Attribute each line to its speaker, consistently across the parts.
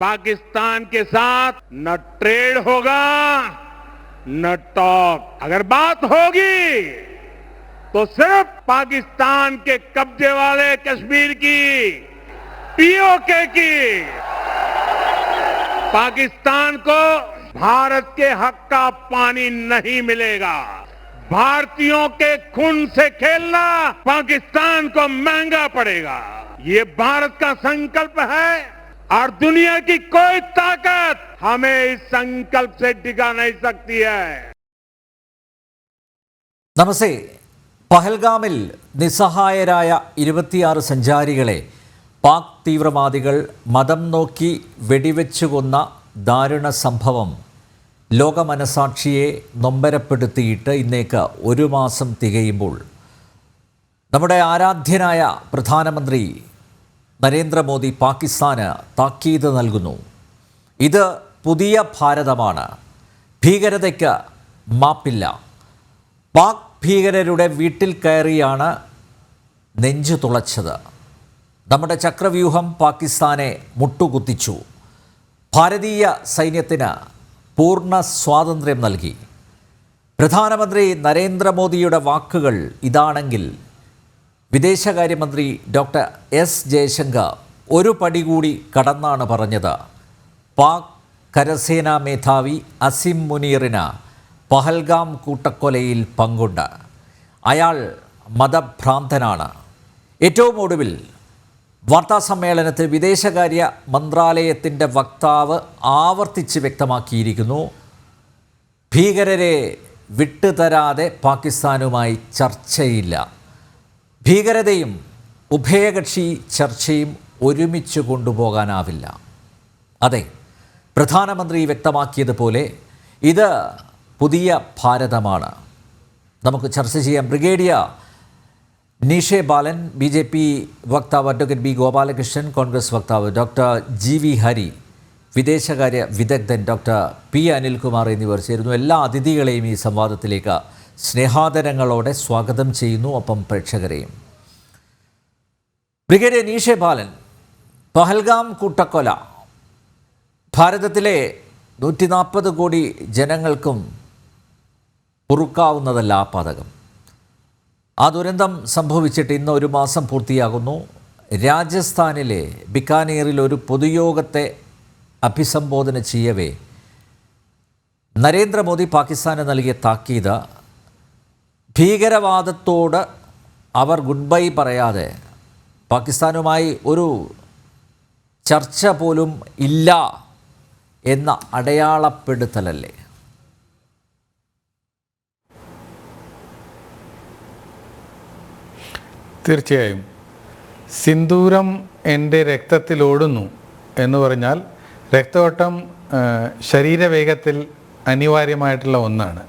Speaker 1: पाकिस्तान के साथ न ट्रेड होगा न टॉक। अगर बात होगी तो सिर्फ पाकिस्तान के कब्जे वाले कश्मीर की, पीओके की। पाकिस्तान को भारत के हक का पानी नहीं मिलेगा। भारतीयों के खून से खेलना पाकिस्तान को महंगा पड़ेगा। ये भारत का संकल्प है और दुनिया की कोई ताकत हमें इस संकल्प से टिका नहीं सकती है।
Speaker 2: നമസ്തേ. പഹൽഗാമിൽ നിസ്സഹായരായ 26 സഞ്ചാരികളെ പാക് തീവ്രവാദികൾ മതം നോക്കി വെടിവെച്ചു കൊന്ന ദാരുണ സംഭവം ലോകമനസാക്ഷിയെ നൊമ്പരപ്പെടുത്തിയിട്ട് ഇന്നേക്ക് 1 മാസം തികയുമ്പോൾ നമ്മുടെ ആരാധ്യനായ പ്രധാനമന്ത്രി നരേന്ദ്രമോദി പാകിസ്ഥാന് താക്കീത് നൽകുന്നു. ഇത് പുതിയ ഭാരതമാണ്. ഭീകരതയ്ക്ക് മാപ്പില്ല. പാക് ഭീകരരുടെ വീട്ടിൽ കയറിയാണ് നെഞ്ചു തുളച്ചത്. നമ്മുടെ ചക്രവ്യൂഹം പാകിസ്ഥാനെ മുട്ടുകുത്തിച്ചു. ഭാരതീയ സൈന്യത്തിന് പൂർണ്ണ സ്വാതന്ത്ര്യം നൽകി. പ്രധാനമന്ത്രി നരേന്ദ്രമോദിയുടെ വാക്കുകൾ ഇതാണെങ്കിൽ വിദേശകാര്യമന്ത്രി ഡോക്ടർ എസ് ജയശങ്കർ ഒരു പടി കൂടി കടന്നാണ് പറഞ്ഞത്. പാക് കരസേനാ മേധാവി അസിം മുനീറിന് പഹൽഗാം കൂട്ടക്കൊലയിൽ പങ്കുണ്ട്. അയാൾ മതഭ്രാന്തനാണ്. ഏറ്റവും ഒടുവിൽ വാർത്താസമ്മേളനത്തിൽ വിദേശകാര്യ മന്ത്രാലയത്തിൻ്റെ വക്താവ് ആവർത്തിച്ച് വ്യക്തമാക്കിയിരിക്കുന്നു, ഭീകരരെ വിട്ടുതരാതെ പാകിസ്ഥാനുമായി ചർച്ചയില്ല. ഭീകരതയും ഉഭയകക്ഷി ചർച്ചയും ഒരുമിച്ച് കൊണ്ടുപോകാനാവില്ല. അതെ, പ്രധാനമന്ത്രി വ്യക്തമാക്കിയതുപോലെ ഇത് പുതിയ ഭാരതമാണ്. നമുക്ക് ചർച്ച ചെയ്യാം. ബ്രിഗേഡിയർ നീഷെ ബാലൻ, BJP വക്താവ് അഡ്വക്കേറ്റ് ബി ഗോപാലകൃഷ്ണൻ, കോൺഗ്രസ് വക്താവ് ഡോക്ടർ GV ഹരി, വിദേശകാര്യ വിദഗ്ധൻ ഡോക്ടർ P അനിൽകുമാർ എന്നിവർ ചേരുന്നു. എല്ലാ അതിഥികളെയും ഈ സംവാദത്തിലേക്ക് സ്നേഹാദരങ്ങളോടെ സ്വാഗതം ചെയ്യുന്നു. ഒപ്പം പ്രേക്ഷകരെയും. ബ്രിഗേഡിയർ നീഷെ ബാലൻ, പഹൽഗാം കൂട്ടക്കൊല ഭാരതത്തിലെ 140 കോടി ജനങ്ങൾക്കും പൊറുക്കാവുന്നതല്ല ആ പാതകം. ആ ദുരന്തം സംഭവിച്ചിട്ട് ഇന്ന് 1 മാസം പൂർത്തിയാകുന്നു. രാജസ്ഥാനിലെ ബിക്കാനീറിൽ ഒരു പൊതുയോഗത്തെ അഭിസംബോധന ചെയ്യവേ നരേന്ദ്രമോദി പാകിസ്ഥാന് നൽകിയ താക്കീത്, ഭീകരവാദത്തോട് അവർ ഗുഡ് ബൈ പറയാതെ പാകിസ്ഥാനുമായി ഒരു ചർച്ച പോലും ഇല്ല എന്ന അടയാളപ്പെടുത്തലല്ലേ?
Speaker 3: തീർച്ചയായും. സിന്ദൂരം എൻ്റെ രക്തത്തിലോടുന്നു എന്ന് പറഞ്ഞാൽ രക്തയോട്ടം ശരീരവേഗത്തിൽ അനിവാര്യമായിട്ടുള്ള ഒന്നാണ്.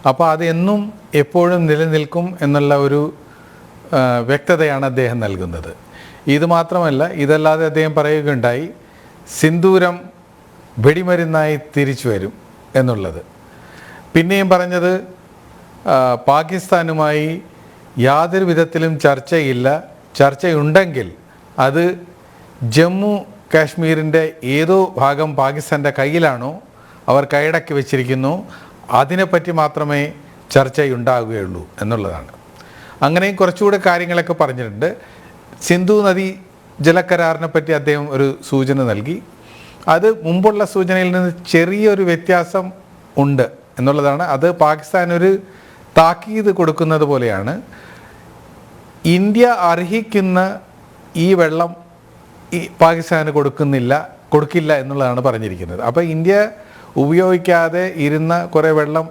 Speaker 3: അപ്പോൾ അത് എന്നും എപ്പോഴും നിലനിൽക്കും എന്നുള്ള ഒരു വ്യക്തതയാണ് അദ്ദേഹം നൽകുന്നത്. ഇത് മാത്രമല്ല, ഇതല്ലാതെ അദ്ദേഹം പറയുകയുണ്ടായി, സിന്ദൂരം വെടിമരുന്നായി തിരിച്ചു വരും എന്നുള്ളത്. പിന്നെയും പറഞ്ഞത് പാകിസ്ഥാനുമായി യാതൊരു വിധത്തിലും ചർച്ചയില്ല, ചർച്ചയുണ്ടെങ്കിൽ അത് ജമ്മു കാശ്മീരിൻ്റെ ഏതോ ഭാഗം പാകിസ്ഥാൻ്റെ കയ്യിലാണോ അവർ കൈയടക്കി വെച്ചിരിക്കുന്നു, അതിനെപ്പറ്റി മാത്രമേ ചർച്ചയുണ്ടാവുകയുള്ളൂ എന്നുള്ളതാണ്. അങ്ങനെയും കുറച്ചുകൂടെ കാര്യങ്ങളൊക്കെ പറഞ്ഞിട്ടുണ്ട്. സിന്ധു നദി ജലക്കരാറിനെ പറ്റി അദ്ദേഹം ഒരു സൂചന നൽകി. അത് മുമ്പുള്ള സൂചനയിൽ നിന്ന് ചെറിയൊരു വ്യത്യാസം ഉണ്ട് എന്നുള്ളതാണ്. അത് പാകിസ്ഥാനൊരു താക്കീത് കൊടുക്കുന്നത് പോലെയാണ്. ഇന്ത്യ അർഹിക്കുന്ന ഈ വെള്ളം പാകിസ്ഥാന് കൊടുക്കില്ല എന്നുള്ളതാണ് പറഞ്ഞിരിക്കുന്നത്. അപ്പോൾ ഇന്ത്യ ഉപയോഗിക്കാതെ ഇരുന്ന കുറേ വെള്ളം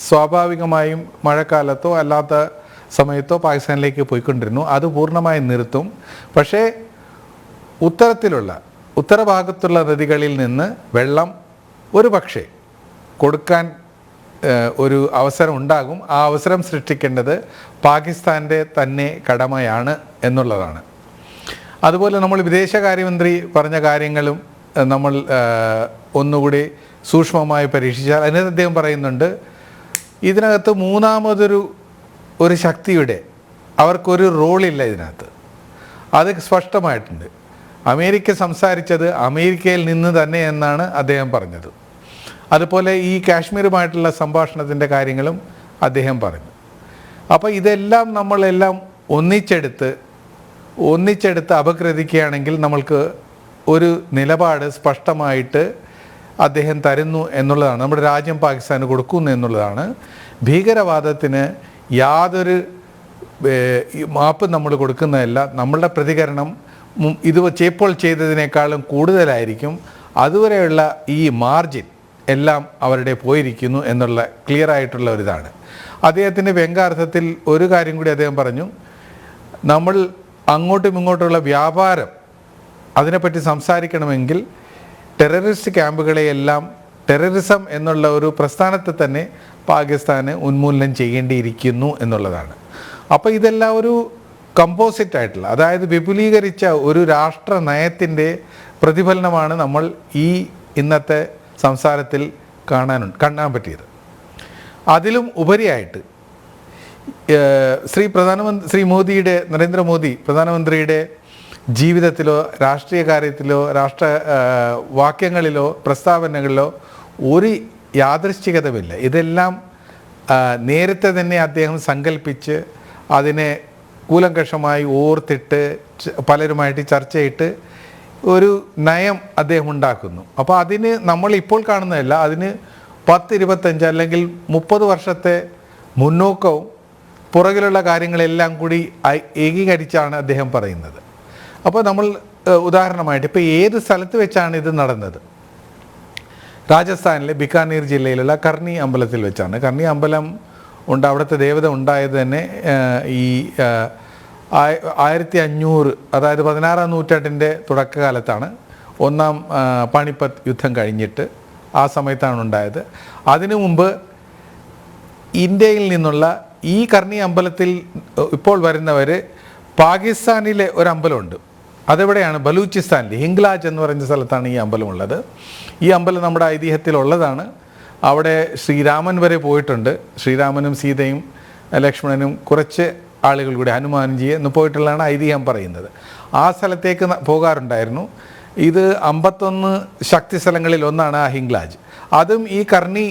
Speaker 3: സ്വാഭാവികമായും മഴക്കാലത്തോ അല്ലാത്ത സമയത്തോ പാകിസ്ഥാനിലേക്ക് പോയിക്കൊണ്ടിരുന്നു. അത് പൂർണ്ണമായും നിർത്തും. പക്ഷേ ഉത്തരഭാഗത്തുള്ള നദികളിൽ നിന്ന് വെള്ളം ഒരു പക്ഷേ കൊടുക്കാൻ ഒരു അവസരം ഉണ്ടാകും. ആ അവസരം സൃഷ്ടിക്കേണ്ടത് പാകിസ്ഥാൻ്റെ തന്നെ കടമയാണ് എന്നുള്ളതാണ്. അതുപോലെ നമ്മൾ വിദേശകാര്യമന്ത്രി പറഞ്ഞ കാര്യങ്ങളും നമ്മൾ ഒന്നുകൂടി സൂക്ഷ്മമായി പരീക്ഷിച്ചാൽ അതിനകത്ത് അദ്ദേഹം പറയുന്നുണ്ട്, ഇതിനകത്ത് മൂന്നാമതൊരു ശക്തിയുടെ അവർക്കൊരു റോളില്ല ഇതിനകത്ത്. അത് സ്പഷ്ടമായിട്ടുണ്ട്. അമേരിക്ക സംസാരിച്ചത് അമേരിക്കയിൽ നിന്ന് തന്നെ എന്നാണ് അദ്ദേഹം പറഞ്ഞത്. അതുപോലെ ഈ കാശ്മീരുമായിട്ടുള്ള സംഭാഷണത്തിൻ്റെ കാര്യങ്ങളും അദ്ദേഹം പറഞ്ഞു. അപ്പോൾ ഇതെല്ലാം നമ്മളെല്ലാം ഒന്നിച്ചെടുത്ത് അപഗ്രഥിക്കുകയാണെങ്കിൽ നമ്മൾക്ക് ഒരു നിലപാട് സ്പഷ്ടമായിട്ട് അദ്ദേഹം തരുന്നു എന്നുള്ളതാണ്, നമ്മുടെ രാജ്യം പാകിസ്ഥാന് കൊടുക്കുന്നു എന്നുള്ളതാണ്. ഭീകരവാദത്തിന് യാതൊരു മാപ്പ് നമ്മൾ കൊടുക്കുന്നതല്ല. നമ്മളുടെ പ്രതികരണം ഇത് ഇപ്പോൾ ചെയ്തതിനേക്കാളും കൂടുതലായിരിക്കും. അതുവരെയുള്ള ഈ മാർജിൻ എല്ലാം അവരുടെ പോയിരിക്കുന്നു എന്നുള്ള ക്ലിയർ ആയിട്ടുള്ള ഒരിതാണ്. അദ്ദേഹത്തിൻ്റെ വ്യംഗ്യാർത്ഥത്തിൽ ഒരു കാര്യം കൂടി അദ്ദേഹം പറഞ്ഞു, നമ്മൾ അങ്ങോട്ടും ഇങ്ങോട്ടുള്ള വ്യാപാരം അതിനെപ്പറ്റി സംസാരിക്കണമെങ്കിൽ ടെററിസ്റ്റ് ക്യാമ്പുകളെയെല്ലാം ടെററിസം എന്നുള്ള ഒരു പ്രസ്ഥാനത്തെ തന്നെ പാകിസ്ഥാന് ഉന്മൂലനം ചെയ്യേണ്ടിയിരിക്കുന്നു എന്നുള്ളതാണ്. അപ്പോൾ ഇതെല്ലാം ഒരു കമ്പോസിറ്റ് ആയിട്ടുള്ള, അതായത് വിപുലീകരിച്ച ഒരു രാഷ്ട്ര നയത്തിൻ്റെ പ്രതിഫലനമാണ് നമ്മൾ ഈ ഇന്നത്തെ സംസാരത്തിൽ കാണാൻ പറ്റിയത്. അതിലും ഉപരിയായിട്ട് നരേന്ദ്രമോദി പ്രധാനമന്ത്രിയുടെ ജീവിതത്തിലോ രാഷ്ട്രീയ കാര്യത്തിലോ വാക്യങ്ങളിലോ പ്രസ്താവനകളിലോ ഒരു യാദൃശ്ചികതമില്ല. ഇതെല്ലാം നേരത്തെ തന്നെ അദ്ദേഹം സങ്കല്പിച്ച് അതിനെ കൂലങ്കഷമായി ഓർത്തിട്ട് പലരുമായിട്ട് ചർച്ചയിട്ട് ഒരു നയം അദ്ദേഹം ഉണ്ടാക്കുന്നു. അപ്പോൾ അതിന് നമ്മൾ ഇപ്പോൾ കാണുന്നതല്ല, അതിന് 10, 25 അല്ലെങ്കിൽ 30 വർഷത്തെ മുന്നോക്കവും പുറകിലുള്ള കാര്യങ്ങളെല്ലാം കൂടി ഏകീകരിച്ചാണ് അദ്ദേഹം പറയുന്നത്. അപ്പോൾ നമ്മൾ ഉദാഹരണമായിട്ട് ഇപ്പോൾ ഏത് സ്ഥലത്ത് വെച്ചാണ് ഇത് നടന്നത്? രാജസ്ഥാനിലെ ബിക്കാനീർ ജില്ലയിലുള്ള കർണി അമ്പലത്തിൽ വെച്ചാണ്. കർണി അമ്പലം ഉണ്ട്, അവിടുത്തെ ദേവത ഉണ്ടായത് തന്നെ ഈ 1500, അതായത് 16-ാം നൂറ്റാണ്ടിൻ്റെ തുടക്കകാലത്താണ്. ഒന്നാം പാണിപ്പത്ത് യുദ്ധം കഴിഞ്ഞിട്ട് ആ സമയത്താണ് ഉണ്ടായത്. അതിനു മുമ്പ് ഇന്ത്യയിൽ നിന്നുള്ള ഈ കർണി അമ്പലത്തിൽ ഇപ്പോൾ വരുന്നവർ പാകിസ്ഥാനിലെ ഒരു അമ്പലമുണ്ട്. അതെവിടെയാണ്? ബലൂചിസ്ഥാനിൽ ഹിംഗ്ലാജ് എന്ന് പറയുന്ന സ്ഥലത്താണ് ഈ അമ്പലമുള്ളത്. ഈ അമ്പലം നമ്മുടെ ഐതിഹ്യത്തിലുള്ളതാണ്. അവിടെ ശ്രീരാമൻ വരെ പോയിട്ടുണ്ട്. ശ്രീരാമനും സീതയും ലക്ഷ്മണനും കുറച്ച് ആളുകൾ കൂടി ഹനുമാൻജി എന്ന് പോയിട്ടുള്ളതാണ് ഐതിഹ്യം പറയുന്നത്. ആ സ്ഥലത്തേക്ക് പോകാറുണ്ടായിരുന്നു. ഇത് 51 ശക്തി സ്ഥലങ്ങളിൽ ഒന്നാണ് ആ ഹിംഗ്ലാജ്. അതും ഈ കർണി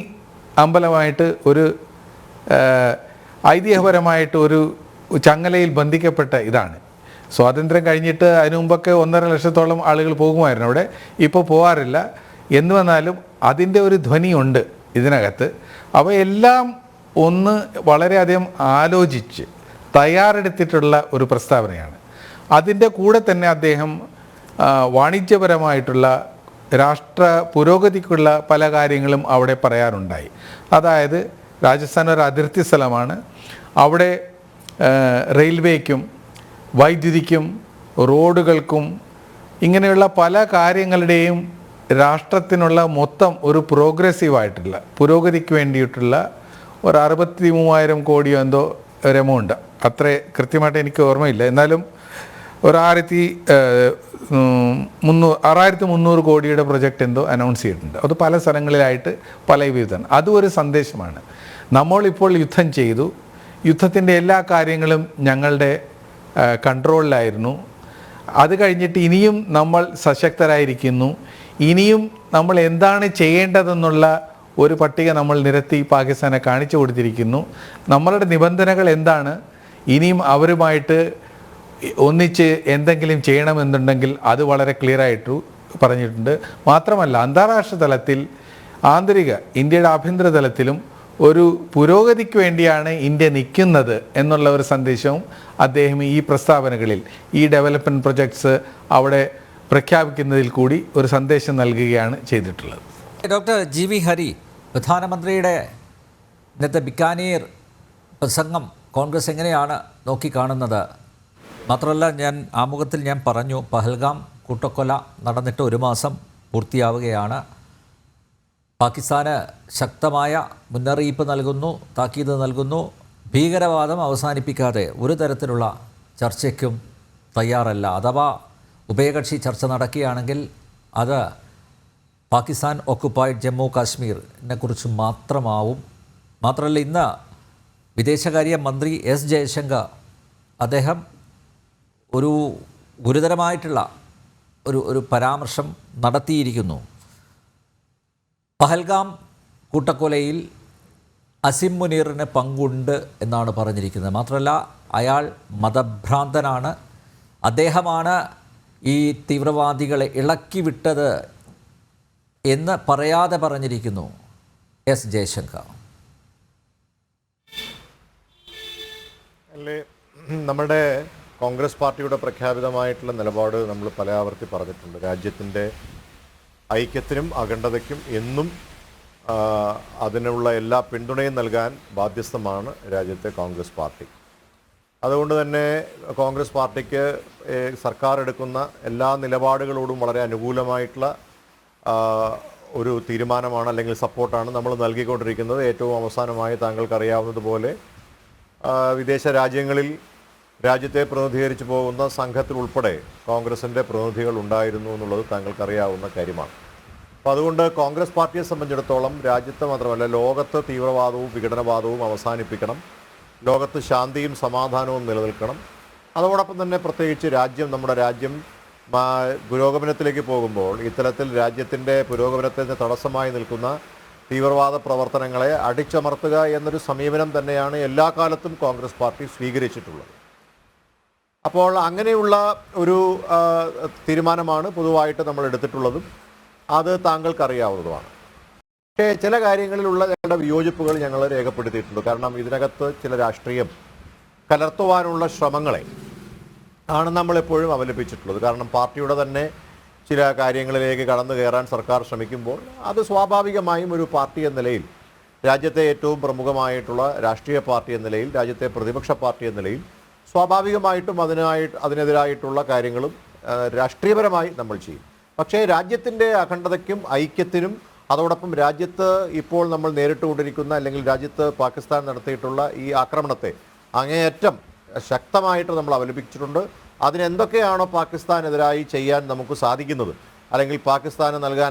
Speaker 3: അമ്പലമായിട്ട് ഒരു ഐതിഹ്യപരമായിട്ട് ഒരു ചങ്ങലയിൽ ബന്ധിക്കപ്പെട്ട ഇതാണ്. സ്വാതന്ത്ര്യം കഴിഞ്ഞിട്ട് അതിനു മുമ്പൊക്കെ 1.5 ലക്ഷത്തോളം ആളുകൾ പോകുമായിരുന്നു അവിടെ. ഇപ്പോൾ പോകാറില്ല. എന്ന് വന്നാലും അതിൻ്റെ ഒരു ധ്വനിയുണ്ട് ഇതിനകത്ത്. അപ്പോൾ എല്ലാം വളരെയധികം ആലോചിച്ച് തയ്യാറെടുത്തിട്ടുള്ള ഒരു പ്രസ്താവനയാണ്. അതിൻ്റെ കൂടെ തന്നെ അദ്ദേഹം വാണിജ്യപരമായിട്ടുള്ള രാഷ്ട്ര പുരോഗതിക്കുള്ള പല കാര്യങ്ങളും അവിടെ പറയാറുണ്ടായി. അതായത് രാജസ്ഥാൻ ഒരു അതിർത്തി സ്ഥലമാണ്. അവിടെ റെയിൽവേക്കും വൈദ്യുതിക്കും റോഡുകൾക്കും ഇങ്ങനെയുള്ള പല കാര്യങ്ങളുടെയും രാഷ്ട്രത്തിനുള്ള മൊത്തം ഒരു പ്രോഗ്രസീവായിട്ടുള്ള പുരോഗതിക്ക് വേണ്ടിയിട്ടുള്ള ഒരു 63,000 കോടിയോ എന്തോ ഒരു എമൗണ്ട്, അത്ര കൃത്യമായിട്ട് എനിക്ക് ഓർമ്മയില്ല, എന്നാലും ഒരു 6,300 കോടിയുടെ പ്രൊജക്റ്റ് എന്തോ അനൗൺസ് ചെയ്തിട്ടുണ്ട്. അത് പല സ്ഥലങ്ങളിലായിട്ട് പല വിധമാണ്. അതും ഒരു സന്ദേശമാണ്. നമ്മളിപ്പോൾ യുദ്ധം ചെയ്തു, യുദ്ധത്തിൻ്റെ എല്ലാ കാര്യങ്ങളും ഞങ്ങളുടെ കൺട്രോളിലായിരുന്നു. അത് കഴിഞ്ഞിട്ട് ഇനിയും നമ്മൾ സശക്തരായിരിക്കുന്നു. ഇനിയും നമ്മൾ എന്താണ് ചെയ്യേണ്ടതെന്നുള്ള ഒരു പട്ടിക നമ്മൾ നിരത്തി പാകിസ്ഥാനെ കാണിച്ചു കൊടുത്തിരിക്കുന്നു. നമ്മളുടെ നിബന്ധനകൾ എന്താണ്, ഇനിയും അവരുമായിട്ട് ഒന്നിച്ച് എന്തെങ്കിലും ചെയ്യണമെന്നുണ്ടെങ്കിൽ അത് വളരെ ക്ലിയറായിട്ട് പറഞ്ഞിട്ടുണ്ട്. മാത്രമല്ല അന്താരാഷ്ട്ര തലത്തിൽ ഇന്ത്യയുടെ ആഭ്യന്തര തലത്തിലും ഒരു പുരോഗതിക്ക് വേണ്ടിയാണ് ഇന്ത്യ നിൽക്കുന്നത് എന്നുള്ള ഒരു സന്ദേശവും അദ്ദേഹം ഈ പ്രസ്താവനകളിൽ ഈ ഡെവലപ്മെൻറ്റ് പ്രൊജക്ട്സ് അവിടെ പ്രഖ്യാപിക്കുന്നതിൽ കൂടി ഒരു സന്ദേശം നൽകുകയാണ് ചെയ്തിട്ടുള്ളത്.
Speaker 2: ഡോക്ടർ GV ഹരി, പ്രധാനമന്ത്രിയുടെ ഇന്നത്തെ ബിക്കാനീർ പ്രസംഗം കോൺഗ്രസ് എങ്ങനെയാണ് നോക്കിക്കാണുന്നത്? മാത്രമല്ല, ആമുഖത്തിൽ ഞാൻ പറഞ്ഞു, പഹൽഗാം കൂട്ടക്കൊല നടന്നിട്ട് 1 മാസം പൂർത്തിയാവുകയാണ്. പാകിസ്ഥാന് ശക്തമായ മുന്നറിയിപ്പ് നൽകുന്നു, താക്കീത് നൽകുന്നു. ഭീകരവാദം അവസാനിപ്പിക്കാതെ ഒരു തരത്തിലുള്ള ചർച്ചയ്ക്കും തയ്യാറല്ല. അഥവാ ഉഭയകക്ഷി ചർച്ച നടക്കുകയാണെങ്കിൽ അത് പാകിസ്ഥാൻ ഓക്കുപ്പൈഡ് ജമ്മു കാശ്മീരിനെ കുറിച്ച് മാത്രമാവും. മാത്രമല്ല, ഇന്ന് വിദേശകാര്യ മന്ത്രി S ജയശങ്കർ അദ്ദേഹം ഒരു ഗുരുതരമായിട്ടുള്ള ഒരു പരാമർശം നടത്തിയിരിക്കുന്നു. പഹൽഗാം കൂട്ടക്കൊലയിൽ അസിം മുനീറിന് പങ്കുണ്ട് എന്നാണ് പറഞ്ഞിരിക്കുന്നത്. മാത്രമല്ല അയാൾ മതഭ്രാന്തനാണ്, അദ്ദേഹമാണ് ഈ തീവ്രവാദികളെ ഇളക്കി വിട്ടത് എന്ന് പറയാതെ പറഞ്ഞിരിക്കുന്നു എസ് ജയശങ്കർ.
Speaker 4: അല്ലേ, നമ്മുടെ കോൺഗ്രസ് പാർട്ടിയുടെ പ്രഖ്യാപിതമായിട്ടുള്ള നിലപാട് നമ്മൾ പല ആവർത്തി പറഞ്ഞിട്ടുണ്ട്. രാജ്യത്തിൻ്റെ ഐക്യത്തിനും അഖണ്ഡതയ്ക്കും എന്നും അതിനുള്ള എല്ലാ പിന്തുണയും നൽകാൻ ബാധ്യസ്ഥമാണ് രാജ്യത്തെ കോൺഗ്രസ് പാർട്ടി. അതുകൊണ്ട് തന്നെ കോൺഗ്രസ് പാർട്ടിക്ക് സർക്കാർ എടുക്കുന്ന എല്ലാ നിലപാടുകളോടും വളരെ അനുകൂലമായിട്ടുള്ള ഒരു തീരുമാനമാണ് അല്ലെങ്കിൽ സപ്പോർട്ടാണ് നമ്മൾ നൽകിക്കൊണ്ടിരിക്കുന്നത്. ഏറ്റവും അവസാനമായി താങ്കൾക്കറിയാവുന്നതുപോലെ വിദേശ രാജ്യങ്ങളിൽ രാജ്യത്തെ പ്രതിനിധീകരിച്ചു പോകുന്ന സംഘത്തിൽ ഉൾപ്പെടെ കോൺഗ്രസിൻ്റെ പ്രതിനിധികൾ ഉണ്ടായിരുന്നു എന്നുള്ളത് താങ്കൾക്കറിയാവുന്ന കാര്യമാണ്. അപ്പോൾ അതുകൊണ്ട് കോൺഗ്രസ് പാർട്ടിയെ സംബന്ധിച്ചിടത്തോളം രാജ്യത്ത് മാത്രമല്ല ലോകത്ത് തീവ്രവാദവും വിഘടനവാദവും അവസാനിപ്പിക്കണം, ലോകത്ത് ശാന്തിയും സമാധാനവും നിലനിൽക്കണം. അതോടൊപ്പം തന്നെ പ്രത്യേകിച്ച് നമ്മുടെ രാജ്യം പുരോഗമനത്തിലേക്ക് പോകുമ്പോൾ ഇത്തരത്തിൽ രാജ്യത്തിൻ്റെ പുരോഗമനത്തിന് തടസ്സമായി നിൽക്കുന്ന തീവ്രവാദ പ്രവർത്തനങ്ങളെ അടിച്ചമർത്തുക എന്നൊരു സമീപനം തന്നെയാണ് എല്ലാ കാലത്തും കോൺഗ്രസ് പാർട്ടി സ്വീകരിച്ചിട്ടുള്ളത്. അപ്പോൾ അങ്ങനെയുള്ള ഒരു തീരുമാനമാണ് പൊതുവായിട്ട് നമ്മൾ എടുത്തിട്ടുള്ളതും അത് താങ്കൾക്കറിയാവുന്നതുമാണ്. പക്ഷേ ചില കാര്യങ്ങളിലുള്ള ഞങ്ങളുടെ വിയോജിപ്പുകൾ ഞങ്ങൾ രേഖപ്പെടുത്തിയിട്ടുണ്ട്. കാരണം ഇതിനകത്ത് ചില രാഷ്ട്രീയം കലർത്തുവാനുള്ള ശ്രമങ്ങളെ ആണ് നമ്മളെപ്പോഴും അവലംബിച്ചിട്ടുള്ളത്. കാരണം പാർട്ടിയുടെ തന്നെ ചില കാര്യങ്ങളിലേക്ക് കടന്നു കയറാൻ സർക്കാർ ശ്രമിക്കുമ്പോൾ അത് സ്വാഭാവികമായും ഒരു പാർട്ടി എന്ന നിലയിൽ, രാജ്യത്തെ ഏറ്റവും പ്രമുഖമായിട്ടുള്ള രാഷ്ട്രീയ പാർട്ടി എന്ന നിലയിൽ, രാജ്യത്തെ പ്രതിപക്ഷ പാർട്ടി എന്ന നിലയിൽ സ്വാഭാവികമായിട്ടും അതിനെതിരായിട്ടുള്ള കാര്യങ്ങളും രാഷ്ട്രീയപരമായി നമ്മൾ ചെയ്യും. പക്ഷേ രാജ്യത്തിൻ്റെ അഖണ്ഡതയ്ക്കും ഐക്യത്തിനും അതോടൊപ്പം രാജ്യത്ത് ഇപ്പോൾ നമ്മൾ നേരിട്ടുകൊണ്ടിരിക്കുന്ന അല്ലെങ്കിൽ രാജ്യത്ത് പാകിസ്ഥാൻ നടത്തിയിട്ടുള്ള ഈ ആക്രമണത്തെ അങ്ങേയറ്റം ശക്തമായിട്ട് നമ്മൾ അവലംബിച്ചിട്ടുണ്ട്. അതിനെന്തൊക്കെയാണോ പാകിസ്ഥാനെതിരായി ചെയ്യാൻ നമുക്ക് സാധിക്കുന്നത് അല്ലെങ്കിൽ പാകിസ്ഥാന്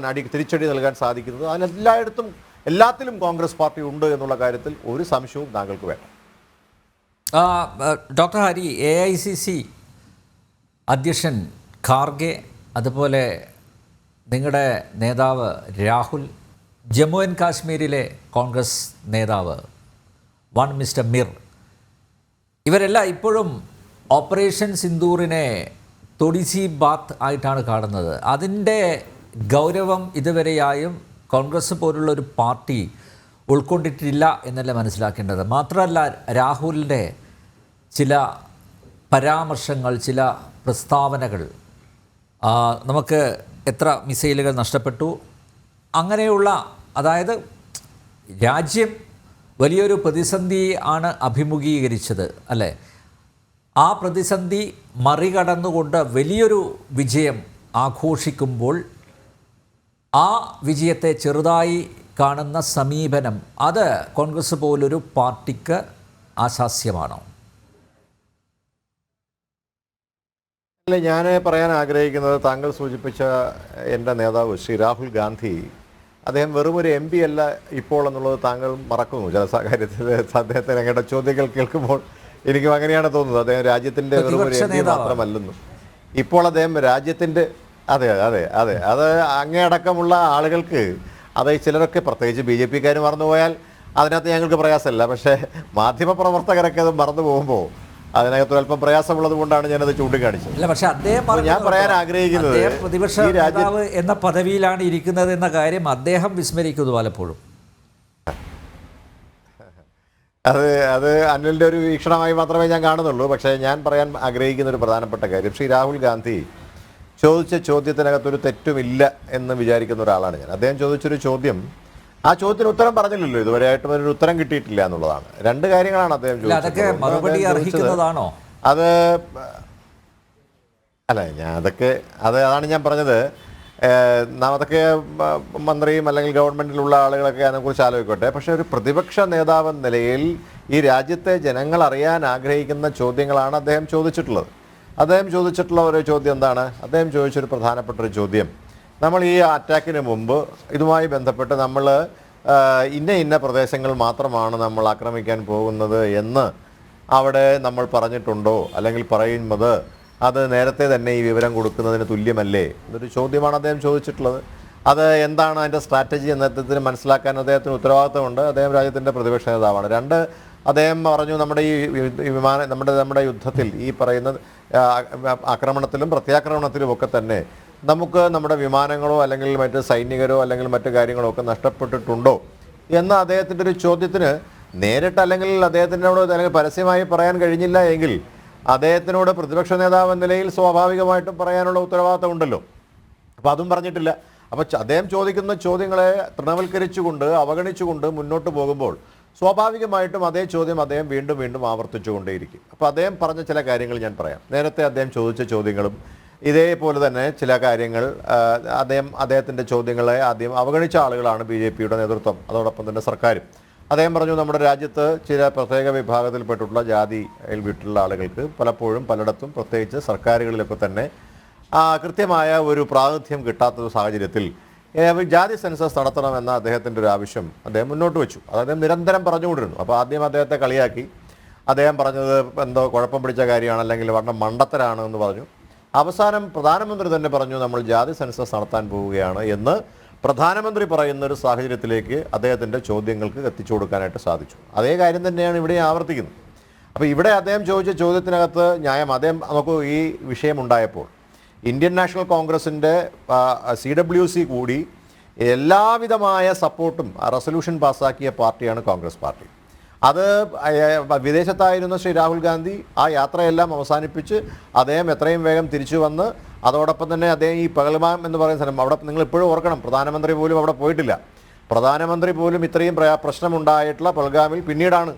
Speaker 4: തിരിച്ചടി നൽകാൻ സാധിക്കുന്നത്, എല്ലാത്തിലും കോൺഗ്രസ് പാർട്ടി ഉണ്ട് എന്നുള്ള കാര്യത്തിൽ ഒരു സംശയവും താങ്കൾക്ക് വേണ്ട.
Speaker 2: ഡോക്ടർ ഹരി, AICC അധ്യക്ഷൻ ഖാർഗെ, അതുപോലെ നിങ്ങളുടെ നേതാവ് രാഹുൽ, ജമ്മു ആൻഡ് കാശ്മീരിലെ കോൺഗ്രസ് നേതാവ് മിസ്റ്റർ മിർ, ഇവരെല്ലാം ഇപ്പോഴും ഓപ്പറേഷൻ സിന്ദൂറിനെ തൊടിസി ബാത്ത് ആയിട്ടാണ് കാണുന്നത്. അതിൻ്റെ ഗൗരവം ഇതുവരെയായും കോൺഗ്രസ് പോലുള്ളൊരു പാർട്ടി ഉൾക്കൊണ്ടിട്ടില്ല എന്നല്ല മനസ്സിലാക്കേണ്ടത്. മാത്രമല്ല രാഹുലിൻ്റെ ചില പരാമർശങ്ങൾ, ചില പ്രസ്താവനകൾ, നമുക്ക് എത്ര മിസൈലുകൾ നഷ്ടപ്പെട്ടു, അങ്ങനെയുള്ള, അതായത് രാജ്യം വലിയൊരു പ്രതിസന്ധി ആണ് അഭിമുഖീകരിച്ചത് അല്ലേ? ആ പ്രതിസന്ധി മറികടന്നുകൊണ്ട് വലിയൊരു വിജയം ആഘോഷിക്കുമ്പോൾ ആ വിജയത്തെ ചെറുതായി കാണുന്ന സമീപനം, അത് കോൺഗ്രസ് പോലൊരു പാർട്ടിക്ക് ആശാസ്യമാണോ?
Speaker 4: അല്ല, ഞാൻ പറയാൻ ആഗ്രഹിക്കുന്നത്, താങ്കൾ സൂചിപ്പിച്ച എൻ്റെ നേതാവ് ശ്രീ രാഹുൽ ഗാന്ധി, അദ്ദേഹം വെറും ഒരു MP അല്ല ഇപ്പോൾ എന്നുള്ളത് താങ്കൾ മറക്കുന്നു. ചില കാര്യത്തിൽ അദ്ദേഹത്തിന് അങ്ങയുടെ ചോദ്യങ്ങൾ കേൾക്കുമ്പോൾ എനിക്കും അങ്ങനെയാണ് തോന്നുന്നത്. അദ്ദേഹം രാജ്യത്തിൻ്റെ വെറും ഒരു MP മാത്രമല്ലെന്നും ഇപ്പോൾ അദ്ദേഹം രാജ്യത്തിൻ്റെ അതെ അത് അങ്ങേയടക്കമുള്ള ആളുകൾക്ക്, അത് ചിലരൊക്കെ പ്രത്യേകിച്ച് BJP-ക്കാർ മറന്നുപോയാൽ അതിനകത്ത് ഞങ്ങൾക്ക് പ്രയാസമില്ല. പക്ഷേ മാധ്യമപ്രവർത്തകരൊക്കെ അത് മറന്നു പോകുമ്പോൾ അതിനകത്ത് അല്പം പ്രയാസമുള്ളത് കൊണ്ടാണ് ഞാനത് ചൂണ്ടിക്കാണിച്ചത്.
Speaker 2: അല്ല, പക്ഷേ ഞാൻ
Speaker 4: പറയാൻ ആഗ്രഹിക്കുന്നത്,
Speaker 2: പ്രതിപക്ഷ നേതാവ് എന്ന പദവിയിലാണ് ഇരിക്കുന്നത് എന്ന കാര്യം അദ്ദേഹം വിസ്മരിക്കുന്നു പലപ്പോഴും.
Speaker 4: അത് അനിലിൻ്റെ ഒരു വീക്ഷണമായി മാത്രമേ ഞാൻ കാണുന്നുള്ളൂ. പക്ഷേ ഞാൻ പറയാൻ ആഗ്രഹിക്കുന്ന ഒരു പ്രധാനപ്പെട്ട കാര്യം, ശ്രീ രാഹുൽ ഗാന്ധി ചോദിച്ച ചോദ്യത്തിനകത്തൊരു തെറ്റുമില്ല എന്ന് വിചാരിക്കുന്ന ഒരാളാണ് ഞാൻ. അദ്ദേഹം ചോദിച്ചൊരു ചോദ്യം, ആ ചോദ്യത്തിന് ഉത്തരം പറഞ്ഞില്ലല്ലോ, ഇതുവരെയായിട്ടും ഒരു ഉത്തരം കിട്ടിയിട്ടില്ല എന്നുള്ളതാണ്. രണ്ട് കാര്യങ്ങളാണ് അദ്ദേഹം ചോദിച്ചത്. അത് അല്ല, അതാണ് ഞാൻ പറഞ്ഞത്. അതൊക്കെ മന്ത്രിയും അല്ലെങ്കിൽ ഗവൺമെൻറ്റിലുള്ള ആളുകളൊക്കെ അതിനെക്കുറിച്ച് ആലോചിക്കട്ടെ. പക്ഷേ ഒരു പ്രതിപക്ഷ നേതാവ് എന്ന നിലയിൽ ഈ രാജ്യത്തെ ജനങ്ങൾ അറിയാൻ ആഗ്രഹിക്കുന്ന ചോദ്യങ്ങളാണ് അദ്ദേഹം ചോദിച്ചിട്ടുള്ളത്. അദ്ദേഹം ചോദിച്ചിട്ടുള്ള ഒരു ചോദ്യം എന്താണ്? അദ്ദേഹം ചോദിച്ചൊരു പ്രധാനപ്പെട്ടൊരു ചോദ്യം, നമ്മൾ ഈ അറ്റാക്കിന് മുമ്പ് ഇതുമായി ബന്ധപ്പെട്ട് നമ്മൾ ഇന്ന പ്രദേശങ്ങൾ മാത്രമാണ് നമ്മൾ ആക്രമിക്കാൻ പോകുന്നത് എന്ന് അവിടെ നമ്മൾ പറഞ്ഞിട്ടുണ്ടോ, അല്ലെങ്കിൽ പറയുന്നത് അത് നേരത്തെ തന്നെ ഈ വിവരം കൊടുക്കുന്നതിന് തുല്യമല്ലേ എന്നൊരു ചോദ്യമാണ് അദ്ദേഹം ചോദിച്ചിട്ടുള്ളത്. അത് എന്താണ് അതിൻ്റെ സ്ട്രാറ്റജി എന്നതിന് മനസ്സിലാക്കാൻ അദ്ദേഹത്തിന് ഉത്തരവാദിത്തമുണ്ട്. അദ്ദേഹം രാജ്യത്തിൻ്റെ പ്രതിപക്ഷ നേതാവാണ്. രണ്ട്, അദ്ദേഹം പറഞ്ഞു നമ്മുടെ ഈ നമ്മുടെ യുദ്ധത്തിൽ ഈ പറയുന്ന ആക്രമണത്തിലും പ്രത്യാക്രമണത്തിലും ഒക്കെ തന്നെ നമുക്ക് നമ്മുടെ വിമാനങ്ങളോ അല്ലെങ്കിൽ മറ്റ് സൈനികരോ അല്ലെങ്കിൽ മറ്റു കാര്യങ്ങളോ ഒക്കെ നഷ്ടപ്പെട്ടിട്ടുണ്ടോ എന്ന അദ്ദേഹത്തിൻ്റെ ഒരു ചോദ്യത്തിന് നേരിട്ട് അല്ലെങ്കിൽ അദ്ദേഹത്തിനോട് അല്ലെങ്കിൽ പരസ്യമായി പറയാൻ കഴിഞ്ഞില്ല എങ്കിൽ അദ്ദേഹത്തിനോട് പ്രതിപക്ഷ നേതാവ് എന്ന നിലയിൽ സ്വാഭാവികമായിട്ടും പറയാനുള്ള ഉത്തരവാദിത്തം ഉണ്ടല്ലോ. അപ്പോൾ അതും പറഞ്ഞിട്ടില്ല. അപ്പോൾ അദ്ദേഹം ചോദിക്കുന്ന ചോദ്യങ്ങളെ തൃണവൽക്കരിച്ചുകൊണ്ട് അവഗണിച്ചുകൊണ്ട് മുന്നോട്ട് പോകുമ്പോൾ സ്വാഭാവികമായിട്ടും അതേ ചോദ്യം അദ്ദേഹം വീണ്ടും വീണ്ടും ആവർത്തിച്ചുകൊണ്ടേയിരിക്കും. അപ്പോൾ അദ്ദേഹം പറഞ്ഞ ചില കാര്യങ്ങൾ ഞാൻ പറയാം. നേരത്തെ അദ്ദേഹം ചോദിച്ച ചോദ്യങ്ങളും ഇതേപോലെ തന്നെ ചില കാര്യങ്ങൾ അദ്ദേഹത്തിൻ്റെ ചോദ്യങ്ങളെ ആദ്യം അവഗണിച്ച ആളുകളാണ് BJPയുടെ നേതൃത്വം, അതോടൊപ്പം തന്നെ സർക്കാരും. അദ്ദേഹം പറഞ്ഞു നമ്മുടെ രാജ്യത്ത് ചില പ്രത്യേക വിഭാഗത്തിൽപ്പെട്ടിട്ടുള്ള ജാതിയിൽ വിട്ടുള്ള ആളുകൾക്ക് പലപ്പോഴും പലയിടത്തും പ്രത്യേകിച്ച് സർക്കാരുകളിലൊക്കെ തന്നെ കൃത്യമായ ഒരു പ്രാതിനിധ്യം കിട്ടാത്ത സാഹചര്യത്തിൽ ജാതി സെൻസസ് നടത്തണമെന്ന അദ്ദേഹത്തിൻ്റെ ഒരു ആവശ്യം അദ്ദേഹം മുന്നോട്ട് വെച്ചു. അത് അദ്ദേഹം നിരന്തരം പറഞ്ഞുകൊണ്ടിരുന്നു. അപ്പോൾ ആദ്യം അദ്ദേഹത്തെ കളിയാക്കി. അദ്ദേഹം പറഞ്ഞത് എന്തോ കുഴപ്പം പിടിച്ച കാര്യമാണ് അല്ലെങ്കിൽ വളരെ മണ്ടത്തരാണ് എന്ന് പറഞ്ഞു. അവസാനം പ്രധാനമന്ത്രി തന്നെ പറഞ്ഞു നമ്മൾ ജാതി സെൻസസ് നടത്താൻ പോവുകയാണ് എന്ന് പ്രധാനമന്ത്രി പറയുന്ന ഒരു സാഹചര്യത്തിലേക്ക് അദ്ദേഹത്തിൻ്റെ ചോദ്യങ്ങൾക്ക് എത്തിച്ചു കൊടുക്കാനായിട്ട് സാധിച്ചു. അതേ കാര്യം തന്നെയാണ് ഇവിടെ ആവർത്തിക്കുന്നത്. അപ്പോൾ ഇവിടെ അദ്ദേഹം ചോദിച്ച ചോദ്യത്തിനകത്ത് ന്യായം അദ്ദേഹം നമുക്ക് ഈ വിഷയം ഉണ്ടായപ്പോൾ ഇന്ത്യൻ നാഷണൽ കോൺഗ്രസിൻ്റെ CWC കൂടി എല്ലാവിധമായ സപ്പോർട്ടും റെസൊല്യൂഷൻ പാസ്സാക്കിയ പാർട്ടിയാണ് കോൺഗ്രസ് പാർട്ടി. അത് വിദേശത്തായിരുന്ന ശ്രീ രാഹുൽ ഗാന്ധി ആ യാത്രയെല്ലാം അവസാനിപ്പിച്ച് അദ്ദേഹം എത്രയും വേഗം തിരിച്ചു വന്ന് അതോടൊപ്പം തന്നെ അദ്ദേഹം ഈ പഹൽഗാം എന്ന് പറയുന്ന സ്ഥലം അവിടെ നിങ്ങൾ ഇപ്പോഴും ഓർക്കണം, പ്രധാനമന്ത്രി പോലും അവിടെ പോയിട്ടില്ല. പ്രധാനമന്ത്രി പോലും ഇത്രയും പ്രശ്നമുണ്ടായിട്ടുള്ള പഹൽഗാമിൽ പിന്നീടാണ്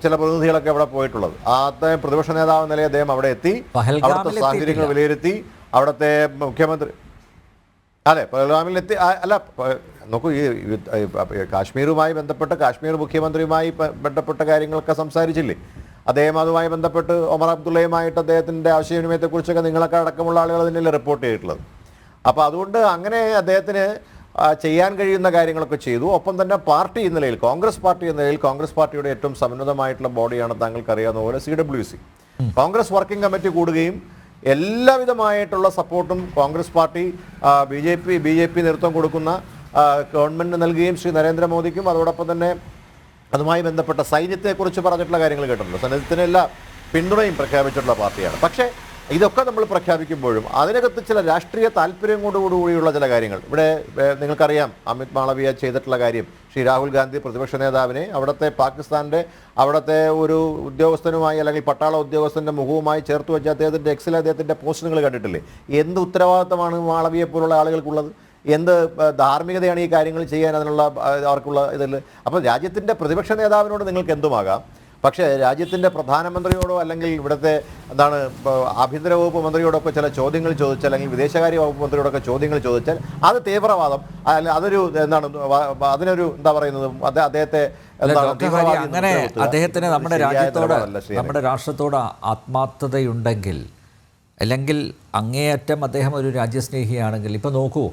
Speaker 4: ചില പ്രതിനിധികളൊക്കെ അവിടെ പോയിട്ടുള്ളത്. അദ്ദേഹം പ്രതിപക്ഷ നേതാവ് നിലയിൽ അദ്ദേഹം അവിടെ എത്തി അവിടുത്തെ സാഹചര്യങ്ങൾ വിലയിരുത്തി അവിടുത്തെ മുഖ്യമന്ത്രി പഹൽഗാമിലെത്തി. അല്ല നോക്കൂ, ഈ കാശ്മീരുമായി ബന്ധപ്പെട്ട് കാശ്മീർ മുഖ്യമന്ത്രിയുമായി ബന്ധപ്പെട്ട കാര്യങ്ങളൊക്കെ സംസാരിച്ചില്ലേ അദ്ദേഹം? അതുമായി ബന്ധപ്പെട്ട് ഒമർ അബ്ദുള്ളയുമായിട്ട് അദ്ദേഹത്തിൻ്റെ ആശയവിനിമയത്തെക്കുറിച്ചൊക്കെ നിങ്ങളൊക്കെ അടക്കമുള്ള ആളുകൾ തന്നെയല്ലേ റിപ്പോർട്ട് ചെയ്തിട്ടുള്ളത്. അപ്പോൾ അതുകൊണ്ട് അങ്ങനെ അദ്ദേഹത്തിന് ചെയ്യാൻ കഴിയുന്ന കാര്യങ്ങളൊക്കെ ചെയ്തു. ഒപ്പം തന്നെ പാർട്ടി എന്ന നിലയിൽ കോൺഗ്രസ് പാർട്ടി എന്ന നിലയിൽ കോൺഗ്രസ് പാർട്ടിയുടെ ഏറ്റവും സമന്വിതമായിട്ടുള്ള ബോഡിയാണ് താങ്കൾക്ക് അറിയാവുന്ന പോലെ CWC. കോൺഗ്രസ് വർക്കിംഗ് കമ്മിറ്റി കൂടുകയും എല്ലാവിധമായിട്ടുള്ള സപ്പോർട്ടും കോൺഗ്രസ് പാർട്ടി BJP നേതൃത്വം കൊടുക്കുന്ന ഗവൺമെൻറ് നൽകുകയും ശ്രീ നരേന്ദ്രമോദിക്കും അതോടൊപ്പം തന്നെ അതുമായി ബന്ധപ്പെട്ട സൈന്യത്തെക്കുറിച്ച് പറഞ്ഞിട്ടുള്ള കാര്യങ്ങൾ കേട്ടിട്ടുണ്ട്. സൈന്യത്തിനെല്ലാം പിന്തുണയും പ്രഖ്യാപിച്ചിട്ടുള്ള പാർട്ടിയാണ്. പക്ഷേ ഇതൊക്കെ നമ്മൾ പ്രഖ്യാപിക്കുമ്പോഴും അതിനകത്ത് ചില രാഷ്ട്രീയ താല്പര്യങ്ങളോടുകൂടിയുള്ള ചില കാര്യങ്ങൾ ഇവിടെ നിങ്ങൾക്കറിയാം. അമിത് മാളവിയ ചെയ്തിട്ടുള്ള കാര്യം ശ്രീ രാഹുൽ ഗാന്ധി പ്രതിപക്ഷ നേതാവിനെ അവിടുത്തെ പാകിസ്ഥാൻ്റെ അവിടുത്തെ ഒരു ഉദ്യോഗസ്ഥനുമായി അല്ലെങ്കിൽ പട്ടാള ഉദ്യോഗസ്ഥൻ്റെ മുഖവുമായി ചേർത്ത് വെച്ച് അദ്ദേഹത്തിൻ്റെ എക്സിൽ അദ്ദേഹത്തിൻ്റെ പോസ്റ്റ് നിങ്ങൾ കണ്ടിട്ടില്ലേ? എന്ത് ഉത്തരവാദിത്തമാണ് മാളവിയെ പോലുള്ള ആളുകൾക്കുള്ളത്? എന്ത് ധാർമ്മികതയാണ് ഈ കാര്യങ്ങൾ ചെയ്യാൻ അതിനുള്ള അവർക്കുള്ള ഇതിൽ? അപ്പോൾ രാജ്യത്തിൻ്റെ പ്രതിപക്ഷ നേതാവിനോട് നിങ്ങൾക്ക് എന്തുമാകാം, പക്ഷേ രാജ്യത്തിൻ്റെ പ്രധാനമന്ത്രിയോടോ അല്ലെങ്കിൽ ഇവിടുത്തെ ആഭ്യന്തര വകുപ്പ് മന്ത്രിയോടൊക്കെ ചില ചോദ്യങ്ങൾ ചോദിച്ചാൽ അല്ലെങ്കിൽ വിദേശകാര്യ വകുപ്പ് മന്ത്രിയോടൊക്കെ ചോദ്യങ്ങൾ ചോദിച്ചാൽ അത് തീവ്രവാദം, അതൊരു അതിനൊരു പറയുന്നത് അദ്ദേഹത്തെ
Speaker 2: അങ്ങനെ അദ്ദേഹത്തിന് നമ്മുടെ രാഷ്ട്രത്തോട് ആത്മാർത്ഥതയുണ്ടെങ്കിൽ അല്ലെങ്കിൽ അങ്ങേയറ്റം അദ്ദേഹം ഒരു രാജ്യസ്നേഹിയാണെങ്കിൽ ഇപ്പോൾ നോക്കൂ,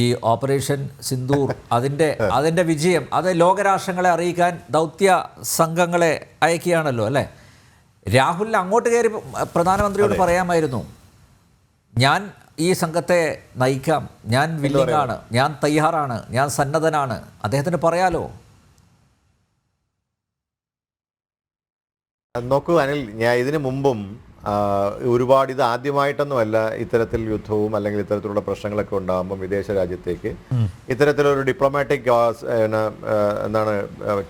Speaker 2: ഈ ഓപ്പറേഷൻ സിന്ദൂർ അതിൻ്റെ വിജയം അത് ലോകരാഷ്ട്രങ്ങളെ അറിയിക്കാൻ ദൗത്യ സംഘങ്ങളെ അയക്കുകയാണല്ലോ അല്ലേ? രാഹുൽ അങ്ങോട്ട് കയറി പ്രധാനമന്ത്രിയോട് പറയാമായിരുന്നു, ഞാൻ ഈ സംഘത്തെ നയിക്കാം, ഞാൻ വില്ലിങ്ങാണ്, ഞാൻ തയ്യാറാണ്, ഞാൻ സന്നദ്ധനാണ്. അദ്ദേഹത്തിന് പറയാലോ.
Speaker 4: നോക്കൂ അനിൽ, ഞാൻ ഇതിനു മുമ്പും ഒരുപാട് ഇത് ആദ്യമായിട്ടൊന്നുമല്ല ഇത്തരത്തിൽ യുദ്ധവും അല്ലെങ്കിൽ ഇത്തരത്തിലുള്ള പ്രശ്നങ്ങളൊക്കെ ഉണ്ടാകുമ്പം വിദേശ രാജ്യത്തേക്ക് ഇത്തരത്തിലൊരു ഡിപ്ലോമാറ്റിക്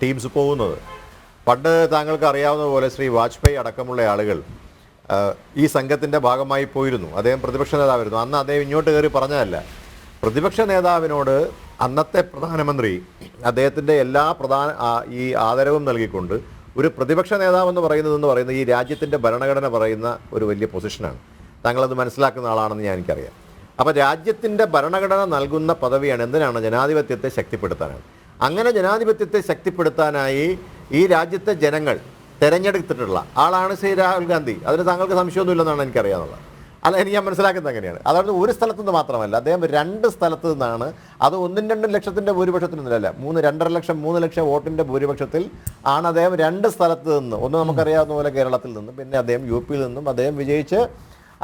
Speaker 4: ടീംസ് പോകുന്നത്. പണ്ട് താങ്കൾക്ക് അറിയാവുന്ന പോലെ ശ്രീ വാജ്പേയി അടക്കമുള്ള ആളുകൾ ഈ സംഘത്തിൻ്റെ ഭാഗമായി പോയിരുന്നു. അദ്ദേഹം പ്രതിപക്ഷ നേതാവായിരുന്നു. അന്ന് അദ്ദേഹം ഇങ്ങോട്ട് കയറി പറഞ്ഞതല്ല. പ്രതിപക്ഷ നേതാവിനോട് അന്നത്തെ പ്രധാനമന്ത്രി അദ്ദേഹത്തിൻ്റെ എല്ലാ ഈ ആദരവും നൽകിക്കൊണ്ട് ഒരു പ്രതിപക്ഷ നേതാവെന്ന് പറയുന്നത് ഈ രാജ്യത്തിൻ്റെ ഭരണഘടന പറയുന്ന ഒരു വലിയ പൊസിഷനാണ്. താങ്കളത് മനസ്സിലാക്കുന്ന ആളാണെന്ന് എനിക്കറിയാം. അപ്പോൾ രാജ്യത്തിൻ്റെ ഭരണഘടന നൽകുന്ന പദവിയാണ്. എന്തിനാണ്? ജനാധിപത്യത്തെ ശക്തിപ്പെടുത്താനാണ്. അങ്ങനെ ജനാധിപത്യത്തെ ശക്തിപ്പെടുത്താനായി ഈ രാജ്യത്തെ ജനങ്ങൾ തിരഞ്ഞെടുത്തിട്ടുള്ള ആളാണ് ശ്രീ രാഹുൽ ഗാന്ധി. അതിന് താങ്കൾക്ക് സംശയമൊന്നുമില്ലെന്നാണ് എനിക്കറിയാവുന്നത്. അല്ല, എനിക്ക് ഞാൻ മനസ്സിലാക്കുന്നത് അങ്ങനെയാണ്. അതായത് ഒരു സ്ഥലത്തു നിന്ന് മാത്രമല്ല, അദ്ദേഹം 2 സ്ഥലത്ത് നിന്നാണ്. അത് 1-2 ലക്ഷത്തിൻ്റെ ഭൂരിപക്ഷത്തിൽ നിന്നല്ല, 2.5 ലക്ഷം 3 ലക്ഷം വോട്ടിൻ്റെ ഭൂരിപക്ഷത്തിൽ ആണ് അദ്ദേഹം 2 സ്ഥലത്ത് നിന്ന്. ഒന്ന് നമുക്കറിയാവുന്ന പോലെ കേരളത്തിൽ നിന്നും, പിന്നെ അദ്ദേഹം UP-യിൽ നിന്നും അദ്ദേഹം വിജയിച്ച്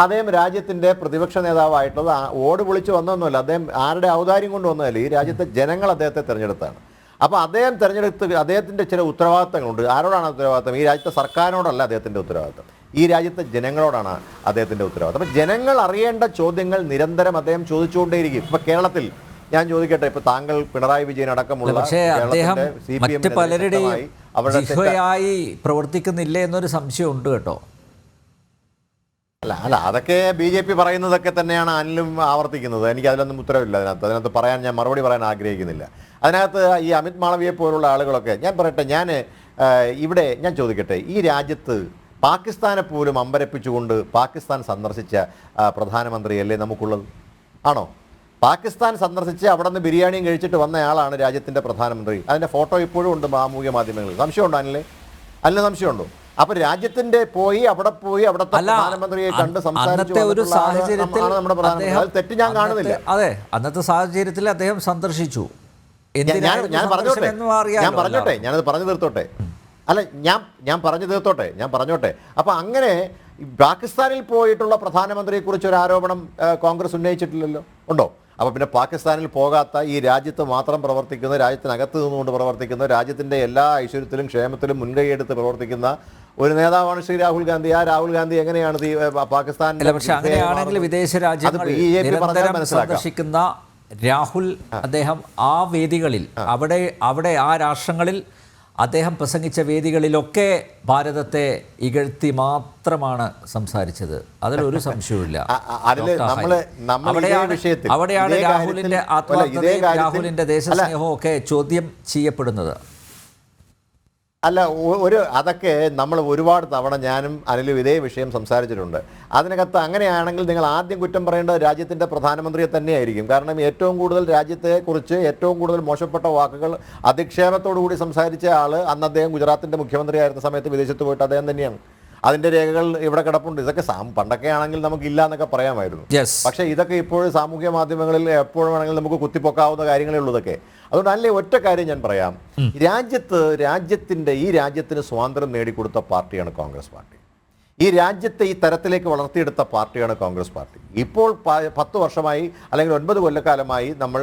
Speaker 4: അദ്ദേഹം രാജ്യത്തിൻ്റെ പ്രതിപക്ഷ നേതാവായിട്ടുള്ളത് ഓട് വിളിച്ച് വന്നതൊന്നുമല്ല. അദ്ദേഹം ആരുടെ ഔദാര്യം കൊണ്ട് വന്നതല്ല, ഈ രാജ്യത്തെ ജനങ്ങൾ അദ്ദേഹത്തെ തിരഞ്ഞെടുത്താണ്. അപ്പോൾ അദ്ദേഹം തിരഞ്ഞെടുത്ത് അദ്ദേഹത്തിൻ്റെ ചില ഉത്തരവാദിത്തങ്ങളുണ്ട്. ആരോടാണ് ഉത്തരവാദിത്തം? ഈ രാജ്യത്തെ സർക്കാരിനോടല്ല അദ്ദേഹത്തിൻ്റെ ഉത്തരവാദിത്തം, ഈ രാജ്യത്തെ ജനങ്ങളോടാണ് അദ്ദേഹത്തിൻ്റെ ഉത്തരവാദിത്തം. അപ്പോൾ ജനങ്ങൾ അറിയേണ്ട ചോദ്യങ്ങൾ നിരന്തരം അദ്ദേഹം ചോദിച്ചുകൊണ്ടേയിരിക്കും. ഇപ്പോൾ കേരളത്തിൽ ഞാൻ ചോദിക്കട്ടെ, ഇപ്പോൾ താങ്കൾ പിണറായി വിജയൻ അടക്കമുള്ള
Speaker 2: പക്ഷേ അദ്ദേഹം മറ്റ് പലരുടെയും ജിഹ്വയായി പ്രവർത്തിക്കുന്നില്ലേ എന്നൊരു സംശയം ഉണ്ട് കേട്ടോ.
Speaker 4: അല്ല അതൊക്കെ BJP പറയുന്നതൊക്കെ തന്നെയാണ് അനിലും ആവർത്തിക്കുന്നത്. എനിക്ക് അതിലൊന്നും ഉത്തരവില്ല. അതിനകത്ത് പറയാൻ ഞാൻ മറുപടി പറയാൻ ആഗ്രഹിക്കുന്നില്ല. അതിനകത്ത് ഈ അമിത് മാളവിയെ പോലുള്ള ആളുകളൊക്കെ, ഞാൻ പറയട്ടെ, ഇവിടെ ഞാൻ ചോദിക്കട്ടെ, ഈ രാജ്യത്ത് പാകിസ്ഥാനെ പോലും അമ്പരപ്പിച്ചുകൊണ്ട് പാകിസ്ഥാൻ സന്ദർശിച്ച പ്രധാനമന്ത്രിയല്ലേ നമുക്കുള്ളത്? ആണോ? പാകിസ്ഥാൻ സന്ദർശിച്ച് അവിടെ നിന്ന് ബിരിയാണിയും കഴിച്ചിട്ട് വന്നയാളാണ് രാജ്യത്തിൻ്റെ പ്രധാനമന്ത്രി. അതിൻ്റെ ഫോട്ടോ ഇപ്പോഴും ഉണ്ട് സാമൂഹ്യ മാധ്യമങ്ങളിൽ. സംശയമുണ്ടോ അനിലെ സംശയമുണ്ടോ? അപ്പൊ രാജ്യത്തിന്റെ അവിടെ പോയി അവിടുത്തെ പ്രധാനമന്ത്രിയെ കണ്ട് സംസാരിച്ചു നമ്മുടെ പ്രധാനമന്ത്രി. തെറ്റ് ഞാൻ കാണുന്നില്ല.
Speaker 2: അതെ, അന്നത്തെ സാഹചര്യത്തിൽ അദ്ദേഹം സന്ദർശിച്ചു.
Speaker 4: ഞാൻ പറഞ്ഞോട്ടെ ഞാനത് പറഞ്ഞു തീർത്തോട്ടെ. അല്ല ഞാൻ പറഞ്ഞോട്ടെ. അപ്പൊ അങ്ങനെ പാകിസ്ഥാനിൽ പോയിട്ടുള്ള പ്രധാനമന്ത്രിയെ കുറിച്ച് ഒരു ആരോപണം കോൺഗ്രസ് ഉന്നയിച്ചിട്ടില്ലല്ലോ, ഉണ്ടോ? അപ്പോൾ പിന്നെ പാകിസ്ഥാനിൽ പോകാത്ത, ഈ രാജ്യത്ത് മാത്രം പ്രവർത്തിക്കുന്ന, രാജ്യത്തിനകത്ത് നിന്നുകൊണ്ട് പ്രവർത്തിക്കുന്ന, രാജ്യത്തിൻ്റെ എല്ലാ ഐശ്വര്യത്തിലും ക്ഷേമത്തിലും മുൻകൈയെടുത്ത് പ്രവർത്തിക്കുന്ന ഒരു നേതാവാണ് ശ്രീ രാഹുൽ ഗാന്ധി. ആ രാഹുൽ ഗാന്ധി എങ്ങനെയാണ് പാകിസ്ഥാൻ?
Speaker 2: പക്ഷെ അങ്ങനെയാണെങ്കിൽ വിദേശ രാജ്യങ്ങൾ നിരന്തരം സന്ദർശിക്കുന്ന രാഹുൽ, അദ്ദേഹം ആ വേദികളിൽ, അവിടെ ആ രാഷ്ട്രങ്ങളിൽ അദ്ദേഹം പ്രസംഗിച്ച വേദികളിലൊക്കെ ഭാരതത്തെ ഇകഴ്ത്തി മാത്രമാണ് സംസാരിച്ചത്. അതിലൊരു സംശയവുമില്ല. അവിടെയാണ് രാഹുലിന്റെ ആത്മാർത്ഥതയും രാഹുലിന്റെ ദേശസ്നേഹവും ഒക്കെ ചോദ്യം ചെയ്യപ്പെടുന്നത്.
Speaker 4: അല്ല, അതൊക്കെ നമ്മൾ ഒരുപാട് തവണ ഞാനും അനിലും ഇതേ വിഷയം സംസാരിച്ചിട്ടുണ്ട്. അതിനകത്ത് അങ്ങനെയാണെങ്കിൽ നിങ്ങൾ ആദ്യം കുറ്റം പറയേണ്ടത് രാജ്യത്തിൻ്റെ പ്രധാനമന്ത്രിയെ തന്നെയായിരിക്കും. കാരണം ഏറ്റവും കൂടുതൽ രാജ്യത്തെക്കുറിച്ച് ഏറ്റവും കൂടുതൽ മോശപ്പെട്ട വാക്കുകൾ അധിക്ഷേപത്തോടു കൂടി സംസാരിച്ച ആൾ അന്ന് അദ്ദേഹം ഗുജറാത്തിൻ്റെ മുഖ്യമന്ത്രി ആയിരുന്ന സമയത്ത് വിദേശത്ത് പോയിട്ട് അദ്ദേഹം തന്നെയാണ്. അതിൻ്റെ രേഖകൾ ഇവിടെ കിടപ്പുണ്ട്. ഇതൊക്കെ പണ്ടൊക്കെ ആണെങ്കിൽ നമുക്കില്ല എന്നൊക്കെ പറയാമായിരുന്നു. പക്ഷേ ഇതൊക്കെ ഇപ്പോഴും സാമൂഹ്യ മാധ്യമങ്ങളിൽ എപ്പോഴും വേണമെങ്കിലും നമുക്ക് കുത്തിപ്പൊക്കാവുന്ന കാര്യങ്ങളേ ഉള്ളൂ ഇതൊക്കെ. അതുകൊണ്ട് അല്ലേ ഒറ്റ കാര്യം ഞാൻ പറയാം, ഈ രാജ്യത്തിന് സ്വാതന്ത്ര്യം നേടിക്കൊടുത്ത പാർട്ടിയാണ് കോൺഗ്രസ് പാർട്ടി. ഈ രാജ്യത്തെ ഈ തരത്തിലേക്ക് വളർത്തിയെടുത്ത പാർട്ടിയാണ് കോൺഗ്രസ് പാർട്ടി. ഇപ്പോൾ 10 വർഷമായി അല്ലെങ്കിൽ 9 കൊല്ലക്കാലമായി നമ്മൾ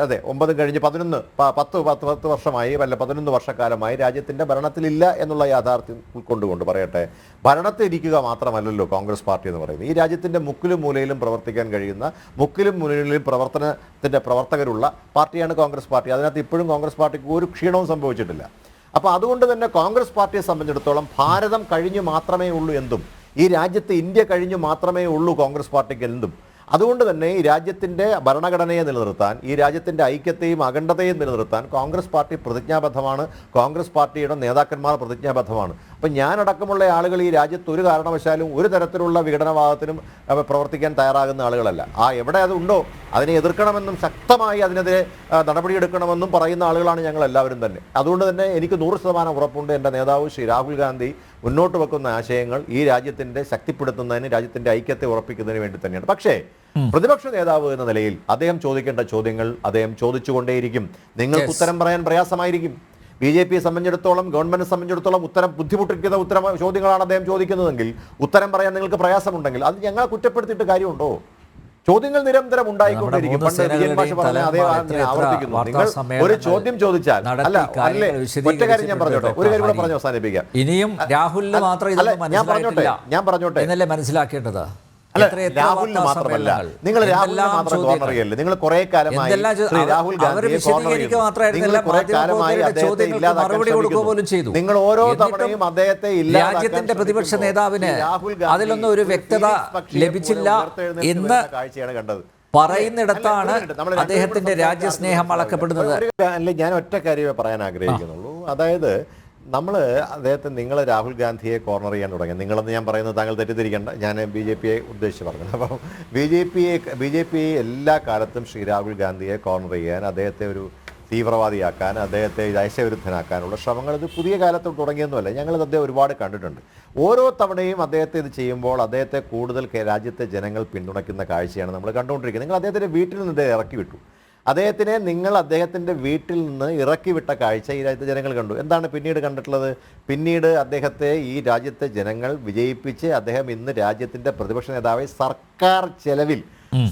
Speaker 4: അതെ 9 കഴിഞ്ഞ് 10 വർഷമായി അല്ല 11 വർഷക്കാലമായി രാജ്യത്തിൻ്റെ ഭരണത്തിലില്ല എന്നുള്ള യാഥാർത്ഥ്യം ഉൾക്കൊണ്ടുകൊണ്ട് പറയട്ടെ, ഭരണത്തിലിരിക്കുക മാത്രമല്ലല്ലോ കോൺഗ്രസ് പാർട്ടി എന്ന് പറയുന്നത്. ഈ രാജ്യത്തിൻ്റെ മുക്കിലും മൂലയിലും പ്രവർത്തിക്കാൻ കഴിയുന്ന, മുക്കിലും മൂലയിലും പ്രവർത്തനത്തിൻ്റെ പ്രവർത്തകരുള്ള പാർട്ടിയാണ് കോൺഗ്രസ് പാർട്ടി. അതിനകത്ത് ഇപ്പോഴും കോൺഗ്രസ് പാർട്ടിക്ക് ഒരു ക്ഷീണവും സംഭവിച്ചിട്ടില്ല. അപ്പോൾ അതുകൊണ്ട് തന്നെ കോൺഗ്രസ് പാർട്ടിയെ സംബന്ധിച്ചിടത്തോളം ഭാരതം കഴിഞ്ഞു മാത്രമേ ഉള്ളൂ എന്തും, ഈ രാജ്യത്ത് ഇന്ത്യ കഴിഞ്ഞു മാത്രമേ ഉള്ളൂ കോൺഗ്രസ് പാർട്ടിക്ക് എന്തും. അതുകൊണ്ട് തന്നെ ഈ രാജ്യത്തിൻ്റെ ഭരണഘടനയെ നിലനിർത്താൻ, ഈ രാജ്യത്തിൻ്റെ ഐക്യത്തെയും അഖണ്ഡതയും നിലനിർത്താൻ കോൺഗ്രസ് പാർട്ടി പ്രതിജ്ഞാബദ്ധമാണ്. കോൺഗ്രസ് പാർട്ടിയുടെ നേതാക്കന്മാർ പ്രതിജ്ഞാബദ്ധമാണ്. അപ്പം ഞാനടക്കമുള്ള ആളുകൾ ഈ രാജ്യത്ത് ഒരു കാരണവശാലും ഒരു തരത്തിലുള്ള വിഘടനവാദത്തിനും പ്രവർത്തിക്കാൻ തയ്യാറാകുന്ന ആളുകളല്ല. എവിടെ അതുണ്ടോ അതിനെ എതിർക്കണമെന്നും ശക്തമായി അതിനെതിരെ നടപടിയെടുക്കണമെന്നും പറയുന്ന ആളുകളാണ് ഞങ്ങൾ എല്ലാവരും തന്നെ. അതുകൊണ്ട് തന്നെ എനിക്ക് 100% ഉറപ്പുണ്ട്, എൻ്റെ നേതാവ് ശ്രീ രാഹുൽ ഗാന്ധി മുന്നോട്ട് വെക്കുന്ന ആശയങ്ങൾ ഈ രാജ്യത്തിൻ്റെ ശക്തിപ്പെടുത്തുന്നതിന്, രാജ്യത്തിൻ്റെ ഐക്യത്തെ ഉറപ്പിക്കുന്നതിന് വേണ്ടി തന്നെയാണ്. പക്ഷേ പ്രതിപക്ഷ നേതാവ് എന്ന നിലയിൽ അദ്ദേഹം ചോദിക്കേണ്ട ചോദ്യങ്ങൾ അദ്ദേഹം ചോദിച്ചുകൊണ്ടേയിരിക്കും. നിങ്ങൾക്ക് ഉത്തരം പറയാൻ പ്രയാസമായിരിക്കും. BJPയെ സംബന്ധിച്ചിടത്തോളം, ഗവൺമെന്റിനെ സംബന്ധിച്ചിടത്തോളം ഉത്തരം ബുദ്ധിമുട്ടിക്കുന്ന ചോദ്യങ്ങളാണ് അദ്ദേഹം ചോദിക്കുന്നതെങ്കിൽ, ഉത്തരം പറയാൻ നിങ്ങൾക്ക് പ്രയാസമുണ്ടെങ്കിൽ അത് ഞങ്ങളെ കുറ്റപ്പെടുത്തിയിട്ട് കാര്യമുണ്ടോ? ചോദ്യങ്ങൾ നിരന്തരം ഉണ്ടായിക്കൊണ്ടിരിക്കും. ആവർത്തിക്കുന്നു. നിങ്ങൾ ഒരു ചോദ്യം ചോദിച്ചാൽ ഒറ്റ കാര്യം ഞാൻ പറഞ്ഞോട്ടെ, ഒരു കാര്യം കൂടെ പറഞ്ഞ് അവസാനിപ്പിക്കാം.
Speaker 2: ഇനിയും രാഹുലിന് മാത്രം
Speaker 4: ഞാൻ പറഞ്ഞോട്ടെ
Speaker 2: എന്നല്ലേ മനസ്സിലാക്കേണ്ടത്?
Speaker 4: രാഹുലിന് മാത്രമല്ല, നിങ്ങൾ രാഹുലിനെ മാത്രം കോർണർ ചെയ്യല്ലേ. നിങ്ങൾ കുറെ കാലമായി രാഹുൽ ഗാന്ധിയെ നിങ്ങൾ ഓരോ തവണയും അദ്ദേഹത്തെ
Speaker 2: രാജ്യത്തിന്റെ പ്രതിപക്ഷ നേതാവിന് അതിലൊന്നും ഒരു വ്യക്തത ലഭിച്ചില്ല എന്ന്
Speaker 4: കാഴ്ചയാണ് കണ്ടത്.
Speaker 2: പറയുന്നിടത്താണ് അദ്ദേഹത്തിന്റെ രാജ്യസ്നേഹം അളക്കപ്പെടുന്നത്.
Speaker 4: ഞാൻ ഒറ്റ കാര്യമേ പറയാൻ ആഗ്രഹിക്കുന്നുള്ളൂ. അതായത് നിങ്ങൾ രാഹുൽ ഗാന്ധിയെ കോർണർ ചെയ്യാൻ തുടങ്ങി. നിങ്ങളെന്ന് ഞാൻ പറയുന്നത് താങ്കൾ തെറ്റിദ്ധരിക്കേണ്ട, ഞാൻ BJPയെ ഉദ്ദേശിച്ച് പറഞ്ഞു. അപ്പം BJP എല്ലാ കാലത്തും ശ്രീ രാഹുൽ ഗാന്ധിയെ കോർണർ ചെയ്യാൻ, അദ്ദേഹത്തെ ഒരു തീവ്രവാദിയാക്കാൻ, അദ്ദേഹത്തെ ദേശവിരുദ്ധനാക്കാനുള്ള ശ്രമങ്ങൾ ഇത് പുതിയ കാലത്ത് തുടങ്ങിയൊന്നുമല്ല. ഞങ്ങളിത് അദ്ദേഹം ഒരുപാട് കണ്ടിട്ടുണ്ട്. ഓരോ തവണയും അദ്ദേഹത്തെ ഇത് ചെയ്യുമ്പോൾ അദ്ദേഹത്തെ കൂടുതൽ രാജ്യത്തെ ജനങ്ങൾ പിന്തുണയ്ക്കുന്ന കാഴ്ചയാണ് നമ്മൾ കണ്ടുകൊണ്ടിരിക്കുന്നത്. നിങ്ങൾ അദ്ദേഹത്തിൻ്റെ വീട്ടിൽ നിന്ന് ഇറക്കി വിട്ടു. അദ്ദേഹത്തിനെ നിങ്ങൾ അദ്ദേഹത്തിൻ്റെ വീട്ടിൽ നിന്ന് ഇറക്കി വിട്ട കാഴ്ച ഈ രാജ്യത്തെ ജനങ്ങൾ കണ്ടു. എന്താണ് പിന്നീട് കണ്ടിട്ടുള്ളത്? പിന്നീട് അദ്ദേഹത്തെ ഈ രാജ്യത്തെ ജനങ്ങൾ വിജയിപ്പിച്ച് അദ്ദേഹം ഇന്ന് രാജ്യത്തിൻ്റെ പ്രതിപക്ഷ നേതാവായി സർക്കാർ ചെലവിൽ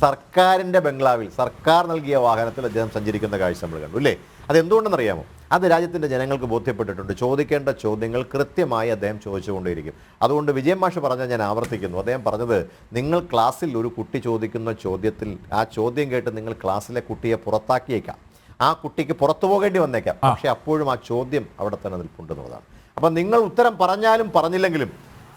Speaker 4: സർക്കാരിൻ്റെ ബംഗ്ലാവിൽ സർക്കാർ നൽകിയ വാഹനത്തിൽ അദ്ദേഹം സഞ്ചരിക്കുന്ന കാഴ്ച നമ്മൾ കണ്ടു അല്ലേ? അതെന്തുകൊണ്ടെന്നറിയാമോ? അത് രാജ്യത്തിൻ്റെ ജനങ്ങൾക്ക് ബോധ്യപ്പെട്ടിട്ടുണ്ട്. ചോദിക്കേണ്ട ചോദ്യങ്ങൾ കൃത്യമായി അദ്ദേഹം ചോദിച്ചുകൊണ്ടേയിരിക്കും. അതുകൊണ്ട് വിജയൻ മാഷ് പറഞ്ഞാൽ ഞാൻ ആവർത്തിക്കുന്നു. അദ്ദേഹം പറഞ്ഞത്, നിങ്ങൾ ക്ലാസ്സിൽ ഒരു കുട്ടി ചോദിക്കുന്ന ചോദ്യത്തിൽ ആ ചോദ്യം കേട്ട് നിങ്ങൾ ക്ലാസ്സിലെ കുട്ടിയെ പുറത്താക്കിയേക്കാം, ആ കുട്ടിക്ക് പുറത്തു പോകേണ്ടി വന്നേക്കാം, പക്ഷെ അപ്പോഴും ആ ചോദ്യം അവിടെ തന്നെ നിൽപ്പുണ്ടെന്നുള്ളതാണ്. അപ്പം നിങ്ങൾ ഉത്തരം പറഞ്ഞാലും പറഞ്ഞില്ലെങ്കിലും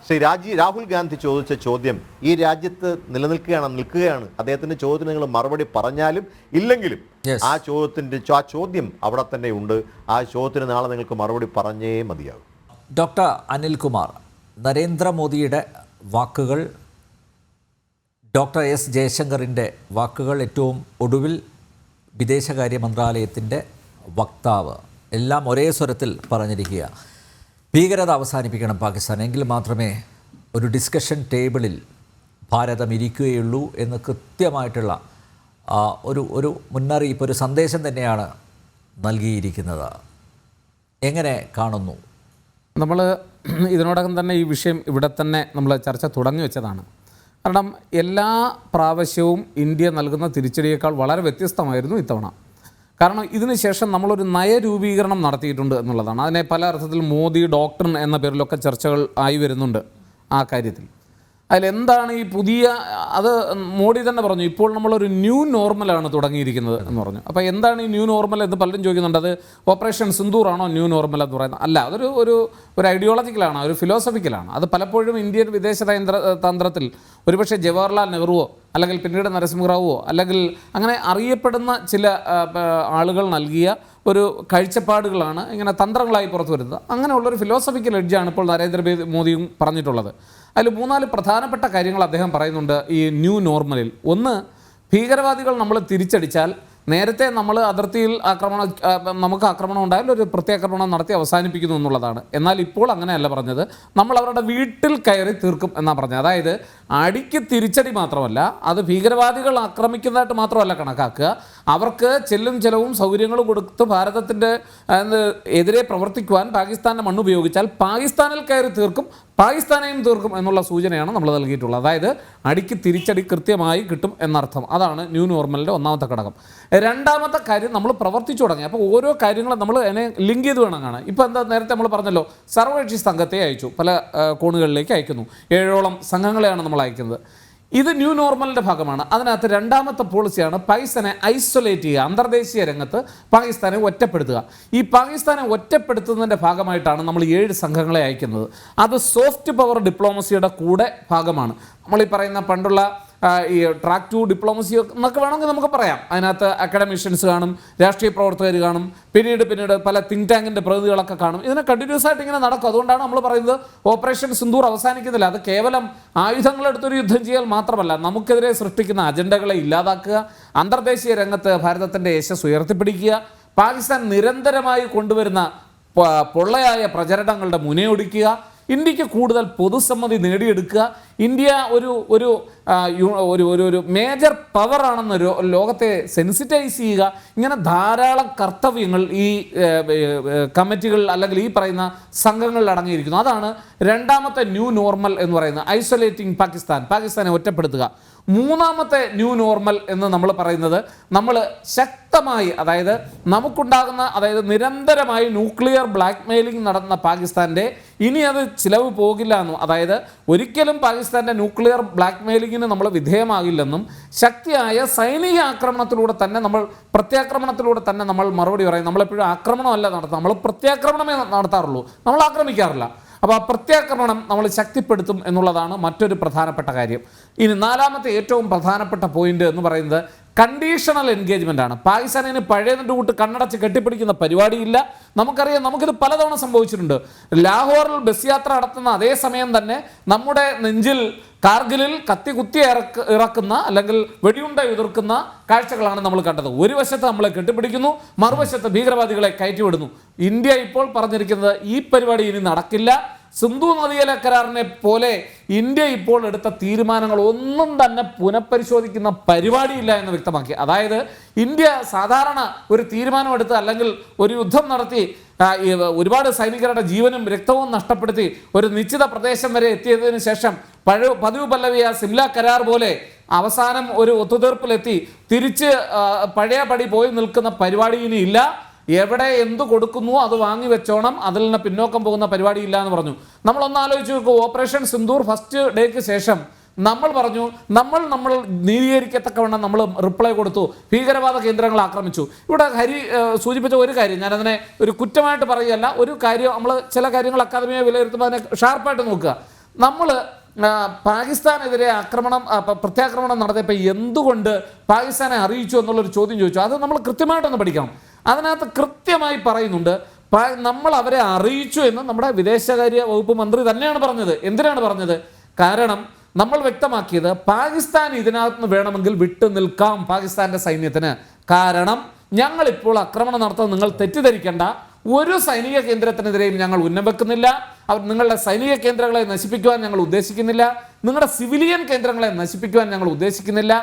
Speaker 4: ശ്രീ രാഹുൽ ഗാന്ധി ചോദിച്ച ചോദ്യം ഈ രാജ്യത്ത് നിൽക്കുകയാണ്. അദ്ദേഹത്തിൻ്റെ ചോദ്യത്തിന് നിങ്ങൾ മറുപടി പറഞ്ഞാലും ഇല്ലെങ്കിലും ആ ചോദ്യം അവിടെ തന്നെ ഉണ്ട്. ആ ചോദ്യത്തിന് നാളെ നിങ്ങൾക്ക് മറുപടി പറഞ്ഞേ മതിയാകും.
Speaker 2: ഡോക്ടർ അനിൽകുമാർ, നരേന്ദ്രമോദിയുടെ വാക്കുകൾ, ഡോക്ടർ എസ് ജയശങ്കറിൻ്റെ വാക്കുകൾ, ഏറ്റവും ഒടുവിൽ വിദേശകാര്യ മന്ത്രാലയത്തിൻ്റെ വക്താവ് എല്ലാം ഒരേ സ്വരത്തിൽ പറഞ്ഞിരിക്കുക, ഭീകരത അവസാനിപ്പിക്കണം പാകിസ്ഥാൻ, എങ്കിൽ മാത്രമേ ഒരു ഡിസ്കഷൻ ടേബിളിൽ ഭാരതം ഇരിക്കുകയുള്ളൂ എന്ന് കൃത്യമായിട്ടുള്ള ഒരു മുന്നറിയിപ്പ്, ഒരു സന്ദേശം തന്നെയാണ് നൽകിയിരിക്കുന്നത്. എങ്ങനെ കാണുന്നു?
Speaker 5: നമ്മൾ ഇതിനോടകം തന്നെ ഈ വിഷയം ഇവിടെ തന്നെ നമ്മൾ ചർച്ച തുടങ്ങി വെച്ചതാണ്. കാരണം എല്ലാ പ്രാവശ്യവും ഇന്ത്യ നൽകുന്ന തിരിച്ചടിയേക്കാൾ വളരെ വ്യത്യസ്തമായിരുന്നു ഇത്തവണ. കാരണം ഇതിന് ശേഷം നമ്മളൊരു നയരൂപീകരണം നടത്തിയിട്ടുണ്ട് എന്നുള്ളതാണ്. അതിനെ പല അർത്ഥത്തിൽ മോദി ഡോക്ടർ എന്ന പേരിലൊക്കെ ചർച്ചകൾ ആയി വരുന്നുണ്ട് ആ കാര്യത്തിൽ. അതിലെന്താണ് ഈ പുതിയ, അത് മോഡി തന്നെ പറഞ്ഞു, ഇപ്പോൾ നമ്മളൊരു ന്യൂ നോർമലാണ് തുടങ്ങിയിരിക്കുന്നത് എന്ന് പറഞ്ഞു. അപ്പോൾ എന്താണ് ഈ ന്യൂ നോർമൽ എന്ന് പലരും ചോദിക്കുന്നുണ്ട്. അത് ഓപ്പറേഷൻ സിന്ദൂർ ആണോ ന്യൂ നോർമൽ എന്ന് പറയുന്നത്? അല്ല, അതൊരു ഒരു ഐഡിയോളജിക്കലാണ്, ഒരു ഫിലോസഫിക്കലാണ്. അത് പലപ്പോഴും ഇന്ത്യൻ വിദേശ തന്ത്രത്തിൽ ഒരുപക്ഷെ ജവഹർലാൽ നെഹ്റുവോ അല്ലെങ്കിൽ പിന്നീട് നരസിംഹറാവുവോ അല്ലെങ്കിൽ അങ്ങനെ അറിയപ്പെടുന്ന ചില ആളുകൾ നൽകിയ ഒരു കാഴ്ചപ്പാടുകളാണ് ഇങ്ങനെ തന്ത്രങ്ങളായി പുറത്തു വരുന്നത്. അങ്ങനെയുള്ളൊരു ഫിലോസഫിക്കൽ എഡ്ജാണ് ഇപ്പോൾ നരേന്ദ്രമോദിയും പറഞ്ഞിട്ടുള്ളത്. അതിൽ 3-4 പ്രധാനപ്പെട്ട കാര്യങ്ങൾ അദ്ദേഹം പറയുന്നുണ്ട് ഈ ന്യൂ നോർമലിൽ. ഒന്ന്, ഭീകരവാദികൾ നമ്മൾ തിരിച്ചടിച്ചാൽ, നേരത്തെ നമ്മൾ അതിർത്തിയിൽ നമുക്ക് ആക്രമണം ഉണ്ടായാലും ഒരു പ്രത്യാക്രമണം നടത്തി അവസാനിപ്പിക്കുന്നു എന്നുള്ളതാണ്. എന്നാൽ ഇപ്പോൾ അങ്ങനെയല്ല പറഞ്ഞത്, നമ്മൾ അവരുടെ വീട്ടിൽ കയറി തീർക്കും എന്നാണ് പറഞ്ഞത്. അതായത് അടിക്ക് തിരിച്ചടി മാത്രമല്ല, അത് ഭീകരവാദികൾ ആക്രമിക്കുന്നതായിട്ട് മാത്രമല്ല കണക്കാക്കുക, അവർക്ക് ചെല്ലും ചെലവും സൗകര്യങ്ങളും കൊടുത്ത് ഭാരതത്തിൻ്റെ എതിരെ പ്രവർത്തിക്കുവാൻ പാകിസ്ഥാൻ്റെ മണ്ണ് ഉപയോഗിച്ചാൽ പാകിസ്ഥാനിൽ കയറി തീർക്കും, പാകിസ്ഥാനെയും തീർക്കും എന്നുള്ള സൂചനയാണ് നമ്മൾ നൽകിയിട്ടുള്ളത്. അതായത് അടിക്ക് തിരിച്ചടി കൃത്യമായി കിട്ടും എന്നർത്ഥം. അതാണ് ന്യൂ നോർമലിൻ്റെ ഒന്നാമത്തെ ഘടകം. രണ്ടാമത്തെ കാര്യം, നമ്മൾ പ്രവർത്തിച്ചു തുടങ്ങി. അപ്പോൾ ഓരോ കാര്യങ്ങളും നമ്മൾ അതിനെ ലിങ്ക് ചെയ്ത് വേണം കാണാൻ. ഇപ്പോൾ എന്താ, നേരത്തെ നമ്മൾ പറഞ്ഞല്ലോ, സർവകക്ഷി സംഘത്തെ അയച്ചു, പല കോണുകളിലേക്ക് അയക്കുന്നു, 7ഓളം സംഘങ്ങളെയാണ് നമ്മൾ അയക്കുന്നത്. ഇത് ന്യൂ നോർമലിൻ്റെ ഭാഗമാണ്. അതിനകത്ത് രണ്ടാമത്തെ പോളിസിയാണ് പാകിസ്ഥാനെ ഐസൊലേറ്റ് ചെയ്യുക, അന്തർദേശീയ രംഗത്ത് പാകിസ്ഥാനെ ഒറ്റപ്പെടുത്തുക. ഈ പാകിസ്ഥാനെ ഒറ്റപ്പെടുത്തുന്നതിൻ്റെ ഭാഗമായിട്ടാണ് നമ്മൾ 7 സംഘങ്ങളെ അയക്കുന്നത്. അത് സോഫ്റ്റ് പവർ ഡിപ്ലോമസിയുടെ കൂടെ ഭാഗമാണ്. നമ്മളീ പറയുന്ന പണ്ടുള്ള ഈ ട്രാക്ക് ടു ഡിപ്ലോമസി എന്നൊക്കെ വേണമെങ്കിൽ നമുക്ക് പറയാം. അതിനകത്ത് അക്കാഡമിഷ്യൻസ് കാണും, രാഷ്ട്രീയ പ്രവർത്തകർ കാണും, പിന്നീട് പല തിങ്ക് ടാങ്കിൻ്റെ പ്രതിനിധികളൊക്കെ കാണും. ഇതിനെ കണ്ടിന്യൂസ് ആയിട്ട് ഇങ്ങനെ നടക്കും. അതുകൊണ്ടാണ് നമ്മൾ പറയുന്നത് ഓപ്പറേഷൻ സിന്ദൂർ അവസാനിക്കുന്നില്ല. അത് കേവലം ആയുധങ്ങളെടുത്തൊരു യുദ്ധം ചെയ്യൽ മാത്രമല്ല, നമുക്കെതിരെ സൃഷ്ടിക്കുന്ന അജണ്ടകളെ ഇല്ലാതാക്കുക, അന്തർദേശീയ രംഗത്ത് ഭാരതത്തിൻ്റെ യശസ് ഉയർത്തിപ്പിടിക്കുക, പാകിസ്ഥാൻ നിരന്തരമായി കൊണ്ടുവരുന്ന പൊള്ളയായ പ്രചരണങ്ങളുടെ മുനയൊടിക്കുക, ഇന്ത്യക്ക് കൂടുതൽ പൊതുസമ്മതി നേടിയെടുക്കുക, ഇന്ത്യ ഒരു ഒരു ഒരു മേജർ പവറാണെന്ന് ലോകത്തെ സെൻസിറ്റൈസ് ചെയ്യുക. ഇങ്ങനെ ധാരാളം കർത്തവ്യങ്ങൾ ഈ കമ്മിറ്റികൾ അല്ലെങ്കിൽ ഈ പറയുന്ന സംഘങ്ങളിൽ അടങ്ങിയിരിക്കുന്നു. അതാണ് രണ്ടാമത്തെ ന്യൂ നോർമൽ എന്ന് പറയുന്നത്, ഐസൊലേറ്റിംഗ് പാകിസ്ഥാനെ ഒറ്റപ്പെടുത്തുക. മൂന്നാമത്തെ ന്യൂ നോർമൽ എന്ന് നമ്മൾ പറയുന്നത്, നമ്മൾ ശക്തമായി, അതായത് നമുക്കുണ്ടാകുന്ന, അതായത് നിരന്തരമായി ന്യൂക്ലിയർ ബ്ലാക്ക് മെയിലിംഗ് നടന്ന പാകിസ്ഥാൻ്റെ ഇനി അത് ചിലവ് പോകില്ല എന്നും, അതായത് ഒരിക്കലും പാകിസ്ഥാൻ്റെ ന്യൂക്ലിയർ ബ്ലാക്ക് മെയിലിങ്ങിന് നമ്മൾ വിധേയമാകില്ലെന്നും, ശക്തിയായ സൈനിക ആക്രമണത്തിലൂടെ തന്നെ പ്രത്യാക്രമണത്തിലൂടെ തന്നെ നമ്മൾ മറുപടി പറയും. നമ്മളെപ്പോഴും ആക്രമണമല്ല നടത്തുക, നമ്മൾ പ്രത്യാക്രമണമേ നടത്താറുള്ളൂ, നമ്മൾ ആക്രമിക്കാറില്ല. അപ്പോൾ ആ പ്രത്യാക്രമണം നമ്മൾ ശക്തിപ്പെടുത്തും എന്നുള്ളതാണ് മറ്റൊരു പ്രധാനപ്പെട്ട കാര്യം. ഇനി നാലാമത്തെ ഏറ്റവും പ്രധാനപ്പെട്ട പോയിന്റ് എന്ന് പറയുന്നത് കണ്ടീഷണൽ എൻഗേജ്മെൻ്റ് ആണ്. പാകിസ്ഥാനിന് പഴയതിൻ്റെ കൂട്ട് കണ്ണടച്ച് കെട്ടിപ്പിടിക്കുന്ന പരിപാടിയില്ല. നമുക്കറിയാം, നമുക്കിത് പലതവണ സംഭവിച്ചിട്ടുണ്ട്. ലാഹോറിൽ ബസ് യാത്ര നടത്തുന്ന അതേ സമയം തന്നെ നമ്മുടെ നെഞ്ചിൽ കാർഗിലിൽ കുത്തി ഇറക്കുന്ന അല്ലെങ്കിൽ വെടിയുണ്ട എതിർക്കുന്ന കാഴ്ചകളാണ് നമ്മൾ കണ്ടത്. ഒരു വശത്ത് നമ്മളെ കെട്ടിപ്പിടിക്കുന്നു, മറുവശത്ത് ഭീകരവാദികളെ കയറ്റിവിടുന്നു. ഇന്ത്യ ഇപ്പോൾ പറഞ്ഞിരിക്കുന്നത് ഈ പരിപാടി ഇനി നടക്കില്ല, സിന്ധു നദീജല കരാറിനെ പോലെ ഇന്ത്യ ഇപ്പോൾ എടുത്ത തീരുമാനങ്ങൾ ഒന്നും തന്നെ പുനഃപരിശോധിക്കുന്ന പരിപാടിയില്ല എന്ന് വ്യക്തമാക്കി. അതായത് ഇന്ത്യ സാധാരണ ഒരു തീരുമാനമെടുത്ത് അല്ലെങ്കിൽ ഒരു യുദ്ധം നടത്തി ഒരുപാട് സൈനികരുടെ ജീവനും രക്തവും നഷ്ടപ്പെടുത്തി ഒരു നിശ്ചിത പ്രദേശം വരെ എത്തിയതിനു ശേഷം പതിവ് പല്ലവിയ സിംല കരാർ പോലെ അവസാനം ഒരു ഒത്തുതീർപ്പിലെത്തി തിരിച്ച് പഴയപടി പോയി നിൽക്കുന്ന പരിപാടി ഇനിയില്ല. എവിടെ എന്ത് കൊടുക്കുന്നു അത് വാങ്ങി വെച്ചോണം, അതിൽ നിന്ന് പിന്നോക്കം പോകുന്ന പരിപാടി ഇല്ല എന്ന് പറഞ്ഞു. നമ്മളൊന്ന് ആലോചിച്ച് നോക്കൂ, ഓപ്പറേഷൻ സിന്ദൂർ ഫസ്റ്റ് ഡേക്ക് ശേഷം നമ്മൾ പറഞ്ഞു നമ്മൾ നീതീകരിക്കത്തക്കവണ്ണം നമ്മൾ റിപ്ലൈ കൊടുത്തു, ഭീകരവാദ കേന്ദ്രങ്ങൾ ആക്രമിച്ചു. ഇവിടെ ഹരി സൂചിപ്പിച്ച ഒരു കാര്യം, ഞാനതിനെ ഒരു കുറ്റമായിട്ട് പറയുകയല്ല, ഒരു കാര്യം നമ്മൾ ചില കാര്യങ്ങൾ അക്കാദമിയെ വിലയിരുത്തുമ്പോൾ അതിനെ ഷാർപ്പായിട്ട് നോക്കുക. നമ്മൾ പാകിസ്ഥാനെതിരെ പ്രത്യാക്രമണം നടത്തിയപ്പോൾ എന്തുകൊണ്ട് പാകിസ്ഥാനെ അറിയിച്ചു എന്നുള്ളൊരു ചോദ്യം ചോദിച്ചു. അത് നമ്മൾ കൃത്യമായിട്ടൊന്ന് പഠിക്കണം. അതിനകത്ത് കൃത്യമായി പറയുന്നുണ്ട്, നമ്മൾ അവരെ അറിയിച്ചു എന്ന് നമ്മുടെ വിദേശകാര്യ വകുപ്പ് മന്ത്രി തന്നെയാണ് പറഞ്ഞത്. എന്തിനാണ് പറഞ്ഞത്? കാരണം നമ്മൾ വ്യക്തമാക്കിയത് പാകിസ്ഥാൻ ഇതിനകത്ത് നിന്ന് വേണമെങ്കിൽ വിട്ടു നിൽക്കാം പാകിസ്ഥാന്റെ സൈന്യത്തിന്. കാരണം ഞങ്ങളിപ്പോൾ ആക്രമണം നടത്താൻ നിങ്ങൾ തെറ്റിദ്ധരിക്കേണ്ട, ഒരു സൈനിക കേന്ദ്രത്തിനെതിരെയും ഞങ്ങൾ ഉന്നം വെക്കുന്നില്ല. നിങ്ങളുടെ സൈനിക കേന്ദ്രങ്ങളെ നശിപ്പിക്കുവാൻ ഞങ്ങൾ ഉദ്ദേശിക്കുന്നില്ല, നിങ്ങളുടെ സിവിലിയൻ കേന്ദ്രങ്ങളെ നശിപ്പിക്കുവാൻ ഞങ്ങൾ ഉദ്ദേശിക്കുന്നില്ല.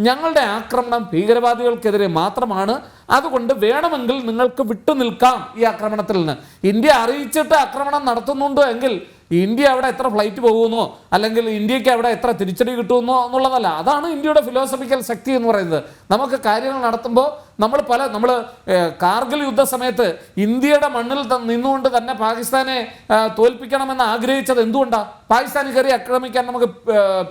Speaker 5: ഞങ്ങളുടെ ആക്രമണം ഭീകരവാദികൾക്കെതിരെ മാത്രമാണ്. അതുകൊണ്ട് വേണമെങ്കിൽ നിങ്ങൾക്ക് വിട്ടുനിൽക്കാം ഈ ആക്രമണത്തിൽ നിന്ന്. ഇന്ത്യ അറിയിച്ചിട്ട് ആക്രമണം നടത്തുന്നുണ്ടോ എങ്കിൽ ഇന്ത്യ അവിടെ എത്ര ഫ്ലൈറ്റ് പോകുന്നോ അല്ലെങ്കിൽ ഇന്ത്യക്ക് അവിടെ എത്ര തിരിച്ചടി കിട്ടുമെന്നോ എന്നുള്ളതല്ല. അതാണ് ഇന്ത്യയുടെ ഫിലോസഫിക്കൽ ശക്തി എന്ന് പറയുന്നത്. നമുക്ക് കാര്യങ്ങൾ നടത്തുമ്പോൾ നമ്മൾ കാർഗിൽ യുദ്ധ സമയത്ത് ഇന്ത്യയുടെ മണ്ണിൽ നിന്നുകൊണ്ട് തന്നെ പാകിസ്ഥാനെ തോൽപ്പിക്കണമെന്ന് ആഗ്രഹിച്ചത് എന്തുകൊണ്ടാണ്? പാകിസ്ഥാന് കയറി ആക്രമിക്കാൻ നമുക്ക്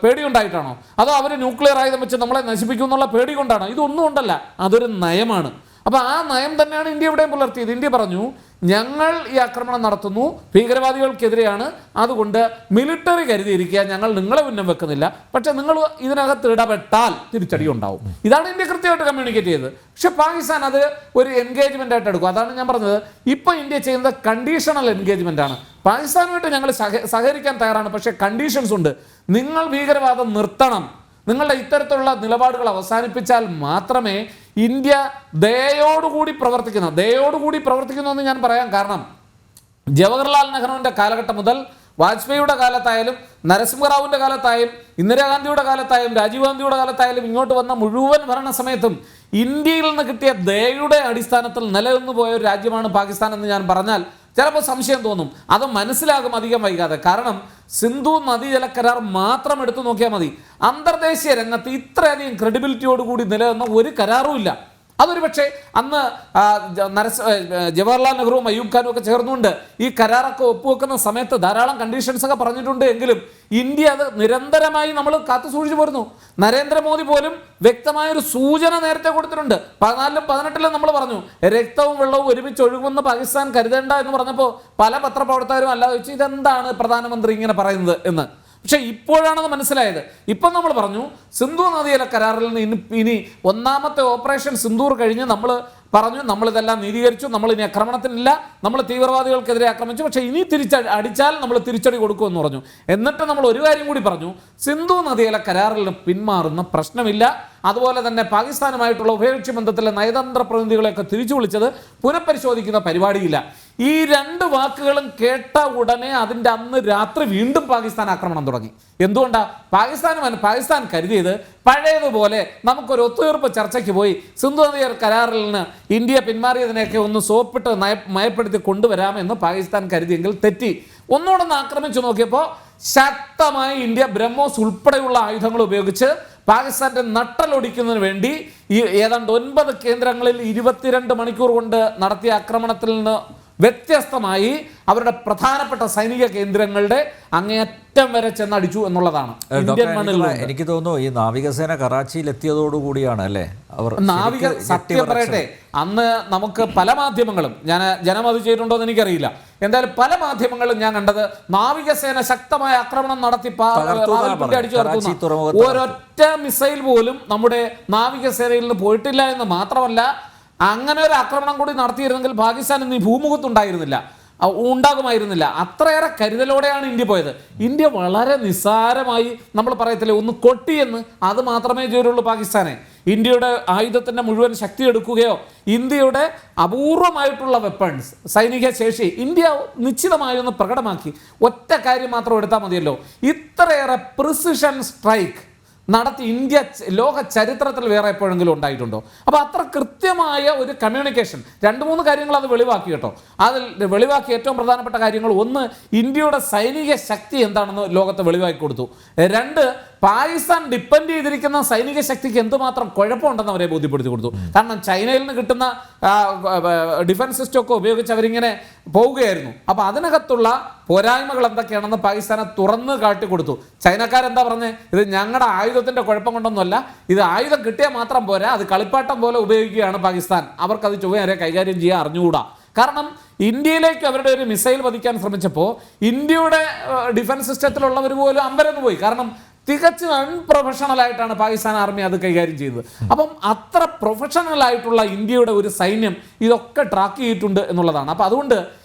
Speaker 5: പേടിയുണ്ടായിട്ടാണോ? അതോ അവർ ന്യൂക്ലിയർ ആയുധം വെച്ച് നമ്മളെ നശിപ്പിക്കും എന്നുള്ള പേടി കൊണ്ടാണോ? ഇതൊന്നും കൊണ്ടല്ല, അതൊരു നയമാണ്. അപ്പോൾ ആ നയം തന്നെയാണ് ഇന്ത്യ ഇവിടെയും പുലർത്തിയത്. ഇന്ത്യ പറഞ്ഞു, ഞങ്ങൾ ഈ ആക്രമണം നടത്തുന്നു, ഭീകരവാദികൾക്കെതിരെയാണ്, അതുകൊണ്ട് മിലിറ്ററി കരുതിയിരിക്കുക, ഞങ്ങൾ നിങ്ങളെ ഉന്നം വെക്കുന്നില്ല, പക്ഷെ നിങ്ങൾ ഇതിനകത്ത് ഇടപെട്ടാൽ തിരിച്ചടി ഉണ്ടാവും. ഇതാണ് ഇന്ത്യ കൃത്യമായിട്ട് കമ്മ്യൂണിക്കേറ്റ് ചെയ്തത്. പക്ഷെ പാകിസ്ഥാൻ അത് ഒരു എൻഗേജ്മെന്റ് ആയിട്ട് എടുക്കും. അതാണ് ഞാൻ പറഞ്ഞത്, ഇപ്പൊ ഇന്ത്യ ചെയ്യുന്നത് കണ്ടീഷണൽ എൻഗേജ്മെന്റ് ആണ്. പാകിസ്ഥാനുമായിട്ട് ഞങ്ങൾ സഹകരിക്കാൻ തയ്യാറാണ്, പക്ഷെ കണ്ടീഷൻസ് ഉണ്ട്. നിങ്ങൾ ഭീകരവാദം നിർത്തണം, നിങ്ങളുടെ ഇത്തരത്തിലുള്ള നിലപാടുകൾ അവസാനിപ്പിച്ചാൽ മാത്രമേ ഇന്ത്യ ദയോടുകൂടി പ്രവർത്തിക്കുന്നു എന്ന് ഞാൻ പറയാൻ കാരണം, ജവഹർലാൽ നെഹ്റുവിൻ്റെ കാലഘട്ടം മുതൽ വാജ്പേയിയുടെ കാലത്തായാലും നരസിംഹറാവുവിൻ്റെ കാലത്തായാലും ഇന്ദിരാഗാന്ധിയുടെ കാലത്തായാലും രാജീവ് ഗാന്ധിയുടെ കാലത്തായാലും ഇങ്ങോട്ട് വന്ന മുഴുവൻ ഭരണ സമയത്തും ഇന്ത്യയിൽ നിന്ന് കിട്ടിയ ദയയുടെ അടിസ്ഥാനത്തിൽ നിലനിന്നു പോയ ഒരു രാജ്യമാണ് പാകിസ്ഥാൻ എന്ന് ഞാൻ പറഞ്ഞാൽ ചിലപ്പോൾ സംശയം തോന്നും. അത് മനസ്സിലാകും അധികം വൈകാതെ. കാരണം സിന്ധു നദീജല കരാർ മാത്രം എടുത്തു നോക്കിയാൽ മതി, അന്തർദേശീയ രംഗത്ത് ഇത്രയധികം ക്രെഡിബിലിറ്റിയോടുകൂടി നിലനിന്ന ഒരു കരാറും ഇല്ല. അതൊരു പക്ഷേ അന്ന് ജവഹർലാൽ നെഹ്റുവും അയ്യൂബ് ഖാനും ഒക്കെ ചേർന്നുകൊണ്ട് ഈ കരാറൊക്കെ ഒപ്പുവെക്കുന്ന സമയത്ത് ധാരാളം കണ്ടീഷൻസ് ഒക്കെ പറഞ്ഞിട്ടുണ്ട്. എങ്കിലും ഇന്ത്യ അത് നിരന്തരമായി നമ്മൾ കാത്തു സൂക്ഷിച്ചു പോരുന്നു. നരേന്ദ്രമോദി പോലും വ്യക്തമായൊരു സൂചന നേരത്തെ കൊടുത്തിട്ടുണ്ട്. 14-ലും 18-ലും നമ്മൾ പറഞ്ഞു രക്തവും വെള്ളവും ഒരുമിച്ച് ഒഴുകുമെന്ന് പാകിസ്ഥാൻ കരുതേണ്ട എന്ന് പറഞ്ഞപ്പോൾ പല പത്രപ്രവർത്തകരും അല്ലാതെ വെച്ച് ഇതെന്താണ് പ്രധാനമന്ത്രി ഇങ്ങനെ പറയുന്നത് എന്ന്. പക്ഷെ ഇപ്പോഴാണത് മനസ്സിലായത്. ഇപ്പം നമ്മൾ പറഞ്ഞു സിന്ധു നദിയിലെ കരാറിൽ നിന്ന് ഇനി ഒന്നാമത്തെ ഓപ്പറേഷൻ സിന്ദൂർ കഴിഞ്ഞ് നമ്മൾ പറഞ്ഞു നമ്മളിതെല്ലാം നീതീകരിച്ചു, നമ്മൾ ഇനി ആക്രമണത്തിനില്ല, നമ്മൾ തീവ്രവാദികൾക്കെതിരെ ആക്രമിച്ചു, പക്ഷേ ഇനി അടിച്ചാൽ നമ്മൾ തിരിച്ചടി കൊടുക്കുമെന്ന് പറഞ്ഞു. എന്നിട്ട് നമ്മൾ ഒരു കാര്യം കൂടി പറഞ്ഞു, സിന്ധു നദിയിലെ കരാറിൽ നിന്ന് പിന്മാറുന്ന പ്രശ്നമില്ല. അതുപോലെ തന്നെ പാകിസ്ഥാനുമായിട്ടുള്ള ഉഭയകക്ഷി ബന്ധത്തിലെ നയതന്ത്ര പ്രതിനിധികളെയൊക്കെ തിരിച്ചു വിളിച്ചത് പുനഃപരിശോധിക്കുന്ന പരിപാടിയില്ല. ഈ രണ്ട് വാക്കുകളും കേട്ട ഉടനെ അതിൻ്റെ അന്ന് രാത്രി വീണ്ടും പാകിസ്ഥാൻ ആക്രമണം തുടങ്ങി. എന്തുകൊണ്ടാണ്? പാകിസ്ഥാൻ കരുതിയത് പഴയതുപോലെ നമുക്കൊരു ഒത്തുതീർപ്പ് ചർച്ചയ്ക്ക് പോയി സിന്ധു നദിയർ കരാറിൽ നിന്ന് ഇന്ത്യ പിന്മാറിയതിനെയൊക്കെ ഒന്ന് സോപ്പിട്ട് മയപ്പെടുത്തി കൊണ്ടുവരാമെന്ന് പാകിസ്ഥാൻ കരുതിയെങ്കിൽ തെറ്റി. ഒന്നുകൂടെ ആക്രമിച്ചു നോക്കിയപ്പോൾ ശക്തമായി ഇന്ത്യ ബ്രഹ്മോസ് ഉൾപ്പെടെയുള്ള ആയുധങ്ങൾ ഉപയോഗിച്ച് പാകിസ്ഥാന്റെ നട്ടലൊടിക്കുന്നതിന് വേണ്ടി ഈ ഏതാണ്ട് 9 കേന്ദ്രങ്ങളിൽ 22 മണിക്കൂർ കൊണ്ട് നടത്തിയ ആക്രമണത്തിൽ നിന്ന് വ്യത്യസ്തമായി അവരുടെ പ്രധാനപ്പെട്ട സൈനിക കേന്ദ്രങ്ങളുടെ അങ്ങേയറ്റം വരെ ചെന്നടിച്ചു എന്നുള്ളതാണ്. ഇന്ത്യൻ മണ്ണിൽ
Speaker 2: എനിക്ക് തോന്നുന്നു ഈ നാവികസേന കറാച്ചിയിൽ എത്തിയതോടുകൂടിയാണ് അല്ലേ അവർ
Speaker 5: സത്യം പറയട്ടെ, അന്ന് നമുക്ക് പല മാധ്യമങ്ങളും, ഞാൻ ജനമത് ചെയ്തിട്ടുണ്ടോ എന്ന് എനിക്കറിയില്ല, എന്തായാലും പല മാധ്യമങ്ങളും ഞാൻ കണ്ടത് നാവികസേന ശക്തമായ ആക്രമണം നടത്തി അടിച്ചു നടത്തുന്ന ഒരൊറ്റ മിസൈൽ പോലും നമ്മുടെ നാവികസേനയിൽ നിന്ന് പോയിട്ടില്ല എന്ന് മാത്രമല്ല, അങ്ങനെ ഒരു ആക്രമണം കൂടി നടത്തിയിരുന്നെങ്കിൽ പാകിസ്ഥാൻ ഇന്ന് ഉണ്ടാകുമായിരുന്നില്ല. അത്രയേറെ കരുതലോടെയാണ് ഇന്ത്യ പോയത്. ഇന്ത്യ വളരെ നിസ്സാരമായി, നമ്മൾ പറയത്തില്ലേ ഒന്ന് കൊട്ടിയെന്ന്, അത് മാത്രമേ ചെയ്തുള്ളൂ പാകിസ്ഥാനെ. ഇന്ത്യയുടെ ആയുധത്തിൻ്റെ മുഴുവൻ ശക്തി എടുക്കുകയോ ഇന്ത്യയുടെ അപൂർവമായിട്ടുള്ള വെപ്പൺസ് സൈനിക ശേഷി ഇന്ത്യ നിശ്ചിതമായി പ്രകടമാക്കി. ഒറ്റ കാര്യം മാത്രം എടുത്താൽ മതിയല്ലോ, ഇത്രയേറെ പ്രിസിഷൻ സ്ട്രൈക്ക് നടത്തി ഇന്ത്യ ലോക ചരിത്രത്തിൽ വേറെ എപ്പോഴെങ്കിലും ഉണ്ടായിട്ടുണ്ടോ? അപ്പോൾ അത്ര കൃത്യമായ ഒരു കമ്മ്യൂണിക്കേഷൻ, 2-3 കാര്യങ്ങൾ അത് വെളിവാക്കി കേട്ടോ. അതിൽ വെളിവാക്കി ഏറ്റവും പ്രധാനപ്പെട്ട കാര്യങ്ങൾ, ഒന്ന്, ഇന്ത്യയുടെ സൈനിക ശക്തി എന്താണെന്ന് ലോകത്തെ വെളിവാക്കി കൊടുത്തു. 2, പാകിസ്ഥാൻ ഡിപ്പെൻഡ് ചെയ്തിരിക്കുന്ന സൈനിക ശക്തിക്ക് എന്തുമാത്രം കുഴപ്പമുണ്ടെന്ന് അവരെ ബോധ്യപ്പെടുത്തി കൊടുത്തു. കാരണം ചൈനയിൽ നിന്ന് കിട്ടുന്ന ഡിഫൻസ് സിസ്റ്റം ഒക്കെ ഉപയോഗിച്ച് അവരിങ്ങനെ പോവുകയായിരുന്നു. അപ്പോൾ അതിനകത്തുള്ള പോരായ്മകൾ എന്തൊക്കെയാണെന്ന് പാകിസ്ഥാനെ തുറന്ന് കാട്ടിക്കൊടുത്തു. ചൈനക്കാരെന്താ പറഞ്ഞത്? ഇത് ഞങ്ങളുടെ ആയുധത്തിൻ്റെ കുഴപ്പം കൊണ്ടൊന്നുമല്ല, ഇത് ആയുധം കിട്ടിയാൽ മാത്രം പോരാ, അത് കളിപ്പാട്ടം പോലെ ഉപയോഗിക്കുകയാണ് പാകിസ്ഥാൻ, അവർക്കത് ചൊവ്വരെ കൈകാര്യം ചെയ്യാൻ അറിഞ്ഞുകൂടാ. കാരണം ഇന്ത്യയിലേക്ക് അവരുടെ ഒരു മിസൈൽ പതിക്കാൻ ശ്രമിച്ചപ്പോൾ ഇന്ത്യയുടെ ഡിഫൻസ് സിസ്റ്റത്തിലുള്ളവർ പോലും അമ്പരന്ന് പോയി. കാരണം തികച്ചും അൺപ്രൊഫഷണൽ ആയിട്ടാണ് പാകിസ്ഥാൻ ആർമി അത് കൈകാര്യം ചെയ്തത്. അപ്പം അത്ര പ്രൊഫഷണൽ ആയിട്ടുള്ള ഇന്ത്യയുടെ ഒരു സൈന്യം ഇതൊക്കെ ട്രാക്ക് ചെയ്തിട്ടുണ്ട് എന്നുള്ളതാണ്. അപ്പം അതുകൊണ്ട്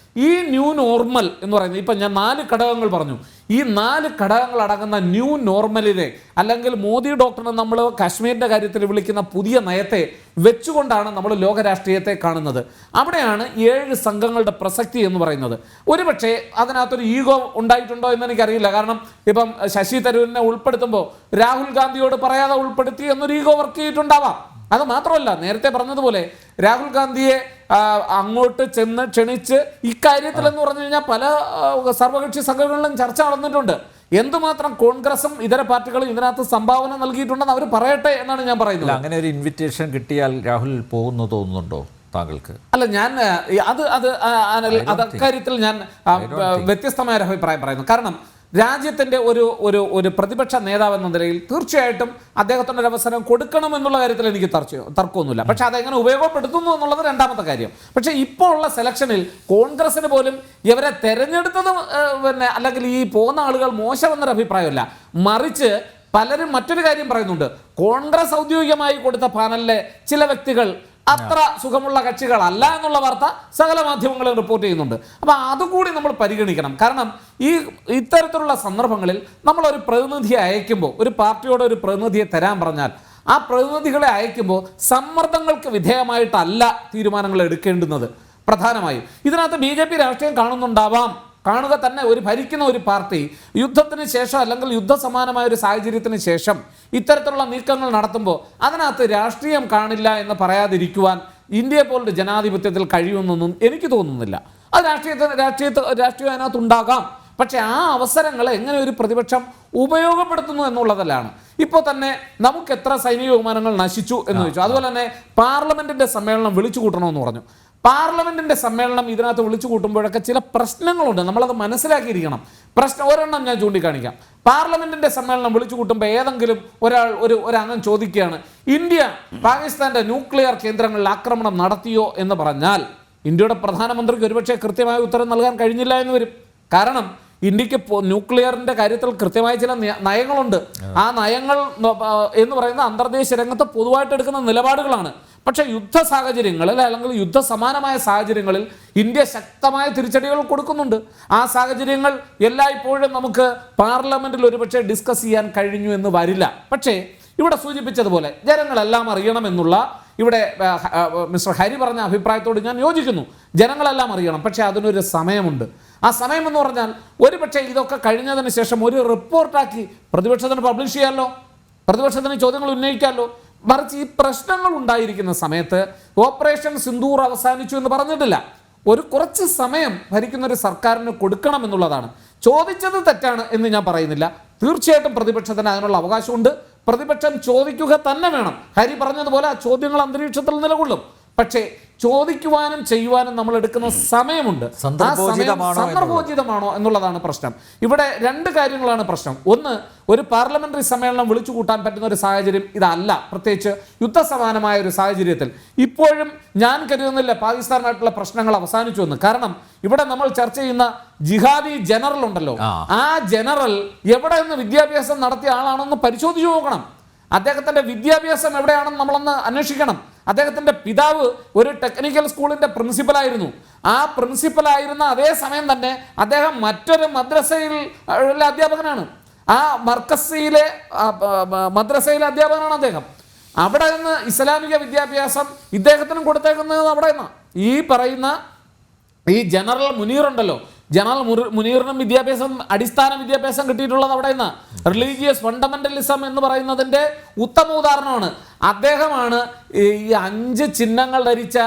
Speaker 5: ഈ ന്യൂ നോർമൽ എന്ന് പറയുന്നത്, ഇപ്പം ഞാൻ 4 ഘടകങ്ങൾ പറഞ്ഞു, ഈ 4 ഘടകങ്ങൾ അടങ്ങുന്ന ന്യൂ നോർമലിനെ, അല്ലെങ്കിൽ മോദി ഡോക്ടറിനെ നമ്മൾ കാശ്മീരിൻ്റെ കാര്യത്തിൽ വിളിക്കുന്ന പുതിയ നയത്തെ വെച്ചുകൊണ്ടാണ് നമ്മൾ ലോക രാഷ്ട്രീയത്തെ കാണുന്നത്. അവിടെയാണ് 7 സംഘങ്ങളുടെ പ്രസക്തി എന്ന് പറയുന്നത്. ഒരുപക്ഷെ അതിനകത്തൊരു ഈഗോ ഉണ്ടായിട്ടുണ്ടോ എന്ന് എനിക്കറിയില്ല. കാരണം ഇപ്പം ശശി തരൂരിനെ ഉൾപ്പെടുത്തുമ്പോൾ രാഹുൽ ഗാന്ധിയോട് പറയാതെ ഉൾപ്പെടുത്തി എന്നൊരു ഈഗോ വർക്ക് ചെയ്തിട്ടുണ്ടാവാം. അത് മാത്രമല്ല, നേരത്തെ പറഞ്ഞതുപോലെ രാഹുൽ ഗാന്ധിയെ അങ്ങോട്ട് ചെന്ന് ക്ഷണിച്ച് ഇക്കാര്യത്തിൽ എന്ന് പറഞ്ഞു കഴിഞ്ഞാൽ പല സർവകക്ഷി സംഘങ്ങളിലും ചർച്ച നടന്നിട്ടുണ്ട്. എന്തുമാത്രം കോൺഗ്രസും ഇതര പാർട്ടികളും ഇതിനകത്ത് സംഭാവന നൽകിയിട്ടുണ്ടെന്ന് അവർ പറയട്ടെ എന്നാണ് ഞാൻ പറയുന്നത്.
Speaker 2: അങ്ങനെ ഒരു ഇൻവിറ്റേഷൻ കിട്ടിയാൽ രാഹുൽ പോകുന്നു തോന്നുന്നുണ്ടോ താങ്കൾക്ക്?
Speaker 5: അല്ല, ഞാൻ അക്കാര്യത്തിൽ ഞാൻ വ്യത്യസ്തമായ ഒരു അഭിപ്രായം പറയുന്നു. കാരണം രാജ്യത്തിൻ്റെ ഒരു പ്രതിപക്ഷ നേതാവ് എന്ന നിലയിൽ തീർച്ചയായിട്ടും അദ്ദേഹത്തിൻ്റെ ഒരു അവസരം കൊടുക്കണമെന്നുള്ള കാര്യത്തിൽ എനിക്ക് തർക്കമൊന്നുമില്ല. പക്ഷെ അതെങ്ങനെ ഉപയോഗപ്പെടുത്തുന്നു എന്നുള്ളത് രണ്ടാമത്തെ കാര്യം. പക്ഷേ ഇപ്പോൾ ഉള്ള സെലക്ഷനിൽ കോൺഗ്രസിന് പോലും ഇവരെ തെരഞ്ഞെടുത്തത് അല്ലെങ്കിൽ ഈ പോകുന്ന ആളുകൾ മോശമെന്നൊരു അഭിപ്രായമല്ല, മറിച്ച് പലരും മറ്റൊരു കാര്യം പറയുന്നുണ്ട്. കോൺഗ്രസ് ഔദ്യോഗികമായി കൊടുത്ത പാനലിലെ ചില വ്യക്തികൾ അത്ര സുഖമുള്ള കക്ഷികളല്ല എന്നുള്ള വാർത്ത സകല മാധ്യമങ്ങളും റിപ്പോർട്ട് ചെയ്യുന്നുണ്ട്. അപ്പോൾ അതുകൂടി നമ്മൾ പരിഗണിക്കണം. കാരണം ഇത്തരത്തിലുള്ള സന്ദർഭങ്ങളിൽ നമ്മളൊരു പ്രതിനിധിയെ അയക്കുമ്പോൾ, ഒരു പാർട്ടിയോട് ഒരു പ്രതിനിധിയെ തരാൻ പറഞ്ഞാൽ ആ പ്രതിനിധികളെ അയക്കുമ്പോൾ സമ്മർദ്ദങ്ങൾക്ക് വിധേയമായിട്ടല്ല തീരുമാനങ്ങൾ എടുക്കേണ്ടുന്നത്. പ്രധാനമായും ഇതിനകത്ത് BJP രാഷ്ട്രീയം കാണുന്നുണ്ടാവാം. കാണുക തന്നെ, ഒരു ഭരിക്കുന്ന ഒരു പാർട്ടി യുദ്ധത്തിന് ശേഷം അല്ലെങ്കിൽ യുദ്ധസമാനമായ ഒരു സാഹചര്യത്തിന് ശേഷം ഇത്തരത്തിലുള്ള നീക്കങ്ങൾ നടത്തുമ്പോൾ അതിനകത്ത് രാഷ്ട്രീയം കാണില്ല എന്ന് പറയാതിരിക്കുവാൻ ഇന്ത്യയെ പോലൊരു ജനാധിപത്യത്തിൽ കഴിയുമെന്നൊന്നും എനിക്ക് തോന്നുന്നില്ല. അത് രാഷ്ട്രീയം അതിനകത്ത് ഉണ്ടാകാം. പക്ഷെ ആ അവസരങ്ങൾ എങ്ങനെ ഒരു പ്രതിപക്ഷം ഉപയോഗപ്പെടുത്തുന്നു എന്നുള്ളതല്ലാണ്. ഇപ്പോൾ തന്നെ നമുക്ക് എത്ര സൈനിക വിമാനങ്ങൾ നശിച്ചു എന്ന് ചോദിച്ചു. അതുപോലെ തന്നെ പാർലമെന്റിന്റെ സമ്മേളനം വിളിച്ചു കൂട്ടണമെന്ന് പറഞ്ഞു. പാർലമെന്റിന്റെ സമ്മേളനം ഇതിനകത്ത് വിളിച്ചു കൂട്ടുമ്പോഴൊക്കെ ചില പ്രശ്നങ്ങളുണ്ട്, നമ്മളത് മനസ്സിലാക്കിയിരിക്കണം. ഒരെണ്ണം ഞാൻ ചൂണ്ടിക്കാണിക്കാം. പാർലമെന്റിന്റെ സമ്മേളനം വിളിച്ചു കൂട്ടുമ്പോൾ ഏതെങ്കിലും ഒരു അംഗം ചോദിക്കുകയാണ്, ഇന്ത്യ പാകിസ്ഥാന്റെ ന്യൂക്ലിയർ കേന്ദ്രങ്ങളിൽ ആക്രമണം നടത്തിയോ എന്ന് പറഞ്ഞാൽ ഇന്ത്യയുടെ പ്രധാനമന്ത്രിക്ക് ഒരുപക്ഷെ കൃത്യമായ ഉത്തരം നൽകാൻ കഴിഞ്ഞില്ല എന്ന് വരും. കാരണം ഇന്ത്യക്ക് ന്യൂക്ലിയറിന്റെ കാര്യത്തിൽ കൃത്യമായ ചില നയങ്ങളുണ്ട്. ആ നയങ്ങൾ എന്ന് പറയുന്നത് അന്തർദേശീയ രംഗത്ത് പൊതുവായിട്ട് എടുക്കുന്ന നിലപാടുകളാണ്. പക്ഷേ യുദ്ധ സാഹചര്യങ്ങളിൽ അല്ലെങ്കിൽ യുദ്ധസമാനമായ സാഹചര്യങ്ങളിൽ ഇന്ത്യ ശക്തമായ തിരിച്ചടികൾ കൊടുക്കുന്നുണ്ട്. ആ സാഹചര്യങ്ങൾ എല്ലായ്പ്പോഴും നമുക്ക് പാർലമെന്റിൽ ഒരുപക്ഷെ ഡിസ്കസ് ചെയ്യാൻ കഴിഞ്ഞു എന്ന് വരില്ല. പക്ഷേ ഇവിടെ സൂചിപ്പിച്ചതുപോലെ ജനങ്ങളെല്ലാം അറിയണമെന്നുള്ള ഇവിടെ മിസ്റ്റർ ഹരി പറഞ്ഞ അഭിപ്രായത്തോട് ഞാൻ യോജിക്കുന്നു. ജനങ്ങളെല്ലാം അറിയണം, പക്ഷേ അതിനൊരു സമയമുണ്ട്. ആ സമയമെന്ന് പറഞ്ഞാൽ ഒരുപക്ഷെ ഇതൊക്കെ കഴിഞ്ഞതിന് ശേഷം ഒരു റിപ്പോർട്ടാക്കി പ്രതിപക്ഷത്തിന് പബ്ലിഷ് ചെയ്യാമല്ലോ, പ്രതിപക്ഷത്തിന് ചോദ്യങ്ങൾ ഉന്നയിക്കാമല്ലോ. മറിച്ച് ഈ പ്രശ്നങ്ങൾ ഉണ്ടായിരിക്കുന്ന സമയത്ത് ഓപ്പറേഷൻ സിന്ദൂർ അവസാനിച്ചു എന്ന് പറഞ്ഞിട്ടില്ല. കുറച്ച് സമയം ഭരിക്കുന്ന ഒരു സർക്കാരിന് കൊടുക്കണം എന്നുള്ളതാണ്. ചോദിച്ചത് തെറ്റാണ് എന്ന് ഞാൻ പറയുന്നില്ല. തീർച്ചയായിട്ടും പ്രതിപക്ഷത്തിന് അതിനുള്ള അവകാശമുണ്ട്. പ്രതിപക്ഷം ചോദിക്കുക തന്നെ വേണം. ഹരി പറഞ്ഞതുപോലെ ആ ചോദ്യങ്ങൾ അന്തരീക്ഷത്തിൽ നിലകൊള്ളും. പക്ഷേ ചോദിക്കുവാനും ചെയ്യുവാനും നമ്മൾ എടുക്കുന്ന സമയമുണ്ട്. സന്ദർഭോചിതമാണോ എന്നുള്ളതാണ് പ്രശ്നം. ഇവിടെ 2 കാര്യങ്ങളാണ് പ്രശ്നം. ഒന്ന്, ഒരു പാർലമെന്ററി സമ്മേളനം വിളിച്ചു കൂട്ടാൻ പറ്റുന്ന ഒരു സാഹചര്യം ഇതല്ല. പ്രത്യേകിച്ച് യുദ്ധസമാനമായ ഒരു സാഹചര്യത്തിൽ ഇപ്പോഴും ഞാൻ കരുതുന്നില്ല പാകിസ്ഥാനായിട്ടുള്ള പ്രശ്നങ്ങൾ അവസാനിച്ചു എന്ന്. കാരണം ഇവിടെ നമ്മൾ ചർച്ച ചെയ്യുന്ന ജിഹാദി ജനറൽ ഉണ്ടല്ലോ, ആ ജനറൽ എവിടെ നിന്ന് വിദ്യാഭ്യാസം നടത്തിയ ആളാണെന്ന് പരിശോധിച്ചു നോക്കണം. അദ്ദേഹത്തിൻ്റെ വിദ്യാഭ്യാസം എവിടെയാണെന്ന് നമ്മളൊന്ന് അന്വേഷിക്കണം. അദ്ദേഹത്തിൻ്റെ പിതാവ് ഒരു ടെക്നിക്കൽ സ്കൂളിൻ്റെ പ്രിൻസിപ്പലായിരുന്നു. ആ പ്രിൻസിപ്പലായിരുന്ന അതേ സമയം തന്നെ അദ്ദേഹം മറ്റൊരു മദ്രസയിലെ അധ്യാപകനാണ്. ആ മർക്കസിയിലെ മദ്രസയിലെ അധ്യാപകനാണ് അദ്ദേഹം. അവിടെ നിന്ന് ഇസ്ലാമിക വിദ്യാഭ്യാസം ഇദ്ദേഹത്തിനും കൊടുത്തേക്കുന്നത് അവിടെ നിന്ന്. ഈ പറയുന്ന ഈ ജനറൽ മുനീർ ഉണ്ടല്ലോ, ജനറൽ മുനീറിനും അടിസ്ഥാന വിദ്യാഭ്യാസം കിട്ടിയിട്ടുള്ളത് അവിടെ നിന്ന്. റിലീജിയസ് ഫണ്ടമെന്റലിസം എന്ന് പറയുന്നതിൻ്റെ ഉത്തമ ഉദാഹരണമാണ്. അദ്ദേഹമാണ് ഈ 5 ചിഹ്നങ്ങൾ ധരിച്ച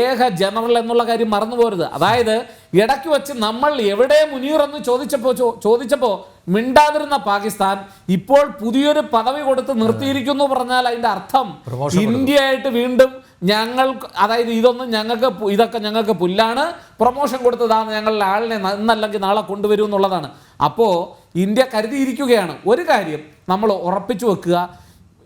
Speaker 5: ഏക ജനറൽ എന്നുള്ള കാര്യം മറന്നു പോരുത്. അതായത് ഇടയ്ക്ക് വെച്ച് നമ്മൾ എവിടെ മുനീർ എന്ന് ചോദിച്ചപ്പോൾ മിണ്ടാതിരുന്ന പാകിസ്ഥാൻ ഇപ്പോൾ പുതിയൊരു പദവി കൊടുത്ത് നിർത്തിയിരിക്കുന്നു പറഞ്ഞാൽ അതിൻ്റെ അർത്ഥം ഇന്ത്യയായിട്ട് വീണ്ടും അതായത് ഇതൊക്കെ ഞങ്ങൾക്ക് പുല്ലാണ്, പ്രൊമോഷൻ കൊടുത്തതാണ്, ഞങ്ങളുടെ ആളിനെ ഇന്നല്ലെങ്കിൽ നാളെ കൊണ്ടുവരും എന്നുള്ളതാണ്. അപ്പോൾ ഇന്ത്യ കരുതിയിരിക്കുകയാണ്. ഒരു കാര്യം നമ്മൾ ഉറപ്പിച്ചു വെക്കുക,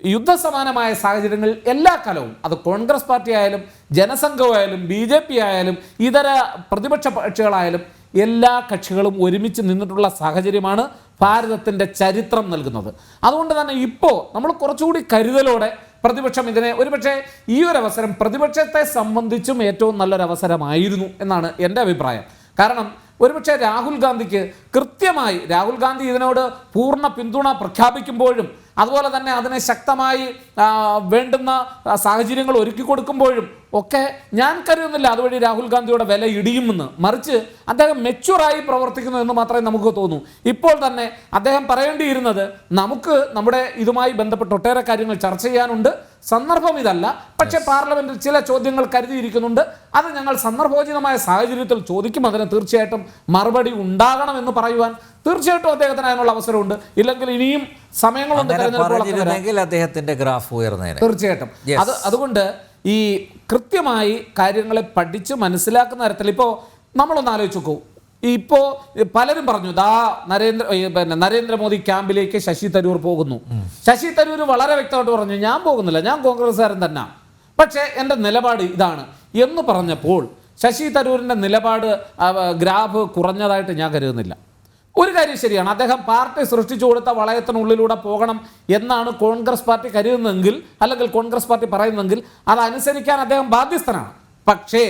Speaker 5: യുദ്ധസമാനമായ സാഹചര്യങ്ങളിൽ എല്ലാ കാലവും അത് കോൺഗ്രസ് പാർട്ടി ആയാലും ജനസംഘമായാലും BJP ആയാലും ഇതര പ്രതിപക്ഷ കക്ഷികളായാലും എല്ലാ കക്ഷികളും ഒരുമിച്ച് നിന്നിട്ടുള്ള സാഹചര്യമാണ് ഭാരതത്തിൻ്റെ ചരിത്രം നൽകുന്നത്. അതുകൊണ്ട് തന്നെ ഇപ്പോൾ നമ്മൾ കുറച്ചുകൂടി കരുതലോടെ പ്രതിപക്ഷം ഇതിനെ ഒരുപക്ഷെ ഈ ഒരു അവസരം പ്രതിപക്ഷത്തെ സംബന്ധിച്ചും ഏറ്റവും നല്ലൊരവസരമായിരുന്നു എന്നാണ് എൻ്റെ അഭിപ്രായം. കാരണം ഒരുപക്ഷെ രാഹുൽ ഗാന്ധി ഇതിനോട് പൂർണ്ണ പിന്തുണ പ്രഖ്യാപിക്കുമ്പോഴും അതുപോലെ തന്നെ അതിനെ ശക്തമായി വേണ്ടുന്ന സാഹചര്യങ്ങൾ ഒരുക്കി കൊടുക്കുമ്പോഴും ഒക്കെ ഞാൻ കരുതുന്നില്ല അതുവഴി രാഹുൽ ഗാന്ധിയുടെ വില ഇടിയുമെന്ന്. മറിച്ച് അദ്ദേഹം മെച്യൂറായി പ്രവർത്തിക്കുന്നു എന്ന് മാത്രമേ നമുക്ക് തോന്നൂ. ഇപ്പോൾ തന്നെ അദ്ദേഹം പറയേണ്ടിയിരുന്നത് നമുക്ക് നമ്മുടെ ഇതുമായി ബന്ധപ്പെട്ട് ഒട്ടേറെ കാര്യങ്ങൾ ചർച്ച ചെയ്യാനുണ്ട്, സന്ദർഭം ഇതല്ല, പക്ഷേ പാർലമെന്റിൽ ചില ചോദ്യങ്ങൾ കരുതിയിരിക്കുന്നുണ്ട്, അത് ഞങ്ങൾ സന്ദർഭോചിതമായ സാഹചര്യത്തിൽ ചോദിക്കും, അതിന് തീർച്ചയായിട്ടും മറുപടി ഉണ്ടാകണമെന്ന് പറയുവാൻ തീർച്ചയായിട്ടും അദ്ദേഹത്തിന് അതിനുള്ള അവസരമുണ്ട്. ഇല്ലെങ്കിൽ ഇനിയും സമയങ്ങളുണ്ട്
Speaker 2: അദ്ദേഹത്തിന്റെ ഗ്രാഫ് ഉയർന്നേനെ തീർച്ചയായിട്ടും.
Speaker 5: അതുകൊണ്ട് ഈ കൃത്യമായി കാര്യങ്ങളെ പഠിച്ച് മനസ്സിലാക്കുന്ന തരത്തിൽ ഇപ്പോൾ നമ്മളൊന്ന് ആലോചിച്ച് നോക്കൂ. ഇപ്പോൾ പലരും പറഞ്ഞു നരേന്ദ്രമോദി ക്യാമ്പിലേക്ക് ശശി തരൂർ പോകുന്നു. ശശി തരൂർ വളരെ വ്യക്തമായിട്ട് പറഞ്ഞു, ഞാൻ പോകുന്നില്ല, ഞാൻ കോൺഗ്രസ്സുകാരൻ തന്നെ, പക്ഷേ എൻ്റെ നിലപാട് ഇതാണ് എന്ന് പറഞ്ഞപ്പോൾ ശശി തരൂരിൻ്റെ നിലപാട് ഗ്രാഫ് കുറഞ്ഞതായിട്ട് ഞാൻ കരുതുന്നില്ല. ഒരു കാര്യം ശരിയാണ്, അദ്ദേഹം പാർട്ടി സൃഷ്ടിച്ചു കൊടുത്ത വളയത്തിനുള്ളിലൂടെ പോകണം എന്നാണ് കോൺഗ്രസ് പാർട്ടി കരുതുന്നതെങ്കിൽ അല്ലെങ്കിൽ കോൺഗ്രസ് പാർട്ടി പറയുന്നെങ്കിൽ അതനുസരിക്കാൻ അദ്ദേഹം ബാധ്യസ്ഥനാണ്. പക്ഷേ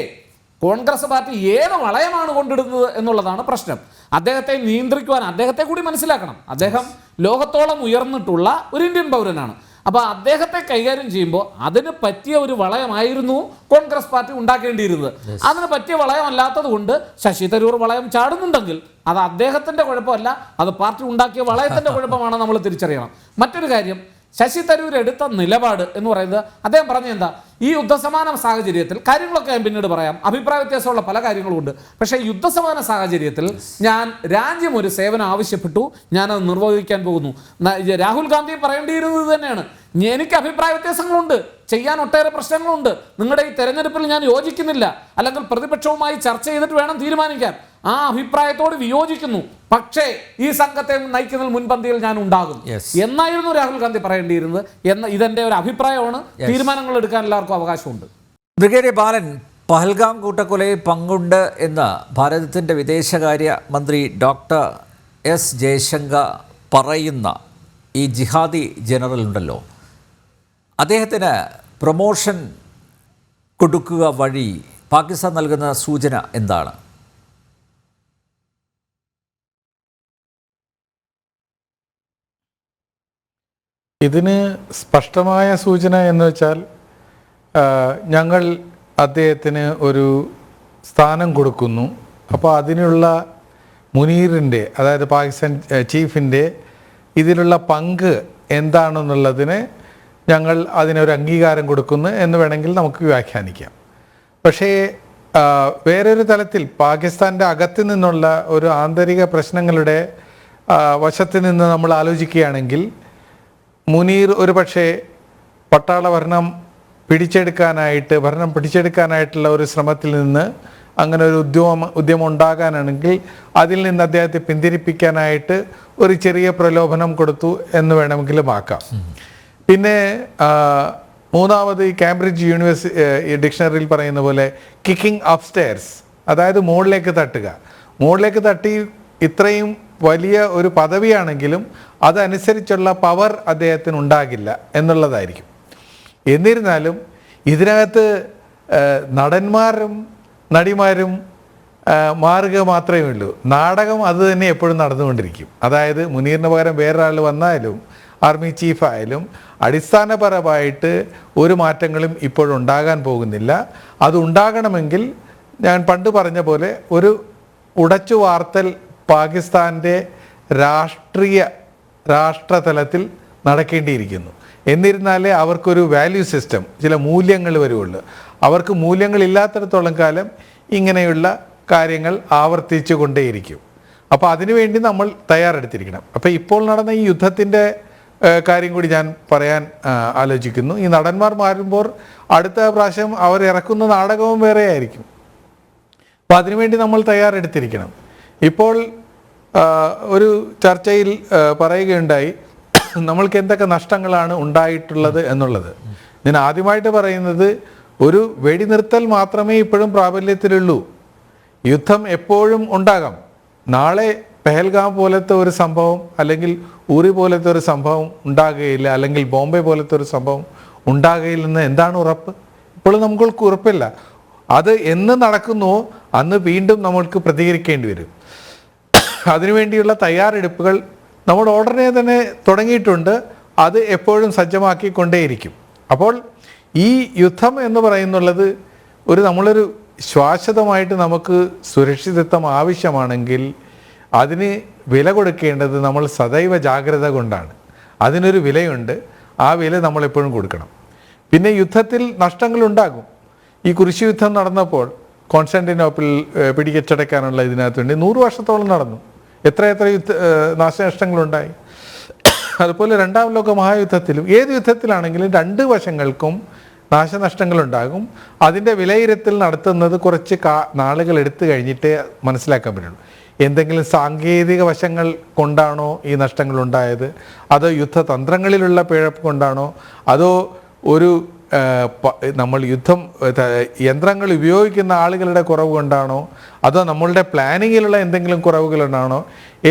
Speaker 5: കോൺഗ്രസ് പാർട്ടി ഏത് വളയമാണ് കൊണ്ടിടുന്നത് എന്നുള്ളതാണ് പ്രശ്നം. അദ്ദേഹത്തെ നിയന്ത്രിക്കുവാൻ അദ്ദേഹത്തെ കൂടി മനസ്സിലാക്കണം. അദ്ദേഹം ലോകത്തോളം ഉയർന്നിട്ടുള്ള ഒരു ഇന്ത്യൻ പൗരനാണ്. അപ്പോൾ അദ്ദേഹത്തെ കൈകാര്യം ചെയ്യുമ്പോൾ അതിന് പറ്റിയ ഒരു വളയമായിരുന്നു കോൺഗ്രസ് പാർട്ടി ഉണ്ടാക്കേണ്ടിയിരുന്നത്. അതിന് പറ്റിയ വളയമല്ലാത്തത് കൊണ്ട് ശശി തരൂർ വളയം ചാടുന്നുണ്ടെങ്കിൽ അത് അദ്ദേഹത്തിൻ്റെ കുഴപ്പമല്ല, അത് പാർട്ടി ഉണ്ടാക്കിയ വളയത്തിൻ്റെ കുഴപ്പമാണ് നമ്മൾ തിരിച്ചറിയണം. മറ്റൊരു കാര്യം, ശശി തരൂർ എടുത്ത നിലപാട് എന്ന് പറയുന്നത് അദ്ദേഹം പറഞ്ഞ എന്താ, ഈ യുദ്ധസമാന സാഹചര്യത്തിൽ കാര്യങ്ങളൊക്കെ ഞാൻ പിന്നീട് പറയാം, അഭിപ്രായ വ്യത്യാസമുള്ള പല കാര്യങ്ങളുമുണ്ട്, പക്ഷേ യുദ്ധസമാന സാഹചര്യത്തിൽ ഞാൻ രാജ്യം ഒരു സേവനം ആവശ്യപ്പെട്ടു, ഞാനത് നിർവഹിക്കാൻ പോകുന്നു. രാഹുൽ ഗാന്ധി പറയേണ്ടിയിരുന്നത് തന്നെയാണ്, എനിക്ക് അഭിപ്രായ വ്യത്യാസങ്ങളുണ്ട്, ചെയ്യാൻ ഒട്ടേറെ പ്രശ്നങ്ങളുണ്ട്, നിങ്ങളുടെ ഈ തെരഞ്ഞെടുപ്പിൽ ഞാൻ യോജിക്കുന്നില്ല, അല്ലെങ്കിൽ പ്രതിപക്ഷവുമായി ചർച്ച ചെയ്തിട്ട് വേണം തീരുമാനിക്കാൻ, ആ അഭിപ്രായത്തോട് വിയോജിക്കുന്നു, പക്ഷേ ഈ സംഘത്തെ നയിക്കുന്നതിൽ മുൻപന്തിയിൽ ഞാൻ ഉണ്ടാകും എന്നായിരുന്നു രാഹുൽ ഗാന്ധി പറയേണ്ടിയിരുന്നത്. ഇതെന്റെ ഒരു അഭിപ്രായമാണ്, തീരുമാനങ്ങൾ എടുക്കാൻ എല്ലാവർക്കും അവകാശമുണ്ട്.
Speaker 2: ബ്രിഗേഡിയർ ബാലൻ, പഹൽഗാം കൂട്ടക്കൊലയിൽ പങ്കുണ്ട് എന്ന് ഭാരതത്തിൻ്റെ വിദേശകാര്യ മന്ത്രി ഡോക്ടർ S. ജയശങ്കർ പറയുന്ന ഈ ജിഹാദി ജനറൽ ഉണ്ടല്ലോ, അദ്ദേഹത്തിന് പ്രൊമോഷൻ കൊടുക്കുക വഴി പാകിസ്ഥാൻ നൽകുന്ന സൂചന എന്താണ്?
Speaker 3: ഇതിന് സ്പഷ്ടമായ സൂചന എന്ന് വെച്ചാൽ ഞങ്ങൾ അദ്ദേഹത്തിന് ഒരു സ്ഥാനം കൊടുക്കുന്നു, അപ്പോൾ അതിനുള്ള മുനീറിൻ്റെ, അതായത് പാകിസ്ഥാൻ ചീഫിൻ്റെ ഇതിലുള്ള പങ്ക് എന്താണെന്നുള്ളതിന് ഞങ്ങൾ അതിനൊരു അംഗീകാരം കൊടുക്കുന്നു എന്ന് വേണമെങ്കിൽ നമുക്ക് വ്യാഖ്യാനിക്കാം. പക്ഷേ വേറൊരു തലത്തിൽ പാകിസ്ഥാൻ്റെ അകത്ത് നിന്നുള്ള ഒരു ആന്തരിക പ്രശ്നങ്ങളുടെ വശത്ത് നിന്ന് നമ്മൾ ആലോചിക്കുകയാണെങ്കിൽ മുനീർ ഒരു പക്ഷേ പട്ടാള ഭരണം പിടിച്ചെടുക്കാനായിട്ടുള്ള ഒരു ശ്രമത്തിൽ നിന്ന് അങ്ങനെ ഒരു ഉദ്യമം ഉണ്ടാകാനാണെങ്കിൽ അതിൽ നിന്ന് അദ്ദേഹത്തെ പിന്തിരിപ്പിക്കാനായിട്ട് ഒരു ചെറിയ പ്രലോഭനം കൊടുത്തു എന്ന് വേണമെങ്കിലും ആക്കാം. പിന്നെ മൂന്നാമത് ഈ കാംബ്രിഡ്ജ് യൂണിവേഴ്സിറ്റി ഡിക്ഷണറിയിൽ പറയുന്ന പോലെ കിക്കിംഗ് അപ്പ് സ്റ്റെയർസ്, അതായത് മുകളിലേക്ക് തട്ടി ഇത്രയും വലിയ ഒരു പദവിയാണെങ്കിലും അതനുസരിച്ചുള്ള പവർ അദ്ദേഹത്തിന് ഉണ്ടാകില്ല എന്നുള്ളതായിരിക്കും. എന്നിരുന്നാലും ഇതിനകത്ത് നടന്മാരും നടിമാരും മാറുക മാത്രമേ ഉള്ളൂ. നാടകം അത് തന്നെ എപ്പോഴും നടന്നുകൊണ്ടിരിക്കും. അതായത് മുനീറിന് പകരം വേറൊരാൾ വന്നാലും ആർമി ചീഫായാലും അടിസ്ഥാനപരമായിട്ട് ഒരു മാറ്റങ്ങളും ഇപ്പോഴുണ്ടാകാൻ പോകുന്നില്ല. അതുണ്ടാകണമെങ്കിൽ ഞാൻ പണ്ട് പറഞ്ഞ പോലെ ഒരു ഉടച്ചു വാർത്തൽ പാകിസ്ഥാൻ്റെ രാഷ്ട്രതലത്തിൽ നടക്കേണ്ടിയിരിക്കുന്നു. എന്നിരുന്നാലേ അവർക്കൊരു വാല്യൂ സിസ്റ്റം, ചില മൂല്യങ്ങൾ വരുള്ളൂ. അവർക്ക് മൂല്യങ്ങളില്ലാത്തിടത്തോളം കാലം ഇങ്ങനെയുള്ള കാര്യങ്ങൾ ആവർത്തിച്ചു കൊണ്ടേയിരിക്കും. അപ്പോൾ അതിനുവേണ്ടി നമ്മൾ തയ്യാറെടുത്തിരിക്കണം. അപ്പോൾ ഇപ്പോൾ നടന്ന ഈ യുദ്ധത്തിൻ്റെ കാര്യം കൂടി ഞാൻ പറയാൻ ആലോചിക്കുന്നു. ഈ നടന്മാർ മാറുമ്പോൾ അടുത്ത പ്രാവശ്യം അവർ ഇറക്കുന്ന നാടകവും വേറെ ആയിരിക്കും. അപ്പോൾ അതിനുവേണ്ടി നമ്മൾ തയ്യാറെടുത്തിരിക്കണം. ഇപ്പോൾ ഒരു ചർച്ചയിൽ പറയുകയുണ്ടായി നമ്മൾക്ക് എന്തൊക്കെ നഷ്ടങ്ങളാണ് ഉണ്ടായിട്ടുള്ളത് എന്നുള്ളത്. ഞാൻ ആദ്യമായിട്ട് പറയുന്നത്, ഒരു വെടിനിർത്തൽ മാത്രമേ ഇപ്പോഴും പ്രാബല്യത്തിലുള്ളൂ. യുദ്ധം എപ്പോഴും ഉണ്ടാകാം. നാളെ പെഹൽഗാം പോലത്തെ ഒരു സംഭവം അല്ലെങ്കിൽ ഉറി പോലത്തെ ഒരു സംഭവം ഉണ്ടാകുകയില്ല, അല്ലെങ്കിൽ ബോംബെ പോലത്തെ ഒരു സംഭവം ഉണ്ടാകുകയില്ലെന്ന് എന്താണ് ഉറപ്പ്? ഇപ്പോഴും നമുക്ക് ഉറപ്പില്ല. അത് എന്ന് നടക്കുന്നുവോ അന്ന് വീണ്ടും നമ്മൾക്ക് പ്രതികരിക്കേണ്ടി വരും. അതിനുവേണ്ടിയുള്ള തയ്യാറെടുപ്പുകൾ നമ്മൾ ഉടനെ തന്നെ തുടങ്ങിയിട്ടുണ്ട്. അത് എപ്പോഴും സജ്ജമാക്കിക്കൊണ്ടേയിരിക്കും. അപ്പോൾ ഈ യുദ്ധം എന്ന് പറയുന്നുള്ളത് നമ്മളൊരു ശാശ്വതമായിട്ട് നമുക്ക് സുരക്ഷിതത്വം ആവശ്യമാണെങ്കിൽ അതിന് വില കൊടുക്കേണ്ടത് നമ്മൾ സദൈവ ജാഗ്രത കൊണ്ടാണ്. അതിനൊരു വിലയുണ്ട്. ആ വില നമ്മളെപ്പോഴും കൊടുക്കണം. പിന്നെ യുദ്ധത്തിൽ നഷ്ടങ്ങളുണ്ടാകും. ഈ കുരിശ് യുദ്ധം നടന്നപ്പോൾ കോൺസ്റ്റാന്റിനോപ്പിൾ പിടിച്ചടക്കാനുള്ള ഇതിനകത്ത് വേണ്ടി 100 വർഷത്തോളം നടന്നു. എത്ര നാശനഷ്ടങ്ങളുണ്ടായി. അതുപോലെ രണ്ടാം ലോക മഹായുദ്ധത്തിലും ഏത് യുദ്ധത്തിലാണെങ്കിലും രണ്ട് വശങ്ങൾക്കും നാശനഷ്ടങ്ങളുണ്ടാകും. അതിൻ്റെ വിലയിരുത്തൽ നടത്തുന്നത് കുറച്ച് നാളുകൾ എടുത്തു കഴിഞ്ഞിട്ടേ മനസ്സിലാക്കാൻ പറ്റുള്ളൂ. എന്തെങ്കിലും സാങ്കേതിക വശങ്ങൾ കൊണ്ടാണോ ഈ നഷ്ടങ്ങളുണ്ടായത്, അതോ യുദ്ധതന്ത്രങ്ങളിലുള്ള പിഴപ്പ് കൊണ്ടാണോ, അതോ ഒരു നമ്മൾ യന്ത്രങ്ങൾ ഉപയോഗിക്കുന്ന ആളുകളുടെ കുറവ് കൊണ്ടാണോ, അതോ നമ്മളുടെ പ്ലാനിങ്ങിലുള്ള എന്തെങ്കിലും കുറവുകളുണ്ടാണോ,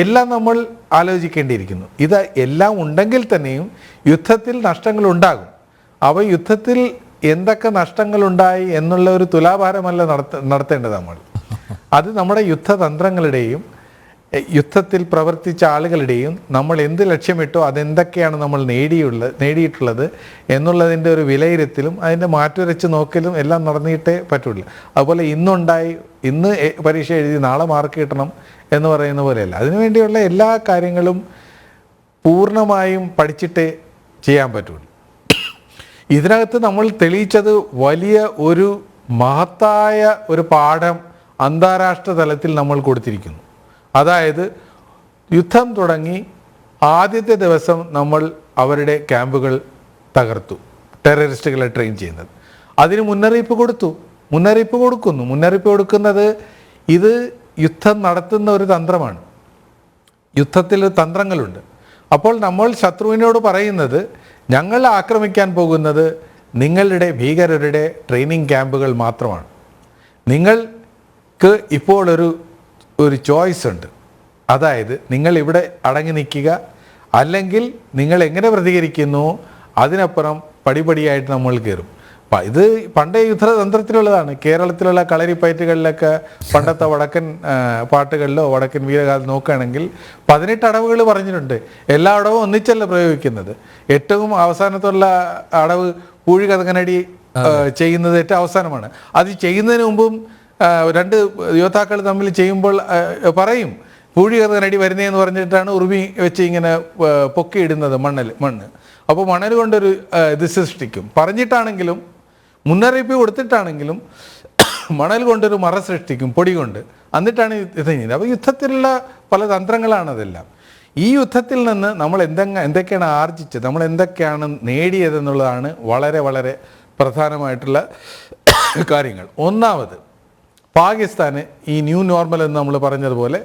Speaker 3: എല്ലാം നമ്മൾ ആലോചിക്കേണ്ടിയിരിക്കുന്നു. ഇത് എല്ലാം ഉണ്ടെങ്കിൽ തന്നെയും യുദ്ധത്തിൽ നഷ്ടങ്ങളുണ്ടാകും. അവ യുദ്ധത്തിൽ എന്തൊക്കെ നഷ്ടങ്ങളുണ്ടായി എന്നുള്ള ഒരു തുലാഭാരമല്ല നടത്തേണ്ടത് നമ്മൾ. അത് നമ്മുടെ യുദ്ധതന്ത്രങ്ങളുടെയും യുദ്ധത്തിൽ പ്രവർത്തിച്ച ആളുകളുടെയും നമ്മൾ എന്ത് ലക്ഷ്യമിട്ടോ അതെന്തൊക്കെയാണ് നമ്മൾ നേടിയിട്ടുള്ളത് എന്നുള്ളതിൻ്റെ ഒരു വിലയിരുത്തലും അതിൻ്റെ മാറ്റുരച്ച് നോക്കലും എല്ലാം നടന്നിട്ടേ പറ്റുള്ളൂ. അതുപോലെ ഇന്ന് പരീക്ഷ എഴുതി നാളെ മാർക്ക് കിട്ടണം എന്ന് പറയുന്ന പോലെയല്ല. അതിനുവേണ്ടിയുള്ള എല്ലാ കാര്യങ്ങളും പൂർണ്ണമായും പഠിച്ചിട്ടേ ചെയ്യാൻ പറ്റുള്ളൂ. ഇതിനകത്ത് നമ്മൾ തെളിയിച്ചത് വലിയ ഒരു മഹത്തായ ഒരു പാഠം അന്താരാഷ്ട്ര തലത്തിൽ നമ്മൾ കൊടുത്തിരിക്കുന്നു. അതായത് യുദ്ധം തുടങ്ങി ആദ്യത്തെ ദിവസം നമ്മൾ അവരുടെ ക്യാമ്പുകൾ തകർത്തു, ടെററിസ്റ്റുകളെ ട്രെയിൻ ചെയ്യുന്നത്. അതിന് മുന്നറിയിപ്പ് കൊടുക്കുന്നത് ഇത് യുദ്ധം നടത്തുന്ന ഒരു തന്ത്രമാണ്. യുദ്ധത്തിൽ തന്ത്രങ്ങളുണ്ട്. അപ്പോൾ നമ്മൾ ശത്രുവിനോട് പറയുന്നത്, ഞങ്ങൾ ആക്രമിക്കാൻ പോകുന്നത് നിങ്ങളുടെ ഭീകരരുടെ ട്രെയിനിങ് ക്യാമ്പുകൾ മാത്രമാണ്. നിങ്ങൾക്ക് ഇപ്പോൾ ഒരു ചോയ്സ് ഉണ്ട്. അതായത് നിങ്ങൾ ഇവിടെ അടങ്ങി നിൽക്കുക, അല്ലെങ്കിൽ നിങ്ങൾ എങ്ങനെ പ്രതികരിക്കുന്നു അതിനപ്പുറം പടിപടിയായിട്ട് നമ്മൾ കയറും. ഇത് പണ്ടേ യുദ്ധതന്ത്രത്തിലുള്ളതാണ്. കേരളത്തിലുള്ള കളരിപ്പയറ്റുകളിലൊക്കെ പണ്ടത്തെ വടക്കൻ പാട്ടുകളിലോ വടക്കൻ വീരകാലം നോക്കുകയാണെങ്കിൽ 18 അടവുകൾ പറഞ്ഞിട്ടുണ്ട്. എല്ലാ അടവും ഒന്നിച്ചല്ല പ്രയോഗിക്കുന്നത്. ഏറ്റവും അവസാനത്തുള്ള അടവ് പൂഴി കതകനടി ചെയ്യുന്നത് ഏറ്റവും അവസാനമാണ്. അത് ചെയ്യുന്നതിന് മുമ്പും രണ്ട് യോദ്ധാക്കൾ തമ്മിൽ ചെയ്യുമ്പോൾ പറയും പൂഴി കതകനടി വരുന്നതെന്ന് പറഞ്ഞിട്ടാണ് ഉറുമി വെച്ച് ഇങ്ങനെ പൊക്കിയിടുന്നത് മണ്ണ്. അപ്പോൾ മണൽ കൊണ്ടൊരു ഇത് സൃഷ്ടിക്കും. പറഞ്ഞിട്ടാണെങ്കിലും മുന്നറിയിപ്പ് കൊടുത്തിട്ടാണെങ്കിലും മണൽ കൊണ്ടൊരു മറ സൃഷ്ടിക്കും, പൊടി കൊണ്ട്. എന്നിട്ടാണ് യുദ്ധം ചെയ്യുന്നത്. അപ്പോൾ യുദ്ധത്തിലുള്ള പല തന്ത്രങ്ങളാണ് അതെല്ലാം. ഈ യുദ്ധത്തിൽ നിന്ന് നമ്മൾ എന്തൊക്കെയാണ് ആർജിച്ചത്, നമ്മൾ എന്തൊക്കെയാണ് നേടിയതെന്നുള്ളതാണ് വളരെ വളരെ പ്രധാനമായിട്ടുള്ള കാര്യങ്ങൾ. ഒന്നാമത്, പാകിസ്ഥാന് ഈ ന്യൂ നോർമൽ എന്ന് നമ്മൾ പറഞ്ഞതുപോലെ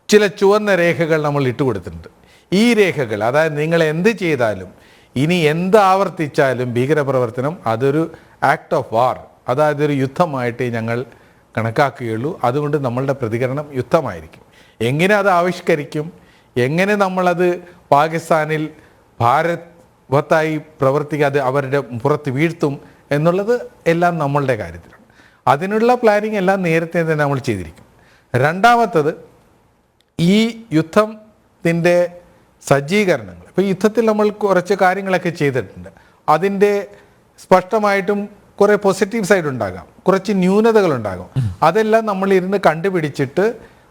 Speaker 3: ചില ചുവന്ന രേഖകൾ നമ്മൾ ഇട്ടുകൊടുത്തിട്ടുണ്ട്. ഈ രേഖകൾ, അതായത് നിങ്ങൾ എന്ത് ചെയ്താലും ഇനി എന്ത് ആവർത്തിച്ചാലും ഭീകരപ്രവർത്തനം അതൊരു ആക്ട് ഓഫ് വാർ, അതായത് ഒരു യുദ്ധമായിട്ടേ ഞങ്ങൾ കണക്കാക്കുകയുള്ളൂ. അതുകൊണ്ട് നമ്മളുടെ പ്രതികരണം യുദ്ധമായിരിക്കും. എങ്ങനെ അത് ആവിഷ്കരിക്കും, എങ്ങനെ നമ്മളത് പാകിസ്ഥാനിൽ ഭാരതത്തായി പ്രവർത്തിക്കാതെ അവരുടെ പുറത്ത് വീഴ്ത്തും എന്നുള്ളത് എല്ലാം നമ്മളുടെ കാര്യത്തിലാണ്. അതിനുള്ള പ്ലാനിങ് എല്ലാം നേരത്തെ തന്നെ നമ്മൾ ചെയ്തിരിക്കും. രണ്ടാമത്തത്, ഈ യുദ്ധത്തിൻ്റെ സജ്ജീകരണങ്ങൾ. ഇപ്പോൾ യുദ്ധത്തിൽ നമ്മൾ കുറച്ച് കാര്യങ്ങളൊക്കെ ചെയ്തിട്ടുണ്ട്. അതിൻ്റെ സ്പഷ്ടമായിട്ടും കുറേ പോസിറ്റീവ് സൈഡ് ഉണ്ടാകാം, കുറച്ച് ന്യൂനതകളുണ്ടാകും. അതെല്ലാം നമ്മൾ ഇരുന്ന് കണ്ടുപിടിച്ചിട്ട്,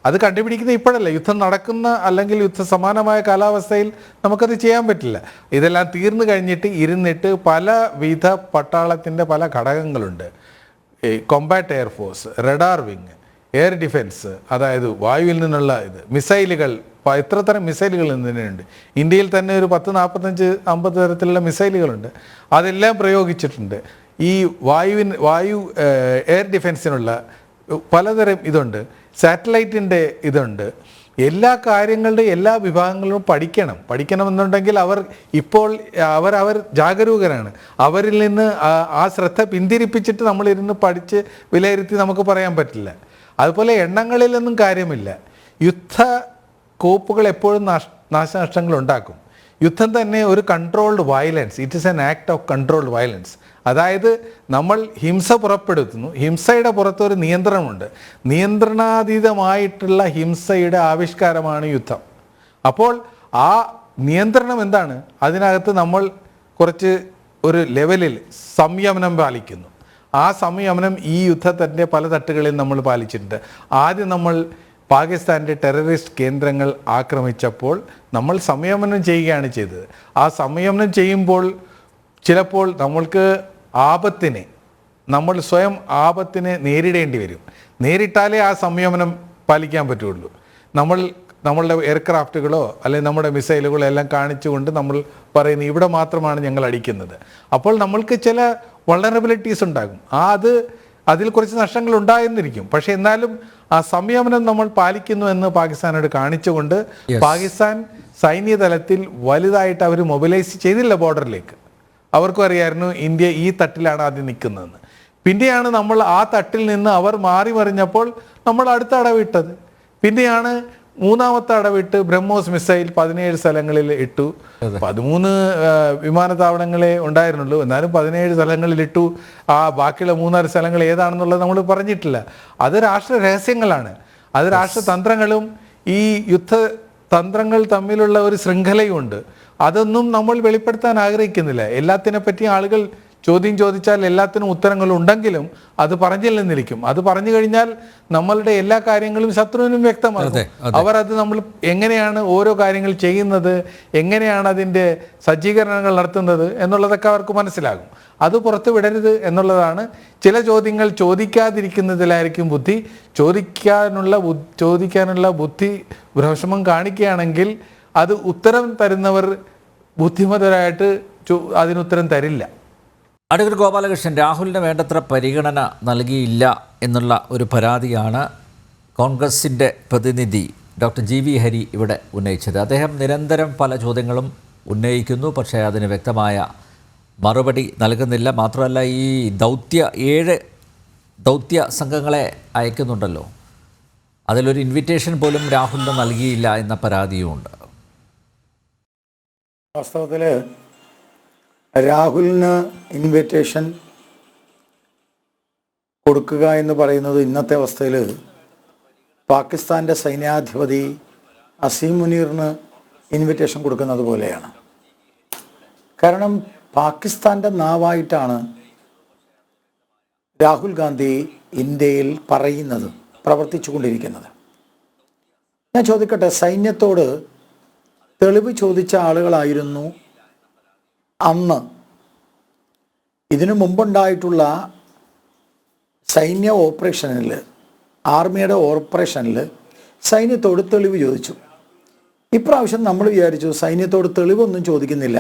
Speaker 3: അത് കണ്ടുപിടിക്കുന്ന ഇപ്പോഴല്ല, യുദ്ധം നടക്കുന്ന അല്ലെങ്കിൽ യുദ്ധ സമാനമായ കാലാവസ്ഥയിൽ നമുക്കത് ചെയ്യാൻ പറ്റില്ല. ഇതെല്ലാം തീർന്നു കഴിഞ്ഞിട്ട് ഇരുന്നിട്ട് പലവിധ പട്ടാളത്തിൻ്റെ പല ഘടകങ്ങളുണ്ട്. Kombat air force, radar wing, air defence, അതായത് വായുവിൽ നിന്നുള്ള മിസൈലുകൾ, എത്ര തരം മിസൈലുകൾ തന്നെയുണ്ട്. ഇന്ത്യയിൽ തന്നെ ഒരു 40-45-50 തരത്തിലുള്ള മിസൈലുകളുണ്ട്. അതെല്ലാം പ്രയോഗിച്ചിട്ടുണ്ട്. ഈ വായു എയർ ഡിഫൻസിനുള്ള പലതരം ഇതുണ്ട്, സാറ്റലൈറ്റിൻ്റെ ഇതുണ്ട്. എല്ലാ കാര്യങ്ങളുടെ എല്ലാ വിഭാഗങ്ങളും പഠിക്കണമെന്നുണ്ടെങ്കിൽ അവർ ജാഗരൂകരാണ്. അവരിൽ നിന്ന് ആ ശ്രദ്ധ പിന്തിരിപ്പിച്ചിട്ട് നമ്മളിരുന്ന് പഠിച്ച് വിലയിരുത്തി നമുക്ക് പറയാൻ പറ്റില്ല. അതുപോലെ എണ്ണങ്ങളിലൊന്നും കാര്യമില്ല. യുദ്ധ കോപ്പുകൾ എപ്പോഴും നാശനഷ്ടങ്ങൾ ഉണ്ടാക്കും. യുദ്ധം തന്നെ ഒരു controlled violence, it is an act of controlled violence. അതായത് നമ്മൾ ഹിംസ പുറപ്പെടുത്തുന്നു, ഹിംസയുടെ പുറത്തൊരു നിയന്ത്രണമുണ്ട്. നിയന്ത്രണാതീതമായിട്ടുള്ള ഹിംസയുടെ ആവിഷ്കാരമാണ് യുദ്ധം. അപ്പോൾ ആ നിയന്ത്രണം എന്താണ്? അതിനകത്ത് നമ്മൾ കുറച്ച് ഒരു ലെവലിൽ സംയമനം പാലിക്കുന്നു. ആ സംയമനം ഈ യുദ്ധത്തിൻ്റെ പല തട്ടുകളിൽ നമ്മൾ പാലിച്ചിട്ടുണ്ട്. ആദ്യം നമ്മൾ പാകിസ്ഥാൻ്റെ ടെററിസ്റ്റ് കേന്ദ്രങ്ങൾ ആക്രമിച്ചപ്പോൾ നമ്മൾ സംയമനം ചെയ്യുകയാണ് ചെയ്തത്. ആ സംയമനം ചെയ്യുമ്പോൾ ചിലപ്പോൾ നമ്മൾക്ക് നമ്മൾ സ്വയം ആപത്തിനെ നേരിടേണ്ടി വരും. നേരിട്ടാലേ ആ സംയമനം പാലിക്കാൻ പറ്റുള്ളൂ. നമ്മളുടെ എയർക്രാഫ്റ്റുകളോ അല്ലെങ്കിൽ നമ്മുടെ മിസൈലുകളോ എല്ലാം കാണിച്ചുകൊണ്ട് നമ്മൾ പറയുന്നു ഇവിടെ മാത്രമാണ് ഞങ്ങൾ അടിക്കുന്നത്. അപ്പോൾ നമ്മൾക്ക് ചില വൾണറബിലിറ്റീസ് ഉണ്ടാകും. അതിൽ കുറച്ച് നഷ്ടങ്ങൾ ഉണ്ടായെന്നിരിക്കും. പക്ഷെ എന്നാലും ആ സംയമനം നമ്മൾ പാലിക്കുന്നു എന്ന് പാകിസ്ഥാനോട് കാണിച്ചുകൊണ്ട് പാകിസ്ഥാൻ സൈന്യതലത്തിൽ വലുതായിട്ട് അവർ മൊബിലൈസ് ചെയ്തില്ല ബോർഡറിലേക്ക്. അവർക്കും അറിയായിരുന്നു ഇന്ത്യ ഈ തട്ടിലാണ് ആദ്യം നിൽക്കുന്നതെന്ന്. പിന്നെയാണ് നമ്മൾ ആ തട്ടിൽ നിന്ന് അവർ മാറി മറിഞ്ഞപ്പോൾ നമ്മൾ അടുത്ത അടവിട്ടത്. പിന്നെയാണ് മൂന്നാമത്തെ അടവിട്ട് ബ്രഹ്മോസ് മിസൈൽ 17 സ്ഥലങ്ങളിൽ ഇട്ടു. 13 വിമാനത്താവളങ്ങളെ ഉണ്ടായിരുന്നുള്ളൂ, എന്നാലും 17 സ്ഥലങ്ങളിൽ ഇട്ടു. ആ ബാക്കിയുള്ള 3-4 സ്ഥലങ്ങൾ ഏതാണെന്നുള്ളത് നമ്മൾ പറഞ്ഞിട്ടില്ല. അത് രാഷ്ട്ര രഹസ്യങ്ങളാണ്. അത് രാഷ്ട്രതന്ത്രങ്ങളും ഈ യുദ്ധതന്ത്രങ്ങൾ തമ്മിലുള്ള ഒരു ശൃംഖലയുമുണ്ട്. അതൊന്നും നമ്മൾ വെളിപ്പെടുത്താൻ ആഗ്രഹിക്കുന്നില്ല. എല്ലാത്തിനെ പറ്റിയും ആളുകൾ ചോദ്യം ചോദിച്ചാൽ എല്ലാത്തിനും ഉത്തരങ്ങളുണ്ടെങ്കിലും അത് പറഞ്ഞില്ലെന്നിരിക്കും. അത് പറഞ്ഞു കഴിഞ്ഞാൽ നമ്മളുടെ എല്ലാ കാര്യങ്ങളും ശത്രുവിനും വ്യക്തമാകും. അവർ അത് നമ്മൾ എങ്ങനെയാണ് ഓരോ കാര്യങ്ങൾ ചെയ്യുന്നത്, എങ്ങനെയാണ് അതിൻ്റെ സജ്ജീകരണങ്ങൾ നടത്തുന്നത് എന്നുള്ളതൊക്കെ അവർക്ക് മനസ്സിലാകും. അത് പുറത്തു വിടരുത് എന്നുള്ളതാണ്. ചില ചോദ്യങ്ങൾ ചോദിക്കാതിരിക്കുന്നതിലായിരിക്കും ബുദ്ധി. ചോദിക്കാനുള്ള ബുദ്ധി ഭ്രമം കാണിക്കുകയാണെങ്കിൽ അത് ഉത്തരം തരുന്നവർ ബുദ്ധിമതരായിട്ട് അതിനുത്തരം തരില്ല.
Speaker 2: അഡ്വക്കേറ്റ് ഗോപാലകൃഷ്ണൻ, രാഹുലിന് വേണ്ടത്ര പരിഗണന നൽകിയില്ല എന്നുള്ള ഒരു പരാതിയാണ് കോൺഗ്രസിൻ്റെ പ്രതിനിധി ഡോക്ടർ ജി.വി. ഹരി ഇവിടെ ഉന്നയിച്ചത്. അദ്ദേഹം നിരന്തരം പല ചോദ്യങ്ങളും ഉന്നയിക്കുന്നു, പക്ഷേ അതിന് വ്യക്തമായ മറുപടി നൽകുന്നില്ല. മാത്രമല്ല, ഈ 7 ദൗത്യ സംഘങ്ങളെ അയക്കുന്നുണ്ടല്ലോ, അതിലൊരു ഇൻവിറ്റേഷൻ പോലും രാഹുലിന് നൽകിയില്ല എന്ന പരാതിയുമുണ്ട്.
Speaker 6: വാസ്തവത്തിൽ രാഹുലിന് ഇൻവിറ്റേഷൻ കൊടുക്കുക എന്ന് പറയുന്നത് ഇന്നത്തെ അവസ്ഥയിൽ പാകിസ്ഥാൻ്റെ സൈന്യാധിപതി അസീം മുനീറിന് ഇൻവിറ്റേഷൻ കൊടുക്കുന്നത് പോലെയാണ്. കാരണം പാകിസ്ഥാൻ്റെ നാവായിട്ടാണ് രാഹുൽ ഗാന്ധി ഇന്ത്യയിൽ പറയുന്നത്, പ്രവർത്തിച്ചു കൊണ്ടിരിക്കുന്നത്. ഞാൻ ചോദിക്കട്ടെ, സൈന്യത്തോട് തെളിവ് ചോദിച്ച ആളുകളായിരുന്നു അന്ന് ഇതിനു മുമ്പുണ്ടായിട്ടുള്ള സൈന്യ ഓപ്പറേഷനിൽ, ആർമിയുടെ ഓപ്പറേഷനിൽ സൈന്യത്തോട് തെളിവ് ചോദിച്ചു. ഇപ്രാവശ്യം നമ്മൾ വിചാരിച്ചു സൈന്യത്തോട് തെളിവൊന്നും ചോദിക്കുന്നില്ല,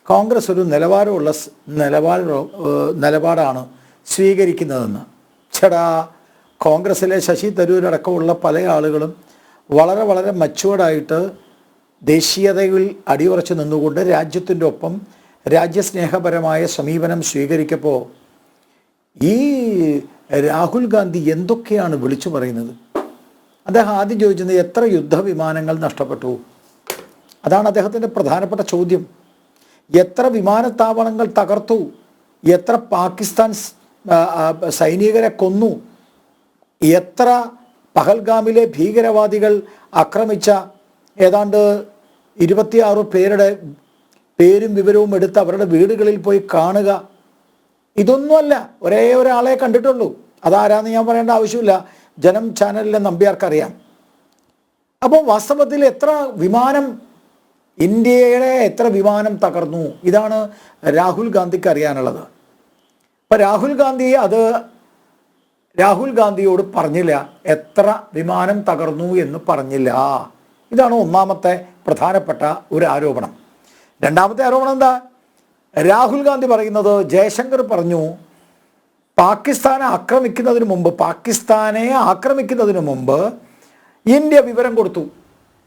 Speaker 6: കോൺഗ്രസ് ഒരു നിലപാടാണ് സ്വീകരിക്കുന്നതെന്ന്. കോൺഗ്രസ്സിലെ ശശി തരൂരടക്കമുള്ള പല ആളുകളും വളരെ വളരെ മച്ചുവേർഡായിട്ട് ദേശീയതയിൽ അടിയുറച്ച് നിന്നുകൊണ്ട് രാജ്യത്തിൻ്റെ ഒപ്പം രാജ്യസ്നേഹപരമായ സമീപനം സ്വീകരിക്കപ്പോൾ ഈ രാഹുൽ ഗാന്ധി എന്തൊക്കെയാണ് വിളിച്ചു പറയുന്നത്? അദ്ദേഹം ആദ്യം ചോദിച്ചത് എത്ര യുദ്ധവിമാനങ്ങൾ നഷ്ടപ്പെട്ടു, അതാണ് അദ്ദേഹത്തിൻ്റെ പ്രധാനപ്പെട്ട ചോദ്യം. എത്ര വിമാനത്താവളങ്ങൾ തകർത്തു, എത്ര പാകിസ്ഥാൻ സൈനികരെ കൊന്നു, എത്ര പഹൽഗാമിലെ ഭീകരവാദികൾ ആക്രമിച്ച ഏതാണ്ട് 26 പേരുടെ പേരും വിവരവും എടുത്ത് അവരുടെ വീടുകളിൽ പോയി കാണുക. ഇതൊന്നുമല്ല, ഒരേ ഒരാളെ കണ്ടിട്ടുള്ളൂ. അതാരാന്ന് ഞാൻ പറയേണ്ട ആവശ്യമില്ല, ജനം ചാനലിലെ നമ്പ്യാർക്കറിയാം. അപ്പോൾ വാസ്തവത്തിൽ എത്ര വിമാനം, ഇന്ത്യയുടെ എത്ര വിമാനം തകർന്നു, ഇതാണ് രാഹുൽ ഗാന്ധിക്ക് അറിയാനുള്ളത്. അപ്പം രാഹുൽ ഗാന്ധിയോട് പറഞ്ഞില്ല, എത്ര വിമാനം തകർന്നു എന്ന് പറഞ്ഞില്ല. ഇതാണ് ഒന്നാമത്തെ പ്രധാനപ്പെട്ട ഒരു ആരോപണം. രണ്ടാമത്തെ ആരോപണം എന്താ? രാഹുൽ ഗാന്ധി പറയുന്നത്, ജയശങ്കർ പറഞ്ഞു പാകിസ്ഥാനെ ആക്രമിക്കുന്നതിന് മുമ്പ് ഇന്ത്യ വിവരം കൊടുത്തു.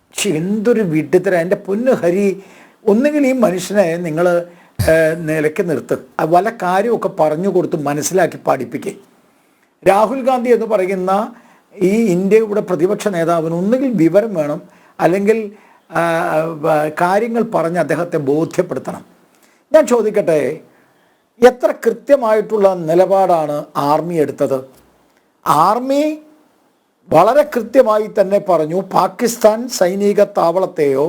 Speaker 6: പക്ഷെ എന്തൊരു വിഡ്ഢിത്തര! എൻ്റെ പൊന്നു ഹരി, ഒന്നുകിൽ ഈ മനുഷ്യനെ നിങ്ങൾ നിലയ്ക്ക് നിർത്ത്, വല്ല കാര്യമൊക്കെ പറഞ്ഞു കൊടുത്ത് മനസ്സിലാക്കി പഠിപ്പിക്കുക. രാഹുൽ ഗാന്ധി എന്ന് പറയുന്ന ഈ ഇന്ത്യയുടെ പ്രതിപക്ഷ നേതാവിന് ഒന്നുകിൽ വിവരം വേണം, അല്ലെങ്കിൽ കാര്യങ്ങൾ പറഞ്ഞ് അദ്ദേഹത്തെ ബോധ്യപ്പെടുത്തണം. ഞാൻ ചോദിക്കട്ടെ, എത്ര കൃത്യമായിട്ടുള്ള നിലപാടാണ് ആർമി എടുത്തത്? ആർമി വളരെ കൃത്യമായി തന്നെ പറഞ്ഞു, പാകിസ്ഥാൻ സൈനിക താവളത്തെയോ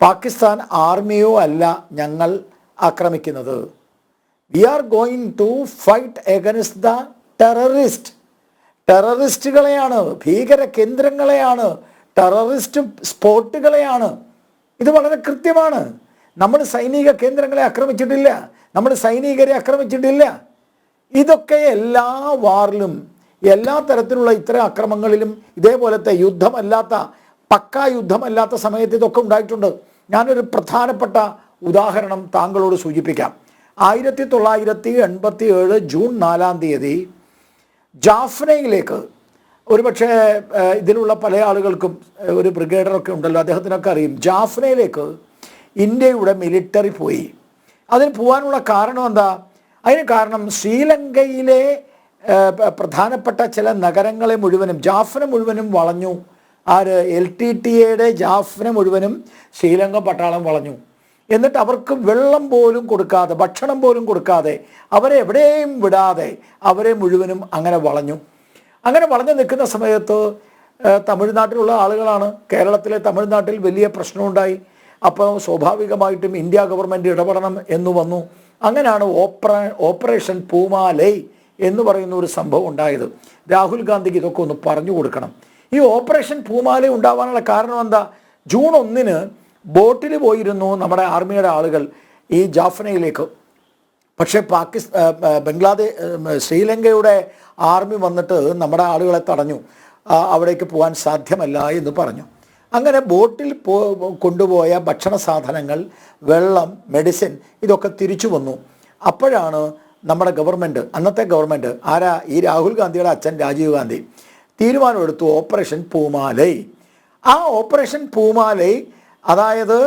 Speaker 6: പാകിസ്ഥാൻ ആർമിയോ അല്ല ഞങ്ങൾ ആക്രമിക്കുന്നത്. We are going to fight against the ടെററിസ്റ്റുകളെയാണ്, ഭീകര കേന്ദ്രങ്ങളെയാണ്, ടെററിസ്റ്റ് സ്പോട്ടുകളെയാണ്. ഇത് വളരെ കൃത്യമാണ്. നമ്മൾ സൈനിക കേന്ദ്രങ്ങളെ ആക്രമിച്ചിട്ടില്ല, നമ്മൾ സൈനികരെ ആക്രമിച്ചിട്ടില്ല. ഇതൊക്കെ എല്ലാ വാറിലും, എല്ലാ തരത്തിലുള്ള ഇത്തരം അക്രമങ്ങളിലും ഇതേപോലത്തെ പക്കാ യുദ്ധമല്ലാത്ത സമയത്ത് ഇതൊക്കെ ഉണ്ടായിട്ടുണ്ട്. ഞാനൊരു പ്രധാനപ്പെട്ട ഉദാഹരണം താങ്കളോട് സൂചിപ്പിക്കാം. 1987 ജൂൺ 4 ജാഫ്നയിലേക്ക്, ഒരുപക്ഷെ ഇതിലുള്ള പല ആളുകൾക്കും, ഒരു ബ്രിഗേഡറൊക്കെ ഉണ്ടല്ലോ, അദ്ദേഹത്തിനൊക്കെ അറിയും, ജാഫ്നയിലേക്ക് ഇന്ത്യയുടെ മിലിറ്ററി പോയി. അതിന് പോകാനുള്ള കാരണം എന്താ? അതിന് കാരണം ശ്രീലങ്കയിലെ പ്രധാനപ്പെട്ട ചില നഗരങ്ങളെ മുഴുവനും, ജാഫ്ന മുഴുവനും വളഞ്ഞു. LTTEയുടെ ജാഫ്ന മുഴുവനും ശ്രീലങ്ക പട്ടാളം വളഞ്ഞു. എന്നിട്ട് അവർക്ക് വെള്ളം പോലും കൊടുക്കാതെ, ഭക്ഷണം പോലും കൊടുക്കാതെ, അവരെ എവിടെയും വിടാതെ അവരെ മുഴുവനും അങ്ങനെ വളഞ്ഞു. അങ്ങനെ വളഞ്ഞു നിൽക്കുന്ന സമയത്ത് തമിഴ്നാട്ടിലുള്ള ആളുകളാണ്, കേരളത്തിലെ തമിഴ്നാട്ടിൽ വലിയ പ്രശ്നമുണ്ടായി. അപ്പോൾ സ്വാഭാവികമായിട്ടും ഇന്ത്യ ഗവൺമെൻറ് ഇടപെടണം എന്ന് വന്നു. അങ്ങനെയാണ് ഓപ്പറേഷൻ പൂമാലൈ എന്ന് പറയുന്ന ഒരു സംഭവം ഉണ്ടായത്. രാഹുൽ ഗാന്ധിക്ക് ഇതൊക്കെ ഒന്ന് പറഞ്ഞു കൊടുക്കണം. ഈ ഓപ്പറേഷൻ പൂമാലൈ ഉണ്ടാവാനുള്ള കാരണം എന്താ? ജൂൺ 1 ബോട്ടിൽ പോയിരുന്നു നമ്മുടെ ആർമിയുടെ ആളുകൾ ഈ ജാഫ്നയിലേക്ക്. പക്ഷേ ശ്രീലങ്കയുടെ ആർമി വന്നിട്ട് നമ്മുടെ ആളുകളെ തടഞ്ഞു, അവിടേക്ക് പോകാൻ സാധ്യമല്ല എന്ന് പറഞ്ഞു. അങ്ങനെ ബോട്ടിൽ കൊണ്ടുപോയ ഭക്ഷണ സാധനങ്ങൾ, വെള്ളം, മെഡിസിൻ ഇതൊക്കെ തിരിച്ചു വന്നു. അപ്പോഴാണ് നമ്മുടെ ഗവൺമെൻറ്, അന്നത്തെ ഗവൺമെൻറ് ആരാ? ഈ രാഹുൽ ഗാന്ധിയുടെ അച്ഛൻ രാജീവ് ഗാന്ധി തീരുമാനമെടുത്തു, ഓപ്പറേഷൻ പൂമാലൈ. ആ ഓപ്പറേഷൻ പൂമാലൈ, അതായത്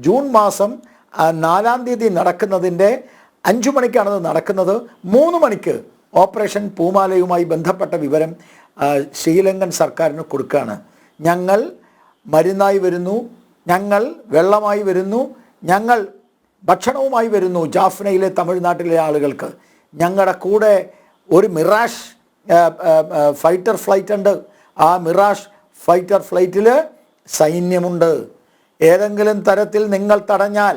Speaker 6: ജൂൺ 4 നടക്കുന്നതിൻ്റെ 5 മണിക്കാണത് നടക്കുന്നത്. 3 മണിക്ക് ഓപ്പറേഷൻ പൂമാലയുമായി ബന്ധപ്പെട്ട വിവരം ശ്രീലങ്കൻ സർക്കാരിന് കൊടുക്കുകയാണ്. ഞങ്ങൾ മരുന്നായി വരുന്നു, ഞങ്ങൾ വെള്ളമായി വരുന്നു, ഞങ്ങൾ ഭക്ഷണവുമായി വരുന്നു ജാഫ്നയിലെ തമിഴ്നാട്ടിലെ ആളുകൾക്ക്. ഞങ്ങളുടെ കൂടെ ഒരു മിറാഷ് ഫൈറ്റർ ഫ്ലൈറ്റ് ഉണ്ട്. ആ മിറാഷ് ഫൈറ്റർ ഫ്ലൈറ്റിൽ സൈന്യമുണ്ട്. ഏതെങ്കിലും തരത്തിൽ നിങ്ങൾ തടഞ്ഞാൽ,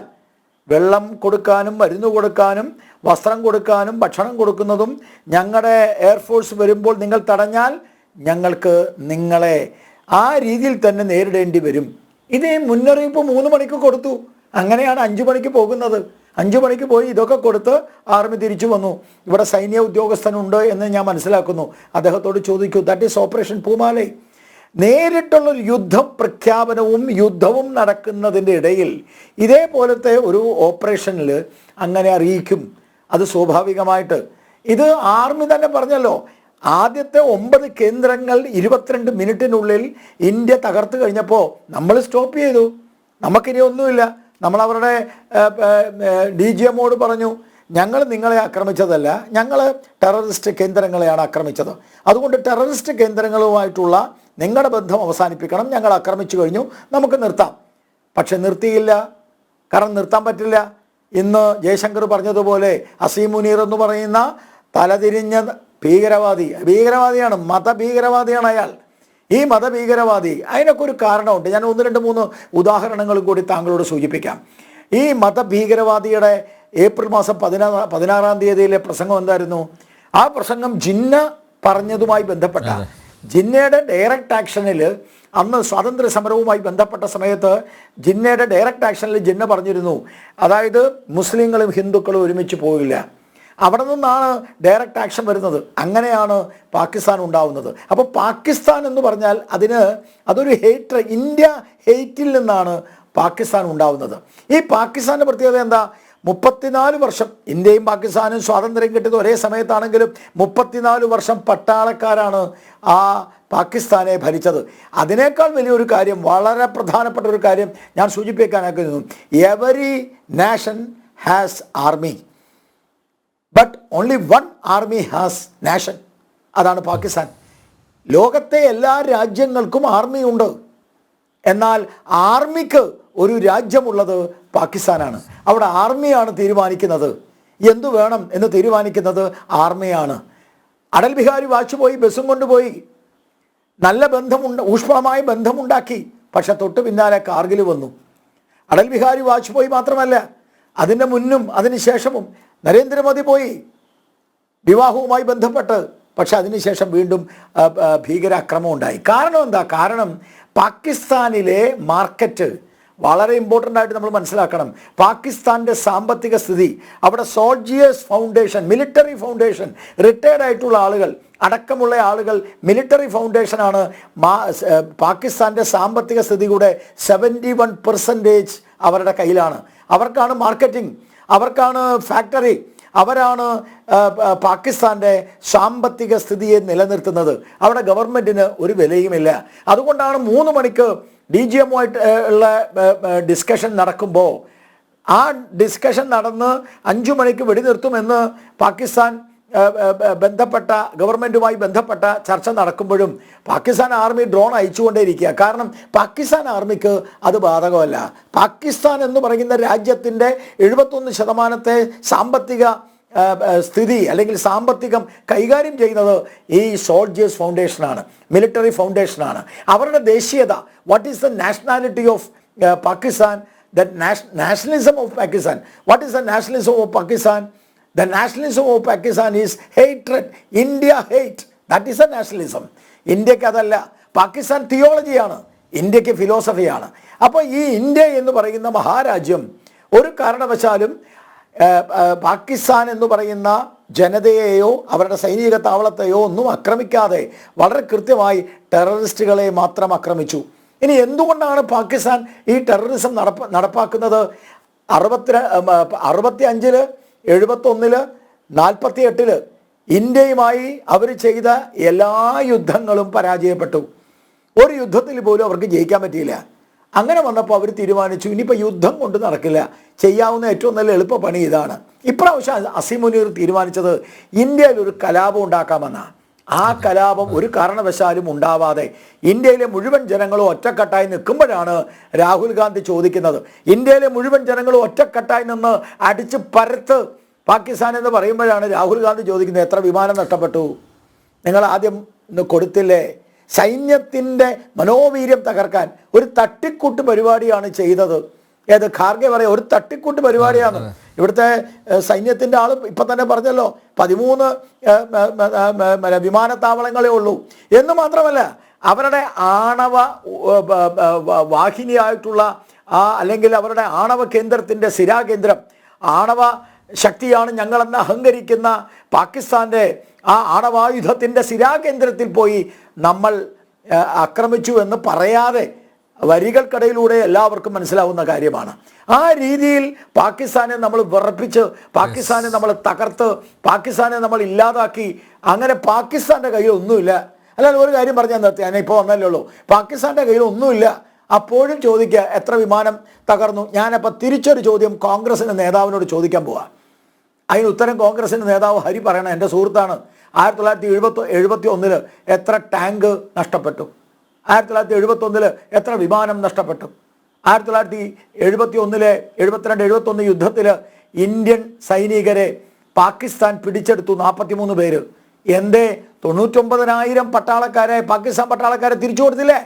Speaker 6: വെള്ളം കൊടുക്കാനും മരുന്ന് കൊടുക്കാനും വസ്ത്രം കൊടുക്കാനും ഭക്ഷണം കൊടുക്കുന്നതും ഞങ്ങളുടെ എയർഫോഴ്സ് വരുമ്പോൾ നിങ്ങൾ തടഞ്ഞാൽ, ഞങ്ങൾക്ക് നിങ്ങളെ ആ രീതിയിൽ തന്നെ നേരിടേണ്ടി വരും. ഇത് മുന്നറിയിപ്പ് 3 മണിക്ക് കൊടുത്തു. അങ്ങനെയാണ് 5 മണിക്ക് പോകുന്നത്. 5 മണിക്ക് പോയി ഇതൊക്കെ കൊടുത്ത് ആർമി തിരിച്ചു വന്നു. ഇവിടെ സൈന്യ ഉദ്യോഗസ്ഥനുണ്ട് എന്ന് ഞാൻ മനസ്സിലാക്കുന്നു. അദ്ദേഹത്തോട് ചോദിക്കൂ. ദാറ്റ് ഈസ് ഓപ്പറേഷൻ പൂമാലൈ. നേരിട്ടുള്ളൊരു യുദ്ധപ്രഖ്യാപനവും യുദ്ധവും നടക്കുന്നതിൻ്റെ ഇടയിൽ ഇതേപോലത്തെ ഒരു ഓപ്പറേഷനിൽ അങ്ങനെ അറിയിക്കും. അത് സ്വാഭാവികമായിട്ട്. ഇത് ആർമി തന്നെ പറഞ്ഞല്ലോ. ആദ്യത്തെ 9 കേന്ദ്രങ്ങൾ 22 മിനിറ്റിനുള്ളിൽ ഇന്ത്യ തകർത്ത് കഴിഞ്ഞപ്പോൾ നമ്മൾ സ്റ്റോപ്പ് ചെയ്തു. നമുക്കിനി ഒന്നുമില്ല. നമ്മളവരുടെ DGMോട് പറഞ്ഞു, ഞങ്ങൾ നിങ്ങളെ ആക്രമിച്ചതല്ല, ഞങ്ങൾ ടെററിസ്റ്റ് കേന്ദ്രങ്ങളെയാണ് ആക്രമിച്ചത്. അതുകൊണ്ട് ടെററിസ്റ്റ് കേന്ദ്രങ്ങളുമായിട്ടുള്ള നിങ്ങളുടെ ബന്ധം അവസാനിപ്പിക്കണം. ഞങ്ങൾ ആക്രമിച്ചു കഴിഞ്ഞു, നമുക്ക് നിർത്താം. പക്ഷെ നിർത്തിയില്ല. കാരണം നിർത്താൻ പറ്റില്ല. ഇന്ന് ജയശങ്കർ പറഞ്ഞതുപോലെ അസീം മുനീർ എന്ന് പറയുന്ന തലതിരിഞ്ഞ ഭീകരവാദിയാണ്, മതഭീകരവാദിയാണ് അയാൾ. ഈ മതഭീകരവാദി അതിനൊക്കെ ഒരു കാരണമുണ്ട്. ഞാൻ 1-2-3 ഉദാഹരണങ്ങളും കൂടി താങ്കളോട് സൂചിപ്പിക്കാം. ഈ മതഭീകരവാദിയുടെ ഏപ്രിൽ മാസം 16-ാം തീയതിയിലെ പ്രസംഗം എന്തായിരുന്നു? ആ പ്രസംഗം ജിന്ന പറഞ്ഞതുമായി ബന്ധപ്പെട്ട ജിന്നയുടെ ഡയറക്റ്റ് ആക്ഷനിൽ അന്ന് സ്വാതന്ത്ര്യ സമരവുമായി ബന്ധപ്പെട്ട സമയത്ത് ജിന്നയുടെ ഡയറക്റ്റ് ആക്ഷനിൽ ജിന്ന പറഞ്ഞിരുന്നു, അതായത് മുസ്ലിങ്ങളും ഹിന്ദുക്കളും ഒരുമിച്ച് പോകില്ല. അവിടെ നിന്നാണ് ഡയറക്റ്റ് ആക്ഷൻ വരുന്നത്. അങ്ങനെയാണ് പാകിസ്ഥാൻ ഉണ്ടാവുന്നത്. അപ്പോൾ പാകിസ്ഥാൻ എന്ന് പറഞ്ഞാൽ അതൊരു ഹേറ്റ്, ഇന്ത്യ ഹേറ്റിൽ നിന്നാണ് പാകിസ്ഥാൻ ഉണ്ടാവുന്നത്. ഈ പാകിസ്ഥാൻ്റെ പ്രത്യേകത എന്താ? 34 വർഷം ഇന്ത്യയും പാകിസ്ഥാനും സ്വാതന്ത്ര്യം കിട്ടിയത് ഒരേ സമയത്താണെങ്കിലും 34 വർഷം പട്ടാളക്കാരാണ് ആ പാകിസ്ഥാനെ ഭരിച്ചത്. അതിനേക്കാൾ വലിയൊരു കാര്യം, വളരെ പ്രധാനപ്പെട്ട ഒരു കാര്യം ഞാൻ സൂചിപ്പിക്കാൻ ആഗ്രഹിക്കുന്നു. Every nation has army, but only one army has nation. അതാണ് പാകിസ്ഥാൻ. ലോകത്തെ എല്ലാ രാജ്യങ്ങൾക്കും ആർമി ഉണ്ട്, എന്നാൽ ആർമിക്ക് ഒരു രാജ്യമുള്ളത് പാകിസ്ഥാനാണ്. അവിടെ ആർമിയാണ് തീരുമാനിക്കുന്നത്, എന്തു വേണം എന്ന് തീരുമാനിക്കുന്നത് ആർമിയാണ്. അടൽ ബിഹാരി വാജ്പേയി ബസ്സും കൊണ്ടുപോയി നല്ല ഊഷ്മളമായ ബന്ധമുണ്ടാക്കി. പക്ഷെ തൊട്ട് പിന്നാലെ കാർഗിൽ വന്നു. അടൽ ബിഹാരി വാജ്പേയി മാത്രമല്ല, അതിൻ്റെ മുന്നും അതിനുശേഷവും നരേന്ദ്രമോദി പോയി വിവാഹവുമായി ബന്ധപ്പെട്ട്. പക്ഷെ അതിനുശേഷം വീണ്ടും ഭീകരാക്രമണം ഉണ്ടായി. കാരണം എന്താ? കാരണം പാകിസ്ഥാനിലെ മാർക്കറ്റ് വളരെ ഇമ്പോർട്ടൻ്റ് ആയിട്ട് നമ്മൾ മനസ്സിലാക്കണം. പാകിസ്ഥാൻ്റെ സാമ്പത്തിക സ്ഥിതി, അവിടെ soldiers foundation, military foundation, retired ആയിട്ടുള്ള ആളുകൾ അടക്കമുള്ള ആളുകൾ, മിലിറ്ററി ഫൗണ്ടേഷനാണ് പാകിസ്ഥാൻ്റെ സാമ്പത്തിക സ്ഥിതിയുടെ 71% അവരുടെ കയ്യിലാണ്. അവർക്കാണ് മാർക്കറ്റിംഗ്, അവർക്കാണ് ഫാക്ടറി, അവരാണ് പാകിസ്ഥാൻ്റെ സാമ്പത്തിക സ്ഥിതിയെ നിലനിർത്തുന്നത്. അവിടെ ഗവൺമെൻറ്റിന് ഒരു വിലയുമില്ല. അതുകൊണ്ടാണ് 3 മണിക്ക് DGM ആയിട്ട് ഉള്ള ഡിസ്കഷൻ നടക്കുമ്പോൾ ആ ഡിസ്കഷൻ നടന്ന് 5 മണിക്ക് വെടിനിർത്തുമെന്ന് പാകിസ്ഥാൻ ബന്ധപ്പെട്ട ഗവൺമെൻറ്റുമായി ബന്ധപ്പെട്ട ചർച്ച നടക്കുമ്പോഴും പാകിസ്ഥാൻ ആർമി ഡ്രോൺ അയച്ചുകൊണ്ടേയിരിക്കുക. കാരണം പാകിസ്ഥാൻ ആർമിക്ക് അത് ബാധകമല്ല. പാകിസ്ഥാൻ എന്ന് പറയുന്ന രാജ്യത്തിൻ്റെ 71% സാമ്പത്തിക സ്ഥിതി അല്ലെങ്കിൽ സാമ്പത്തികം കൈകാര്യം ചെയ്യുന്നത് ഈ സോൾജിയേഴ്സ് ഫൗണ്ടേഷനാണ്, മിലിറ്ററി ഫൗണ്ടേഷനാണ്. അവരുടെ ദേശീയത, what is the nationality of Pakistan, the nationalism of Pakistan. What is the nationalism of Pakistan? The nationalism of Pakistan is hatred. India hate. That is a nationalism. ഇന്ത്യക്ക് അതല്ല. പാകിസ്ഥാൻ തിയോളജിയാണ്, ഇന്ത്യക്ക് ഫിലോസഫിയാണ്. അപ്പോൾ ഈ ഇന്ത്യ എന്ന് പറയുന്ന മഹാരാജ്യം ഒരു കാരണവശാലും പാകിസ്ഥാൻ എന്ന് പറയുന്ന ജനതയെയോ അവരുടെ സൈനിക താവളത്തെയോ ഒന്നും ആക്രമിക്കാതെ വളരെ കൃത്യമായി ടെററിസ്റ്റുകളെ മാത്രം ആക്രമിച്ചു. ഇനി എന്തുകൊണ്ടാണ് പാകിസ്ഥാൻ ഈ ടെററിസം നടപ്പാക്കുന്നത്? 65-ൽ 71-ൽ 48-ൽ ഇന്ത്യയുമായി അവർ ചെയ്ത എല്ലാ യുദ്ധങ്ങളും പരാജയപ്പെട്ടു. ഒരു യുദ്ധത്തിൽ പോലും അവർക്ക് ജയിക്കാൻ പറ്റിയില്ല. അങ്ങനെ വന്നപ്പോൾ അവർ തീരുമാനിച്ചു, ഇനിയിപ്പോൾ യുദ്ധം കൊണ്ട് നടക്കില്ല, ചെയ്യാവുന്ന ഏറ്റവും നല്ല എളുപ്പ പണി ഇതാണ്. ഇപ്രാവശ്യം അസീം മുനീർ തീരുമാനിച്ചത് ഇന്ത്യയിൽ ഒരു കലാപം ഉണ്ടാക്കാമെന്നാണ്. ആ കലാപം ഒരു കാരണവശാലും ഉണ്ടാവാതെ ഇന്ത്യയിലെ മുഴുവൻ ജനങ്ങളും ഒറ്റക്കെട്ടായി നിൽക്കുമ്പോഴാണ് രാഹുൽ ഗാന്ധി ചോദിക്കുന്നത്. ഇന്ത്യയിലെ മുഴുവൻ ജനങ്ങളും ഒറ്റക്കെട്ടായി നിന്ന് അടിച്ച് പരത്ത് പാകിസ്ഥാൻ എന്ന് പറയുമ്പോഴാണ് രാഹുൽ ഗാന്ധി ചോദിക്കുന്നത്, എത്ര വിമാനം നഷ്ടപ്പെട്ടു, നിങ്ങൾ ആദ്യം കൊടുത്തില്ലേ? സൈന്യത്തിൻ്റെ മനോവീര്യം തകർക്കാൻ ഒരു തട്ടിക്കൂട്ട് പരിപാടിയാണ് ചെയ്തത്. ഏത് ഖാർഗെ പറയാം, ഒരു തട്ടിക്കൂട്ട് പരിപാടിയാണ്. ഇവിടുത്തെ സൈന്യത്തിൻ്റെ ആൾ ഇപ്പം തന്നെ പറഞ്ഞല്ലോ, 13 വിമാനത്താവളങ്ങളേ ഉള്ളൂ എന്ന് മാത്രമല്ല അവരുടെ ആണവ വാഹിനിയായിട്ടുള്ള അല്ലെങ്കിൽ അവരുടെ ആണവ കേന്ദ്രത്തിൻ്റെ സ്ഥിരാകേന്ദ്രം, ആണവ ശക്തിയാണ് ഞങ്ങളെന്ന് അഹങ്കരിക്കുന്ന പാകിസ്ഥാൻ്റെ ആ ആണവായുധത്തിൻ്റെ സ്ഥിരാകേന്ദ്രത്തിൽ പോയി നമ്മൾ ആക്രമിച്ചു എന്ന് പറയാതെ വരികൾക്കിടയിലൂടെ എല്ലാവർക്കും മനസ്സിലാവുന്ന കാര്യമാണ്. ആ രീതിയിൽ പാകിസ്ഥാനെ നമ്മൾ വിറപ്പിച്ച്, പാകിസ്ഥാനെ നമ്മൾ തകർത്ത്, പാകിസ്ഥാനെ നമ്മൾ ഇല്ലാതാക്കി. അങ്ങനെ പാകിസ്ഥാൻ്റെ കയ്യിൽ ഒന്നുമില്ല. അല്ലാതെ ഒരു കാര്യം പറഞ്ഞാൽ നിർത്തി, ഞാൻ ഇപ്പോൾ വന്നല്ലേ ഉള്ളൂ. പാകിസ്ഥാൻ്റെ കയ്യിൽ ഒന്നുമില്ല. അപ്പോഴും ചോദിക്കുക എത്ര വിമാനം തകർന്നു. ഞാനപ്പോൾ തിരിച്ചൊരു ചോദ്യം കോൺഗ്രസിൻ്റെ നേതാവിനോട് ചോദിക്കാൻ പോവാം. അതിന് ഉത്തരം കോൺഗ്രസിൻ്റെ നേതാവ് ഹരി പറയണം, എൻ്റെ സുഹൃത്താണ്. 1971 എത്ര ടാങ്ക് നഷ്ടപ്പെട്ടു? 1971 എത്ര വിമാനം നഷ്ടപ്പെട്ടു? 1971 72-71 യുദ്ധത്തിൽ ഇന്ത്യൻ സൈനികരെ പാകിസ്ഥാൻ പിടിച്ചെടുത്തു, 43 പേര്. എന്തേ 99,000 പട്ടാളക്കാരെ, പാകിസ്ഥാൻ പട്ടാളക്കാരെ തിരിച്ചു കൊടുത്തില്ലേ?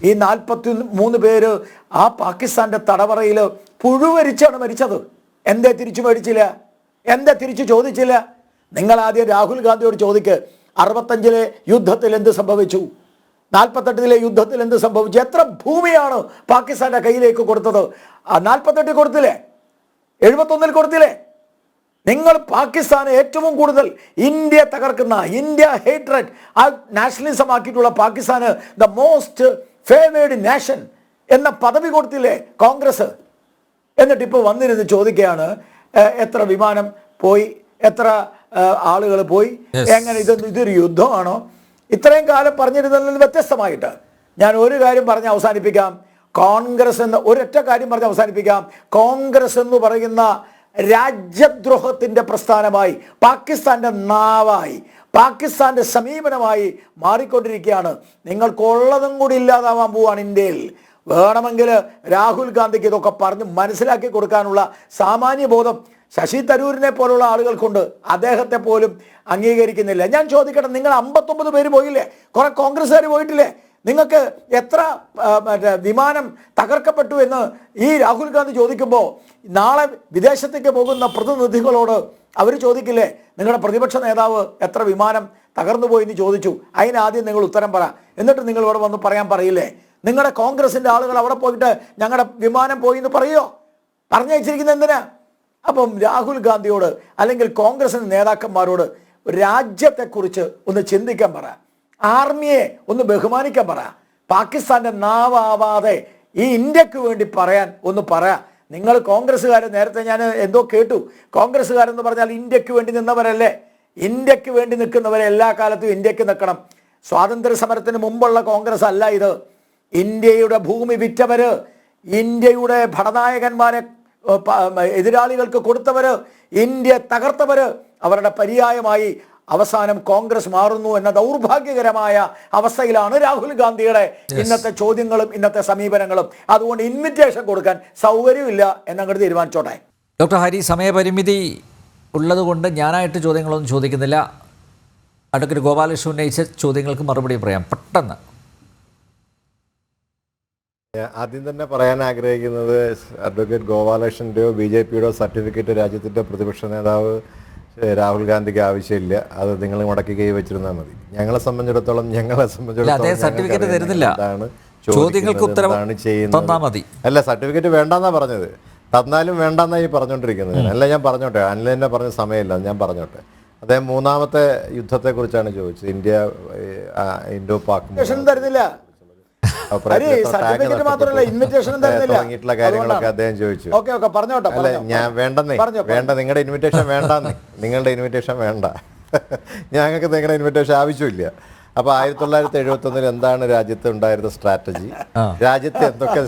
Speaker 6: ഈ 43 പേര് ആ പാകിസ്ഥാന്റെ തടവറയിൽ പുഴുവരിച്ചാണ് മരിച്ചത്. എന്തേ തിരിച്ചു മേടിച്ചില്ല? എന്തേ തിരിച്ചു ചോദിച്ചില്ല? നിങ്ങൾ ആദ്യം രാഹുൽ ഗാന്ധിയോട് ചോദിക്ക്, 65-ലെ യുദ്ധത്തിൽ എന്ത് സംഭവിച്ചു? 48-ലെ യുദ്ധത്തിൽ എന്ത് സംഭവിച്ചു? എത്ര ഭൂമിയാണ് പാകിസ്ഥാന്റെ കയ്യിലേക്ക് കൊടുത്തത്? 48 കൊടുത്തില്ലേ? 71 കൊടുത്തില്ലേ? നിങ്ങൾ പാകിസ്ഥാന് ഏറ്റവും കൂടുതൽ ഇന്ത്യ തകർക്കുന്ന, ഇന്ത്യ ഹേറ്റ്രഡ്, ആ നാഷണലിസം ആക്കിയിട്ടുള്ള പാകിസ്ഥാന് ദ മോസ്റ്റ് ഫേവേർഡ് നാഷൻ എന്ന പദവി കൊടുത്തില്ലേ കോൺഗ്രസ്? എന്നിട്ട് ഇപ്പോൾ വന്നിരുന്ന് ചോദിക്കുകയാണ് എത്ര വിമാനം പോയി, എത്ര ആളുകൾ പോയി, എങ്ങനെ ഇതൊരു യുദ്ധമാണോ? ഇത്രയും കാലം പറഞ്ഞിരുന്നതിൽ നിന്ന് വ്യത്യസ്തമായിട്ട് ഞാൻ ഒരു കാര്യം പറഞ്ഞ് അവസാനിപ്പിക്കാം. കോൺഗ്രസ് എന്ന ഒരൊറ്റ കാര്യം പറഞ്ഞ് അവസാനിപ്പിക്കാം. കോൺഗ്രസ് എന്ന് പറയുന്ന രാജ്യദ്രോഹത്തിന്റെ പ്രസ്ഥാനമായി, പാകിസ്ഥാന്റെ നാവായി, പാകിസ്ഥാന്റെ സമീപനമായി മാറിക്കൊണ്ടിരിക്കുകയാണ്. നിങ്ങൾക്കുള്ളതും കൂടി ഇല്ലാതാവാൻ പോവാണ് ഇന്ത്യയിൽ. വേണമെങ്കിൽ രാഹുൽ ഗാന്ധിക്ക് ഇതൊക്കെ പറഞ്ഞ് മനസ്സിലാക്കി കൊടുക്കാനുള്ള സാമാന്യ ബോധം ശശി തരൂരിനെ പോലുള്ള ആളുകൾക്കുണ്ട്. അദ്ദേഹത്തെ പോലും അംഗീകരിക്കുന്നില്ല. ഞാൻ ചോദിക്കട്ടെ, നിങ്ങൾ 59 പേര് പോയില്ലേ? കുറെ കോൺഗ്രസ്സുകാർ പോയിട്ടില്ലേ? നിങ്ങൾക്ക് എത്ര വിമാനം തകർക്കപ്പെട്ടു എന്ന് ഈ രാഹുൽ ഗാന്ധി ചോദിക്കുമ്പോൾ നാളെ വിദേശത്തേക്ക് പോകുന്ന പ്രതിനിധികളോട് അവർ ചോദിക്കില്ലേ, നിങ്ങളുടെ പ്രതിപക്ഷ നേതാവ് എത്ര വിമാനം തകർന്നു പോയി എന്ന് ചോദിച്ചു? അതിനാദ്യം നിങ്ങൾ ഉത്തരം പറ. എന്നിട്ട് നിങ്ങൾ ഇവിടെ വന്ന് പറയാൻ പറയില്ലേ? നിങ്ങളുടെ കോൺഗ്രസിൻ്റെ ആളുകൾ അവിടെ പോയിട്ട് ഞങ്ങളുടെ വിമാനം പോയി എന്ന് പറയുമോ? പറഞ്ഞയച്ചിരിക്കുന്നത് എന്തിനാ? അപ്പം രാഹുൽ ഗാന്ധിയോട് അല്ലെങ്കിൽ കോൺഗ്രസിൻ്റെ നേതാക്കന്മാരോട് രാജ്യത്തെക്കുറിച്ച് ഒന്ന് ചിന്തിക്കാൻ പറ. ആർമിയെ ഒന്ന് ബഹുമാനിക്കാൻ പറ. പാകിസ്ഥാന്റെ നാവാവാതെ ഈ ഇന്ത്യക്ക് വേണ്ടി പറയാൻ ഒന്ന് പറയാ. നിങ്ങൾ കോൺഗ്രസ്സുകാരെ നേരത്തെ ഞാൻ എന്തോ കേട്ടു, കോൺഗ്രസ്സുകാരെന്ന് പറഞ്ഞാൽ ഇന്ത്യക്ക് വേണ്ടി നിന്നവരല്ലേ? ഇന്ത്യക്ക് വേണ്ടി നിൽക്കുന്നവരെ എല്ലാ കാലത്തും ഇന്ത്യക്ക് നിൽക്കണം. സ്വാതന്ത്ര്യ സമരത്തിന് മുമ്പുള്ള കോൺഗ്രസ് അല്ല ഇത്. ഇന്ത്യയുടെ ഭൂമി വിറ്റവര്, ഇന്ത്യയുടെ ഭടനായകന്മാരെ എതിരാളികൾക്ക് കൊടുത്തവര്, ഇന്ത്യ തകർത്തവര്, അവരുടെ പര്യായമായി അവസാനം കോൺഗ്രസ് മാറുന്നു എന്ന ദൗർഭാഗ്യകരമായ അവസ്ഥയിലാണ് രാഹുൽ ഗാന്ധിയുടെ ഇന്നത്തെ ചോദ്യങ്ങളും ഇന്നത്തെ സമീപനങ്ങളും. അതുകൊണ്ട് ഇൻവിറ്റേഷൻ കൊടുക്കാൻ സൗകര്യമില്ല എന്നങ്ങോട്ട് തീരുമാനിച്ചോട്ടെ.
Speaker 2: ഡോക്ടർ ഹരി, സമയപരിമിതി ഉള്ളതുകൊണ്ട് ഞാനായിട്ട് ചോദ്യങ്ങളൊന്നും ചോദിക്കുന്നില്ല. അഡ്വക്കേറ്റ് ഗോപാലകൃഷ്ണൻ ഉന്നയിച്ച ചോദ്യങ്ങൾക്ക് മറുപടി പറയാം പെട്ടെന്ന്.
Speaker 4: ആദ്യം തന്നെ പറയാൻ ആഗ്രഹിക്കുന്നത്, അഡ്വക്കേറ്റ് ഗോപാലകൃഷ്ണൻ്റെയോ BJPയുടെയോ സർട്ടിഫിക്കറ്റ് രാജ്യത്തിൻ്റെ പ്രതിപക്ഷ നേതാവ് രാഹുൽ ഗാന്ധിക്ക് ആവശ്യമില്ല. അത് നിങ്ങൾ മുടക്കി കൈ വെച്ചിരുന്നാൽ മതി. ഞങ്ങളെ സംബന്ധിച്ചിടത്തോളം
Speaker 2: സർട്ടിഫിക്കറ്റ് തരുന്നില്ല, ചോദ്യങ്ങൾക്ക് ഉത്തരം തന്നാൽ മതി.
Speaker 4: അല്ല, സർട്ടിഫിക്കറ്റ് വേണ്ടെന്നാ പറഞ്ഞത്. തന്നാലും വേണ്ടെന്നായി പറഞ്ഞുകൊണ്ടിരിക്കുന്നത്. അല്ല, ഞാൻ പറഞ്ഞോട്ടെ, അനിൽ തന്നെ പറഞ്ഞ സമയമില്ല, ഞാൻ പറഞ്ഞോട്ടെ. അദ്ദേഹം 3ാമത്തെ യുദ്ധത്തെക്കുറിച്ചാണ് ചോദിച്ചത്. ഇൻഡോ പാക്
Speaker 6: തരുന്നില്ല,
Speaker 4: തുടങ്ങിയിട്ടുള്ള കാര്യങ്ങളൊക്കെ അദ്ദേഹം ചോദിച്ചു. അല്ല, ഞാൻ വേണ്ട, നിങ്ങളുടെ ഇൻവിറ്റേഷൻ വേണ്ടെന്ന്. നിങ്ങളുടെ ഇൻവിറ്റേഷൻ വേണ്ട, ഞങ്ങൾക്ക് നിങ്ങളുടെ ഇൻവിറ്റേഷൻ ആവശ്യമില്ല. അപ്പോൾ 1971 എന്താണ് രാജ്യത്ത് ഉണ്ടായിരുന്ന സ്ട്രാറ്റജി, രാജ്യത്ത് എന്തൊക്കെ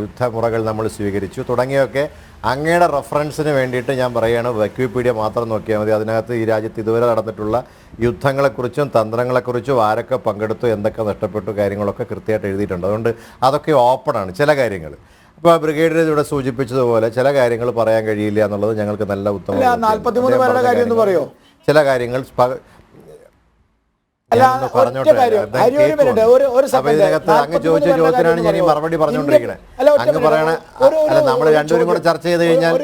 Speaker 4: യുദ്ധമുറകൾ നമ്മൾ സ്വീകരിച്ചു തുടങ്ങിയൊക്കെ അങ്ങയുടെ റെഫറൻസിന് വേണ്ടിയിട്ട് ഞാൻ പറയുകയാണ്. വിക്കിപീഡിയ മാത്രം നോക്കിയാൽ മതി. അതിനകത്ത് ഈ രാജ്യത്ത് ഇതുവരെ നടന്നിട്ടുള്ള യുദ്ധങ്ങളെക്കുറിച്ചും തന്ത്രങ്ങളെക്കുറിച്ചും ആരൊക്കെ പങ്കെടുത്തു, എന്തൊക്കെ നഷ്ടപ്പെട്ടു, കാര്യങ്ങളൊക്കെ കൃത്യമായിട്ട് എഴുതിയിട്ടുണ്ട്. അതുകൊണ്ട് അതൊക്കെ ഓപ്പണാണ്. ചില കാര്യങ്ങൾ ഇപ്പോൾ ബ്രിഗേഡിയർ ഇവിടെ സൂചിപ്പിച്ചതുപോലെ ചില കാര്യങ്ങൾ പറയാൻ കഴിയില്ല എന്നുള്ളത് ഞങ്ങൾക്ക് നല്ല ഉത്തമ. ചില കാര്യങ്ങൾ അങ്ങ് ചോദിച്ച ചോദ്യത്തിനാണ് ഞാൻ ഈ മറുപടി പറഞ്ഞുകൊണ്ടിരിക്കുന്നത്. അങ്ങ് പറയണ അല്ല, നമ്മൾ രണ്ടുപേരും കൂടെ ചർച്ച ചെയ്ത് കഴിഞ്ഞാൽ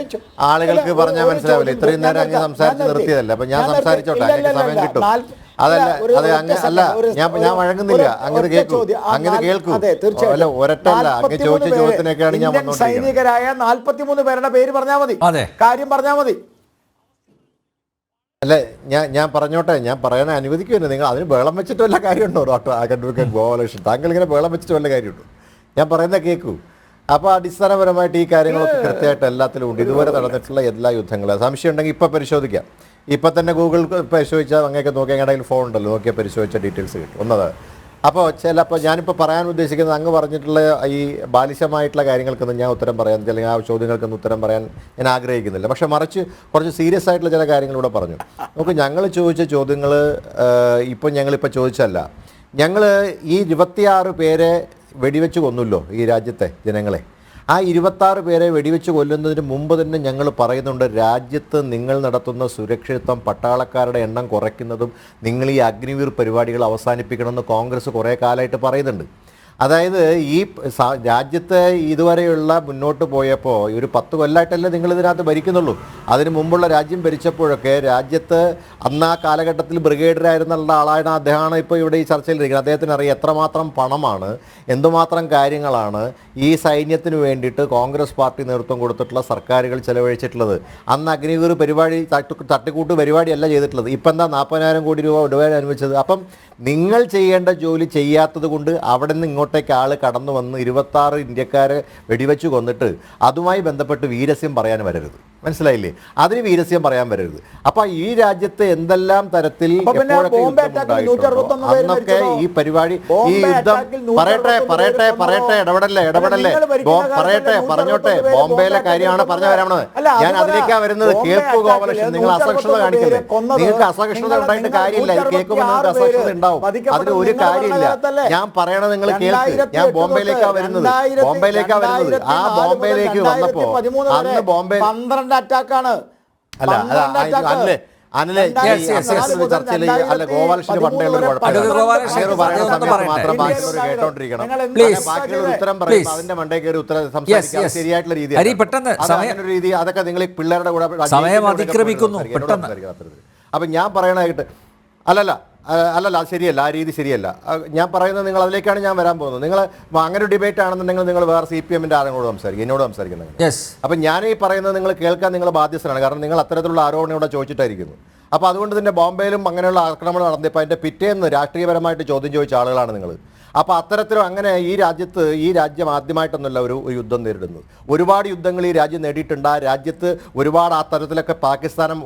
Speaker 4: ആളുകൾക്ക് പറഞ്ഞാൽ മനസ്സിലാവില്ല. ഇത്രയും നേരം അങ്ങ് സംസാരിച്ച് നിർത്തിയതല്ല. അപ്പൊ ഞാൻ സംസാരിച്ചോട്ടെ, അങ്ങനെ സമയം കിട്ടും. അതല്ല, അത് അങ്ങ് അല്ല, ഞാൻ വഴങ്ങുന്നില്ല. അങ്ങനെ കേൾക്കൂ, അങ്ങനെ കേൾക്കൂ. അല്ല, ഒരൊറ്റല്ല, അങ്ങ് ചോദിച്ച ചോദ്യത്തിനൊക്കെയാണ് ഞാൻ
Speaker 6: സൈനികരായ 43 പേരുടെ പേര് പറഞ്ഞാൽ മതി, കാര്യം പറഞ്ഞാൽ മതി.
Speaker 4: അല്ല, ഞാൻ പറഞ്ഞോട്ടെ, ഞാൻ പറയാൻ അനുവദിക്കുമല്ലോ. നിങ്ങൾ അതിന് ബഹളം വെച്ചിട്ട് വല്ല കാര്യമുണ്ടോ ഡോക്ടർ അഡ്വക്കേറ്റ് ഗോപാലകൃഷ്ണൻ? താങ്കൾ ഇങ്ങനെ ബഹളം വെച്ചിട്ട് വല്ല കാര്യമുണ്ടോ? ഞാൻ പറയുന്ന കേൾക്കൂ. അപ്പോൾ അടിസ്ഥാനപരമായിട്ട് ഈ കാര്യങ്ങളൊക്കെ കൃത്യമായിട്ട് എല്ലാത്തിലും ഉണ്ട്. ഇതുവരെ നടന്നിട്ടുള്ള എല്ലാ യുദ്ധങ്ങളും സംശയം ഉണ്ടെങ്കിൽ ഇപ്പോൾ പരിശോധിക്കാം. ഇപ്പം തന്നെ ഗൂഗിൾ പരിശോധിച്ചാൽ അങ്ങനെയൊക്കെ നോക്കിയാൽ ഞങ്ങളുടെ ഫോൺ ഉണ്ടല്ലോ, നോക്കിയാൽ പരിശോധിച്ച ഡീറ്റെയിൽസ് കിട്ടും. ഒന്നത്. അപ്പോൾ ഞാനിപ്പോൾ പറയാൻ ഉദ്ദേശിക്കുന്നത്, അങ്ങ് പറഞ്ഞിട്ടുള്ള ഈ ബാലിശമായിട്ടുള്ള കാര്യങ്ങൾക്കൊന്നും ഞാൻ ഉത്തരം പറയാൻ, അല്ലെങ്കിൽ ആ ചോദ്യങ്ങൾക്കൊന്നും ഉത്തരം പറയാൻ ഞാൻ ആഗ്രഹിക്കുന്നില്ല. പക്ഷേ മറിച്ച് കുറച്ച് സീരിയസ് ആയിട്ടുള്ള ചില കാര്യങ്ങൾ ഇവിടെ പറഞ്ഞു. നമുക്ക് ഞങ്ങൾ ചോദിച്ച ചോദ്യങ്ങൾ ഞങ്ങളിപ്പോൾ ചോദിച്ചല്ല. ഞങ്ങൾ ഈ 26 പേരെ വെടിവെച്ച് കൊന്നല്ലോ ഈ രാജ്യത്തെ ജനങ്ങളെ. ആ 26 പേരെ വെടിവെച്ച് കൊല്ലുന്നതിന് മുമ്പ് തന്നെ ഞങ്ങൾ പറയുന്നുണ്ട്, രാജ്യത്ത് നിങ്ങൾ നടത്തുന്ന സുരക്ഷിതത്വം, പട്ടാളക്കാരുടെ എണ്ണം കുറയ്ക്കുന്നതും നിങ്ങൾ ഈ അഗ്നിവീർ പരിപാടികൾ അവസാനിപ്പിക്കണമെന്ന് കോൺഗ്രസ് കുറേ കാലമായിട്ട് പറയുന്നുണ്ട്. അതായത് ഈ രാജ്യത്ത് ഇതുവരെയുള്ള മുന്നോട്ട് പോയപ്പോൾ ഒരു 10 കൊല്ലമായിട്ടല്ലേ നിങ്ങൾ ഇതിനകത്ത് ഭരിക്കുന്നുള്ളൂ. അതിന് മുമ്പുള്ള രാജ്യം ഭരിച്ചപ്പോഴൊക്കെ രാജ്യത്ത് അന്ന് ആ കാലഘട്ടത്തിൽ ബ്രിഗേഡിയറായിരുന്നുള്ള ആളാണ് അദ്ദേഹമാണ് ഇപ്പോൾ ഇവിടെ ഈ ചർച്ചയിലിരിക്കുന്നത്. അദ്ദേഹത്തിന് അറിയാം എത്രമാത്രം പണമാണ്, എന്തുമാത്രം കാര്യങ്ങളാണ് ഈ സൈന്യത്തിന് വേണ്ടിയിട്ട് കോൺഗ്രസ് പാർട്ടി നേതൃത്വം കൊടുത്തിട്ടുള്ള സർക്കാരുകൾ ചെലവഴിച്ചിട്ടുള്ളത്. അന്ന് അഗ്നിവീർ പരിപാടി തട്ടിക്കൂട്ട് പരിപാടിയല്ല ചെയ്തിട്ടുള്ളത്. ഇപ്പം എന്താ 40,000 കോടി രൂപ ഇടവേള അനുവദിച്ചത്. അപ്പം നിങ്ങൾ ചെയ്യേണ്ട ജോലി ചെയ്യാത്തത് കൊണ്ട് അവിടെ നിന്ന് ഇങ്ങോട്ടേക്ക് ആൾ കടന്നു വന്ന് 26 ഇന്ത്യക്കാരെ വെടിവെച്ച് കൊന്നിട്ട് അതുമായി ബന്ധപ്പെട്ട് വീരസ്യം പറയാൻ വരരുത്. മനസ്സിലായില്ലേ? അതിന് വീരസ്യം പറയാൻ വരരുത്. അപ്പൊ ഈ രാജ്യത്ത് എന്തെല്ലാം തരത്തിൽ അന്നൊക്കെ ഈ പരിപാടി, ഈ യുദ്ധം പറയട്ടെ ഇടപെടല്ലേ പറഞ്ഞോട്ടെ. ബോംബെയിലെ കാര്യമാണ് പറഞ്ഞു വരാമത്. ഞാൻ അതിലേക്കാ വരുന്നത്. കേൾക്കു ഗോപാലകൃഷ്ണൻ, നിങ്ങൾ അസഹിഷ്ണുത കാണിക്കല്ലേ? നിങ്ങൾക്ക് അസഹിഷ്ണുത ഉണ്ടായിട്ട് കാര്യമില്ല. ഇത് കേൾക്കുമ്പോൾ നിങ്ങൾക്ക് അസഹിഷ്ണുത ഉണ്ടാവും. അതിന് ഒരു കാര്യമില്ല. ഞാൻ പറയണത് നിങ്ങൾ കേൾക്ക്. ഞാൻ ബോംബെയിലേക്കാ വരുന്നത്. ആ ബോംബെയിലേക്ക് വന്നപ്പോ അന്ന് ബോംബെ
Speaker 6: അറ്റാക്കാണ്.
Speaker 4: അല്ല ഗോപാലകൃഷ്ണന് പണ്ടേയുള്ള ബാക്കിയുള്ള ഉത്തരം പറയുമ്പോൾ അതിന്റെ മണ്ടേ കയറി ഉത്തരം സംസാരിക്കാൻ ശരിയായിട്ടുള്ള രീതി അതൊക്കെ നിങ്ങൾ ഈ പിള്ളേരുടെ കൂടെ അപ്പൊ ഞാൻ പറയണായിട്ട് അല്ലല്ല അത് ശരിയല്ല. ആ രീതി ശരിയല്ല. ഞാൻ പറയുന്നത് നിങ്ങൾ അതിലേക്കാണ് ഞാൻ വരാൻ പോകുന്നത്. നിങ്ങൾ അങ്ങനെ ഒരു ഡിബേറ്റ് ആണെന്നുണ്ടെങ്കിൽ നിങ്ങൾ വേറെ CPM-ന്റെ ആളുകളോട് സംസാരിക്കും, എന്നോട് സംസാരിക്കുന്നത്. അപ്പം ഞാൻ ഈ പറയുന്നത് നിങ്ങൾ കേൾക്കാൻ നിങ്ങൾ ബാധ്യസ്ഥരാണ്. കാരണം നിങ്ങൾ അത്തരത്തിലുള്ള ആരോപണം ഇവിടെ ചോദിച്ചിട്ടായിരിക്കുന്നു. അപ്പോൾ അതുകൊണ്ട് തന്നെ ബോംബെയിലും അങ്ങനെയുള്ള ആക്രമണം നടന്നപ്പോൾ അതിൻ്റെ പിറ്റേന്ന് രാഷ്ട്രീയപരമായിട്ട് ചോദ്യം ചോദിച്ച ആളുകളാണ് നിങ്ങൾ. അപ്പോൾ അത്തരത്തിലും അങ്ങനെ ഈ രാജ്യം ആദ്യമായിട്ടൊന്നുമല്ല ഒരു യുദ്ധം നേരിടുന്നത്. ഒരുപാട് യുദ്ധങ്ങൾ ഈ രാജ്യം നേടിയിട്ടുണ്ട്. ആ രാജ്യത്ത് ഒരുപാട് ആ തരത്തിലൊക്കെ പാകിസ്ഥാനം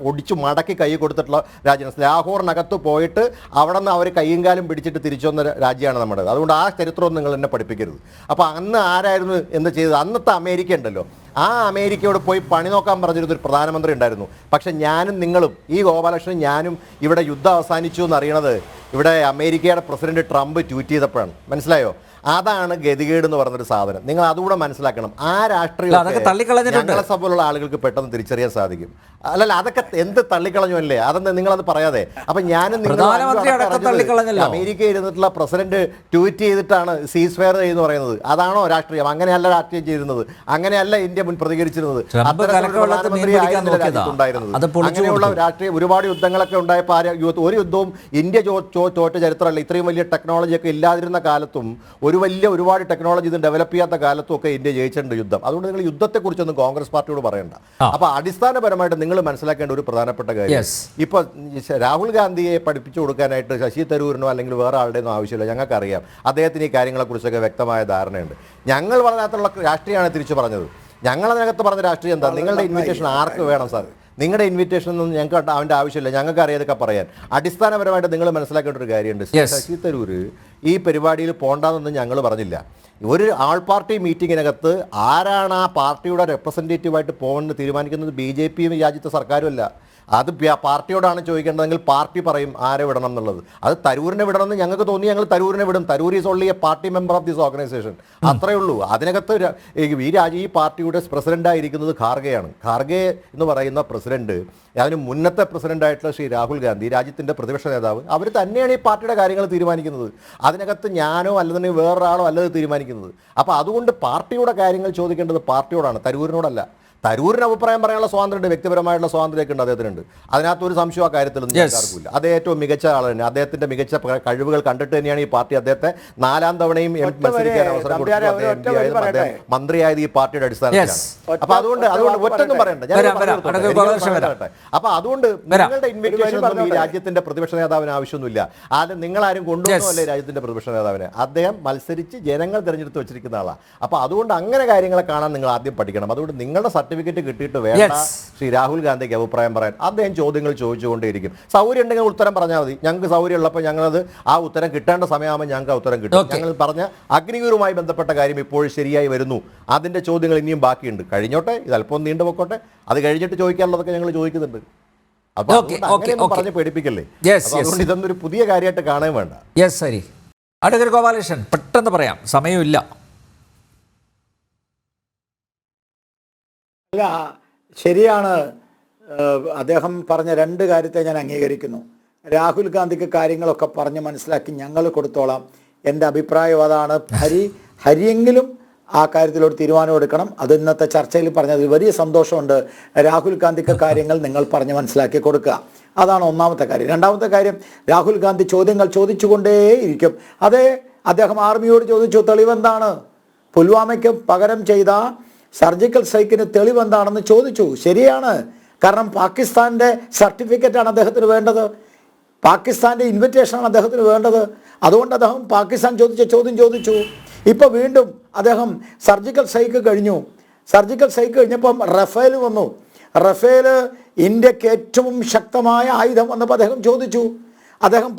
Speaker 4: ഒടിച്ചു മടക്കി കൈ കൊടുത്തിട്ടുള്ള രാജ്യമാണ്. ലാഹോറിനകത്ത് പോയിട്ട് അവിടെ നിന്ന് അവർ കയ്യും കാലും പിടിച്ചിട്ട് തിരിച്ചു വന്ന രാജ്യമാണ് നമ്മുടേത്. അതുകൊണ്ട് ആ ചരിത്രമൊന്നും നിങ്ങൾ എന്നെ പഠിപ്പിക്കരുത്. അപ്പോൾ അന്ന് ആരായിരുന്നു എന്ത് ചെയ്തത്? അന്നത്തെ അമേരിക്ക ഉണ്ടല്ലോ, ആ അമേരിക്കയോട് പോയി പണി നോക്കാൻ പറഞ്ഞിരുന്നൊരു പ്രധാനമന്ത്രി ഉണ്ടായിരുന്നു. പക്ഷെ ഞാനും നിങ്ങളും, ഈ ഗോപാലകൃഷ്ണൻ ഞാനും ഇവിടെ യുദ്ധം അവസാനിച്ചു എന്നറിയണത് ഇവിടെ അമേരിക്കയുടെ പ്രസിഡന്റ് ട്രംപ് ട്വീറ്റ് ചെയ്തപ്പോഴാണ്. മനസ്സിലായോ? അതാണ് ഗതികേട് എന്ന് പറഞ്ഞൊരു സാധനം. നിങ്ങൾ അതുകൂടെ മനസ്സിലാക്കണം. ആ രാഷ്ട്രീയ ഞങ്ങളെ സഭയിലുള്ള ആളുകൾക്ക് പെട്ടെന്ന് തിരിച്ചറിയാൻ സാധിക്കും. അല്ലല്ല, അതൊക്കെ എന്ത് തള്ളിക്കളഞ്ഞു അല്ലേ? അതെന്ത് നിങ്ങളത് പറയാതെ. അപ്പൊ ഞാനും അമേരിക്ക ഇരുന്നിട്ടുള്ള പ്രസിഡന്റ് ട്വീറ്റ് ചെയ്തിട്ടാണ് സീസ് ഫെയർ എന്ന് പറയുന്നത്. അതാണോ രാഷ്ട്രീയം? അങ്ങനെയല്ല രാഷ്ട്രീയം ചെയ്തിരുന്നത്. അങ്ങനെയല്ല ഇന്ത്യ മുൻ പ്രതികരിച്ചിരുന്നത്. അങ്ങനെയുള്ള രാഷ്ട്രീയം ഒരുപാട് യുദ്ധങ്ങളൊക്കെ ഉണ്ടായപ്പോൾ ഒരു യുദ്ധവും ഇന്ത്യ തോറ്റ ചരിത്രമല്ല. ഇത്രയും വലിയ ടെക്നോളജിയൊക്കെ ഇല്ലാതിരുന്ന കാലത്തും ഒരുപാട് ടെക്നോളജി ഇത് ഡെവലപ്പ് ചെയ്യാത്ത കാലത്തും ഒക്കെ ഇന്ത്യ ജയിച്ചിട്ടുണ്ട് യുദ്ധം. അതുകൊണ്ട് നിങ്ങൾ യുദ്ധത്തെക്കുറിച്ചൊന്നും കോൺഗ്രസ് പാർട്ടിയോട് പറയണ്ട. അപ്പൊ അടിസ്ഥാനപരമായിട്ട് നിങ്ങൾ മനസ്സിലാക്കേണ്ട ഒരു പ്രധാനപ്പെട്ട കാര്യം, ഇപ്പൊ രാഹുൽ ഗാന്ധിയെ പഠിപ്പിച്ചു കൊടുക്കാനായിട്ട് ശശി തരൂരിനോ അല്ലെങ്കിൽ വേറെ ആളുടെയൊന്നും ആവശ്യമില്ല. ഞങ്ങൾക്കറിയാം അദ്ദേഹത്തിന് ഈ കാര്യങ്ങളെക്കുറിച്ചൊക്കെ വ്യക്തമായ ധാരണയുണ്ട്. ഞങ്ങൾ പറഞ്ഞതിനകത്തുള്ള രാഷ്ട്രീയമാണ് തിരിച്ചു പറഞ്ഞത്. ഞങ്ങളതിനകത്ത് പറഞ്ഞ രാഷ്ട്രീയം എന്താ? നിങ്ങളുടെ ഇൻവിറ്റേഷൻ ആർക്ക് വേണം സാർ? നിങ്ങളുടെ ഇൻവിറ്റേഷൻ ഒന്നും ഞങ്ങൾക്ക് അവൻ്റെ ആവശ്യമില്ല. ഞങ്ങൾക്ക് അറിയാതൊക്കെ പറയാൻ. അടിസ്ഥാനപരമായിട്ട് നിങ്ങൾ മനസ്സിലാക്കേണ്ട ഒരു കാര്യമുണ്ട്. ശശി തരൂർ ഈ പരിപാടിയിൽ പോകണ്ടെന്നൊന്നും ഞങ്ങൾ പറഞ്ഞില്ല. ഒരു ആൾ പാർട്ടി മീറ്റിങ്ങിനകത്ത് ആരാണ് ആ പാർട്ടിയുടെ റെപ്രസെൻറ്റേറ്റീവായിട്ട് പോകണമെന്ന് തീരുമാനിക്കുന്നത് BJPയും രാജ്യത്തെ സർക്കാരും അല്ല. അത് പാർട്ടിയോടാണ് ചോദിക്കേണ്ടതെങ്കിൽ പാർട്ടി പറയും ആരെ വിടണം എന്നുള്ളത്. അത് തരൂരിനെ വിടണമെന്ന് ഞങ്ങൾക്ക് തോന്നി, ഞങ്ങൾ തരൂരിനെ വിടും. Tharoor is only A party member of this organisation. അത്രയേ ഉള്ളൂ. അതിനകത്ത് ഈ പാർട്ടിയുടെ പ്രസിഡന്റായിരിക്കുന്നത് ഖാർഗെയാണ്. ഖാർഗെ എന്ന് പറയുന്ന പ്രസിഡന്റ്, അതിന് മുന്നത്തെ പ്രസിഡന്റായിട്ടുള്ള ശ്രീ രാഹുൽ ഗാന്ധി, രാജ്യത്തിൻ്റെ പ്രതിപക്ഷ നേതാവ്, അവർ തന്നെയാണ് ഈ പാർട്ടിയുടെ കാര്യങ്ങൾ തീരുമാനിക്കുന്നത്. അതിനകത്ത് ഞാനോ അല്ലെന്നുണ്ടെങ്കിൽ വേറൊരാളോ അല്ലത് തീരുമാനിക്കുന്നത്. അപ്പോൾ അതുകൊണ്ട് പാർട്ടിയുടെ കാര്യങ്ങൾ ചോദിക്കേണ്ടത് പാർട്ടിയോടാണ്, തരൂരിനോടല്ല. തരൂരിന് അഭിപ്രായം പറയാനുള്ള സ്വാതന്ത്ര്യമുണ്ട്, വ്യക്തിപരമായിട്ടുള്ള സ്വാതന്ത്ര്യമൊക്കെ ഉണ്ട് അദ്ദേഹത്തിനുണ്ട്. അതിനകത്തൊരു സംശയം ആ കാര്യത്തിലൊന്നും ആർക്കുമില്ല. അദ്ദേഹം ഏറ്റവും മികച്ച ആൾ തന്നെ. അദ്ദേഹത്തിന്റെ മികച്ച കഴിവുകൾ കണ്ടിട്ട് തന്നെയാണ് ഈ പാർട്ടി അദ്ദേഹത്തെ 4ാം തവണയും മത്സരിക്കാൻ അവസരം കൊടുത്തു. മന്ത്രിയായത് ഈ പാർട്ടിയുടെ അടിസ്ഥാനത്തിലാണ്. അപ്പൊ അതുകൊണ്ട് ഒറ്റൊന്നും പറയണ്ട. അപ്പൊ അതുകൊണ്ട് നിങ്ങളുടെ ഇൻവിറ്റേഷൻ ഒന്നും ഈ രാജ്യത്തിന്റെ പ്രതിപക്ഷ നേതാവിന് ആവശ്യമൊന്നുമില്ല. ആദ്യം നിങ്ങളാരും കൊണ്ടുവന്നല്ലേ രാജ്യത്തിന്റെ പ്രതിപക്ഷ നേതാവിനെ. അദ്ദേഹം മത്സരിച്ച് ജനങ്ങൾ തിരഞ്ഞെടുത്ത് വെച്ചിരിക്കുന്ന ആളാണ്. അപ്പൊ അതുകൊണ്ട് അങ്ങനെ കാര്യങ്ങളെ കാണാൻ നിങ്ങൾ ആദ്യം പഠിക്കണം. അതുകൊണ്ട് നിങ്ങളുടെ സർട്ടിഫിക്കറ്റ് കിട്ടിയിട്ട് വേണ്ട ശ്രീ രാഹുൽ ഗാന്ധിക്ക് അഭിപ്രായം പറയാൻ. അദ്ദേഹം ചോദ്യങ്ങൾ ചോദിച്ചുകൊണ്ടേയിരിക്കും. സൗകര്യം ഉണ്ടെങ്കിൽ ഉത്തരം പറഞ്ഞാൽ മതി. ഞങ്ങൾക്ക് സൗകര്യം ഉള്ളപ്പോൾ ഞങ്ങളത് ആ ഉത്തരം കിട്ടേണ്ട സമയമാകുമ്പോൾ ഞങ്ങൾക്ക് ആ ഉത്തരം കിട്ടും. ഞങ്ങൾ പറഞ്ഞ അഗ്നിവീറുമായി ബന്ധപ്പെട്ട കാര്യം ഇപ്പോഴും ശരിയായി വരുന്നു. അതിന്റെ ചോദ്യങ്ങൾ ഇനിയും ബാക്കിയുണ്ട്. കഴിഞ്ഞോട്ടെ, ഇത് അല്പം നീണ്ടുപോക്കോട്ടെ. അത് കഴിഞ്ഞിട്ട് ചോദിക്കാനുള്ളതൊക്കെ ഞങ്ങൾ ചോദിക്കുന്നുണ്ട്. അപ്പൊ അങ്ങനെയൊന്നും പറഞ്ഞ് പേടിപ്പിക്കല്ലേ. അതുകൊണ്ട് ഇതൊന്നും ഒരു പുതിയ കാര്യമായിട്ട് കാണാൻ വേണ്ട.
Speaker 2: ശരി, അഡ്വക്കേറ്റ് ഗോപാലകൃഷ്ണൻ, പെട്ടെന്ന് പറയാം, സമയമില്ല.
Speaker 6: അല്ല, ശരിയാണ്. അദ്ദേഹം പറഞ്ഞ രണ്ട് കാര്യത്തെ ഞാൻ അംഗീകരിക്കുന്നു. രാഹുൽ ഗാന്ധിക്ക് കാര്യങ്ങളൊക്കെ പറഞ്ഞ് മനസ്സിലാക്കി ഞങ്ങൾ കൊടുത്തോളാം. എൻ്റെ അഭിപ്രായം അതാണ്. ഹരിയെങ്കിലും ആ കാര്യത്തിൽ ഒരു തീരുമാനം എടുക്കണം. അത് ഇന്നത്തെ ചർച്ചയിൽ പറഞ്ഞതിൽ വലിയ സന്തോഷമുണ്ട്. രാഹുൽ ഗാന്ധിക്ക് കാര്യങ്ങൾ നിങ്ങൾ പറഞ്ഞ് മനസ്സിലാക്കി കൊടുക്കുക. അതാണ് ഒന്നാമത്തെ കാര്യം. രണ്ടാമത്തെ കാര്യം, രാഹുൽ ഗാന്ധി ചോദ്യങ്ങൾ ചോദിച്ചുകൊണ്ടേയിരിക്കും. അതേ, അദ്ദേഹം ആർമിയോട് ചോദിച്ചു, തെളിവെന്താണ്? പുൽവാമയ്ക്ക് പകരം ചെയ്ത സർജിക്കൽ സ്ട്രൈക്കിന് തെളിവെന്താണെന്ന് ചോദിച്ചു. ശരിയാണ്. കാരണം പാകിസ്ഥാൻ്റെ സർട്ടിഫിക്കറ്റാണ് അദ്ദേഹത്തിന് വേണ്ടത്, പാകിസ്ഥാൻ്റെ ഇൻവിറ്റേഷനാണ് അദ്ദേഹത്തിന് വേണ്ടത്. അതുകൊണ്ട് അദ്ദേഹം പാകിസ്ഥാൻ ചോദിച്ച ചോദ്യം ചോദിച്ചു. ഇപ്പോൾ വീണ്ടും അദ്ദേഹം സർജിക്കൽ സ്ട്രൈക്ക് കഴിഞ്ഞു. സർജിക്കൽ സ്ട്രൈക്ക് കഴിഞ്ഞപ്പം റഫേൽ വന്നു. റഫേൽ ഇന്ത്യക്ക് ഏറ്റവും ശക്തമായ ആയുധം വന്നപ്പോൾ അദ്ദേഹം ചോദിച്ചു. അദ്ദേഹം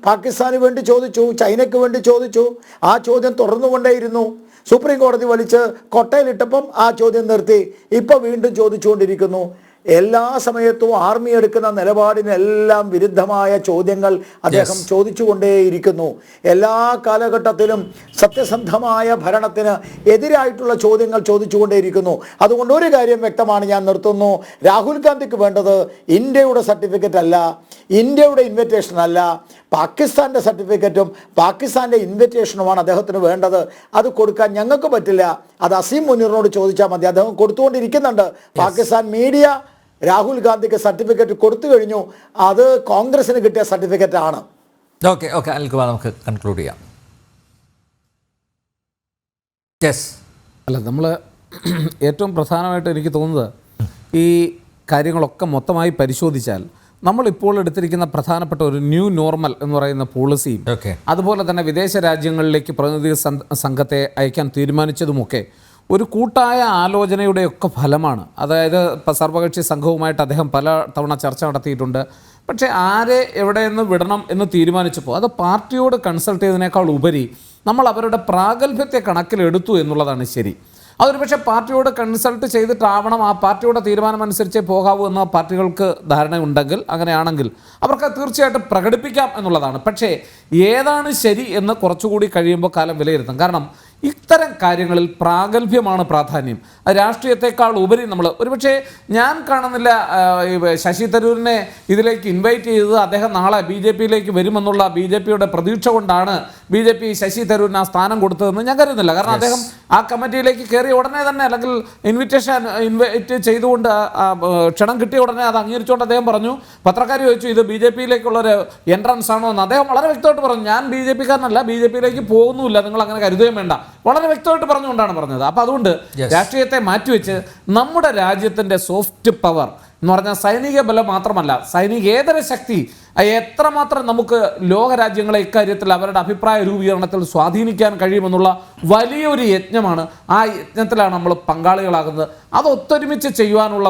Speaker 6: പാകിസ്ഥാന് വേണ്ടി ചോദിച്ചു, ചൈനയ്ക്ക് വേണ്ടി ചോദിച്ചു. ആ ചോദ്യം തുടർന്നുകൊണ്ടേയിരുന്നു. സുപ്രീം കോടതി വലിച്ച് കൊട്ടയിലിട്ടപ്പം ആ ചോദ്യം നിർത്തി. ഇപ്പോൾ വീണ്ടും ചോദിച്ചുകൊണ്ടിരിക്കുന്നു. എല്ലാ സമയത്തും ആർമി എടുക്കുന്ന നിലപാടിനെല്ലാം വിരുദ്ധമായ ചോദ്യങ്ങൾ അദ്ദേഹം ചോദിച്ചുകൊണ്ടേയിരിക്കുന്നു. എല്ലാ കാലഘട്ടത്തിലും സത്യസന്ധമായ ഭരണത്തിന് എതിരായിട്ടുള്ള ചോദ്യങ്ങൾ ചോദിച്ചുകൊണ്ടേയിരിക്കുന്നു. അതുകൊണ്ട് ഒരു കാര്യം വ്യക്തമാണ്, ഞാൻ നിർത്തുന്നു. രാഹുൽ ഗാന്ധിക്ക് വേണ്ടത് ഇന്ത്യയുടെ സർട്ടിഫിക്കറ്റ് അല്ല, ഇന്ത്യയുടെ ഇൻവിറ്റേഷൻ അല്ല, പാകിസ്ഥാൻ്റെ സർട്ടിഫിക്കറ്റും പാകിസ്ഥാൻ്റെ ഇൻവിറ്റേഷനുമാണ് അദ്ദേഹത്തിന് വേണ്ടത്. അത് കൊടുക്കാൻ ഞങ്ങൾക്ക് പറ്റില്ല. അത് അസീം മുനീറിനോട് ചോദിച്ചാൽ മതി. അദ്ദേഹം കൊടുത്തുകൊണ്ടിരിക്കുന്നുണ്ട്. പാകിസ്ഥാൻ മീഡിയ രാഹുൽ ഗാന്ധിക്ക് സർട്ടിഫിക്കറ്റ് കൊടുത്തു കഴിഞ്ഞു. അത് കോൺഗ്രസിന് കിട്ടിയ സർട്ടിഫിക്കറ്റ് ആണ്.
Speaker 2: ഓക്കെ അനിൽകുമാർ, നമുക്ക് കൺക്ലൂഡ് ചെയ്യാം.
Speaker 5: അല്ല, നമ്മൾ ഏറ്റവും പ്രധാനമായിട്ട് എനിക്ക് തോന്നുന്നത്, ഈ കാര്യങ്ങളൊക്കെ മൊത്തമായി പരിശോധിച്ചാൽ നമ്മളിപ്പോൾ എടുത്തിരിക്കുന്ന പ്രധാനപ്പെട്ട ഒരു ന്യൂ നോർമൽ എന്ന് പറയുന്ന പോളിസിയും അതുപോലെ തന്നെ വിദേശ രാജ്യങ്ങളിലേക്ക് പ്രതിനിധി സംഘത്തെ അയക്കാൻ തീരുമാനിച്ചതുമൊക്കെ ഒരു കൂട്ടായ ആലോചനയുടെയൊക്കെ ഫലമാണ്. അതായത് ഇപ്പോൾ സർവകക്ഷി സംഘവുമായിട്ട് അദ്ദേഹം പല തവണ ചർച്ച നടത്തിയിട്ടുണ്ട്. പക്ഷേ ആരെ എവിടെയെന്ന് വിടണം എന്ന് തീരുമാനിച്ചപ്പോൾ അത് പാർട്ടിയോട് കൺസൾട്ട് ചെയ്തതിനേക്കാൾ ഉപരി നമ്മൾ അവരുടെ പ്രാഗൽഭ്യത്തെ കണക്കിലെടുത്തു എന്നുള്ളതാണ് ശരി. അതൊരു പക്ഷേ പാർട്ടിയോട് കൺസൾട്ട് ചെയ്തിട്ടാവണം, ആ പാർട്ടിയുടെ തീരുമാനം അനുസരിച്ചേ പോകാവൂ എന്ന പാർട്ടികൾക്ക് ധാരണയുണ്ടെങ്കിൽ, അങ്ങനെയാണെങ്കിൽ അവർക്ക് തീർച്ചയായിട്ടും പ്രകടിപ്പിക്കാം എന്നുള്ളതാണ്. പക്ഷേ ഏതാണ് ശരി എന്ന് കുറച്ചുകൂടി കഴിയുമ്പോൾ കാലം വിലയിരുത്തും. കാരണം ഇത്തരം കാര്യങ്ങളിൽ പ്രാഗൽഭ്യമാണ് പ്രാധാന്യം. രാഷ്ട്രീയത്തെക്കാൾ ഉപരി നമ്മൾ ഒരുപക്ഷെ ഞാൻ കാണുന്നില്ല ശശി തരൂരിനെ ഇതിലേക്ക് ഇൻവൈറ്റ് ചെയ്തത് അദ്ദേഹം നാളെ BJP-യിലേക്ക് വരുമെന്നുള്ള BJP-യുടെ പ്രതീക്ഷ കൊണ്ടാണ് BJP ശശി തരൂരിന് ആ സ്ഥാനം കൊടുത്തതെന്ന് ഞാൻ കരുതുന്നില്ല. കാരണം അദ്ദേഹം ആ കമ്മിറ്റിയിലേക്ക് കയറി ഉടനെ തന്നെ, അല്ലെങ്കിൽ ഇൻവൈറ്റ് ചെയ്തുകൊണ്ട് ക്ഷണം കിട്ടിയ ഉടനെ അത് അംഗീകരിച്ചുകൊണ്ട് അദ്ദേഹം പറഞ്ഞു, പത്രക്കാർ ചോദിച്ചു ഇത് BJP-യിലേക്കുള്ളൊരു എൻട്രൻസ് ആണോ എന്ന്. അദ്ദേഹം വളരെ വ്യക്തമായിട്ട് പറഞ്ഞു, ഞാൻ BJP-കാരനല്ല, BJP-യിലേക്ക് പോകുന്നുമില്ല, നിങ്ങൾ അങ്ങനെ കരുതുകയും വേണ്ട. വളരെ വ്യക്തമായിട്ട് പറഞ്ഞുകൊണ്ടാണ് പറഞ്ഞത്. അപ്പോൾ അതുകൊണ്ട് രാഷ്ട്രീയത്തെ മാറ്റിവെച്ച് നമ്മുടെ രാജ്യത്തിൻ്റെ സോഫ്റ്റ് പവർ എന്ന് പറഞ്ഞാൽ സൈനിക ബലം മാത്രമല്ല, സൈനികേതര ശക്തി എത്രമാത്രം നമുക്ക് ലോകരാജ്യങ്ങളെ ഇക്കാര്യത്തിൽ അവരുടെ അഭിപ്രായ രൂപീകരണത്തിൽ സ്വാധീനിക്കാൻ കഴിയുമെന്നുള്ള വലിയൊരു യജ്ഞമാണ്. ആ യജ്ഞത്തിലാണ് നമ്മൾ പങ്കാളികളാകുന്നത്. അത് ഒത്തൊരുമിച്ച് ചെയ്യുവാനുള്ള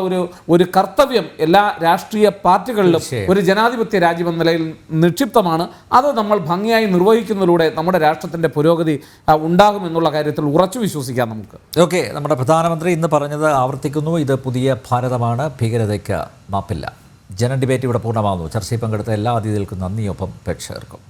Speaker 5: ഒരു കർത്തവ്യം എല്ലാ രാഷ്ട്രീയ പാർട്ടികളിലും ഒരു ജനാധിപത്യ രാജ്യമെന്ന നിലയിൽ നിക്ഷിപ്തമാണ്. അത് നമ്മൾ ഭംഗിയായി നിർവഹിക്കുന്നതിലൂടെ നമ്മുടെ രാഷ്ട്രത്തിൻ്റെ പുരോഗതി ഉണ്ടാകുമെന്നുള്ള കാര്യത്തിൽ ഉറച്ചു വിശ്വസിക്കാം നമുക്ക്.
Speaker 2: ഓക്കെ, നമ്മുടെ പ്രധാനമന്ത്രി ഇന്ന് പറഞ്ഞത് ആവർത്തിക്കുന്നു, ഇത് പുതിയ ഭാരതമാണ്, ഭീകരതയ്ക്ക് മാപ്പില്ല. ജന ഡിബേറ്റ് ഇവിടെ പൂർണ്ണമാകുന്നു. ചർച്ചയിൽ പങ്കെടുത്ത എല്ലാ അതിഥികൾക്കും നന്ദിയൊപ്പം പ്രേക്ഷകർക്കും.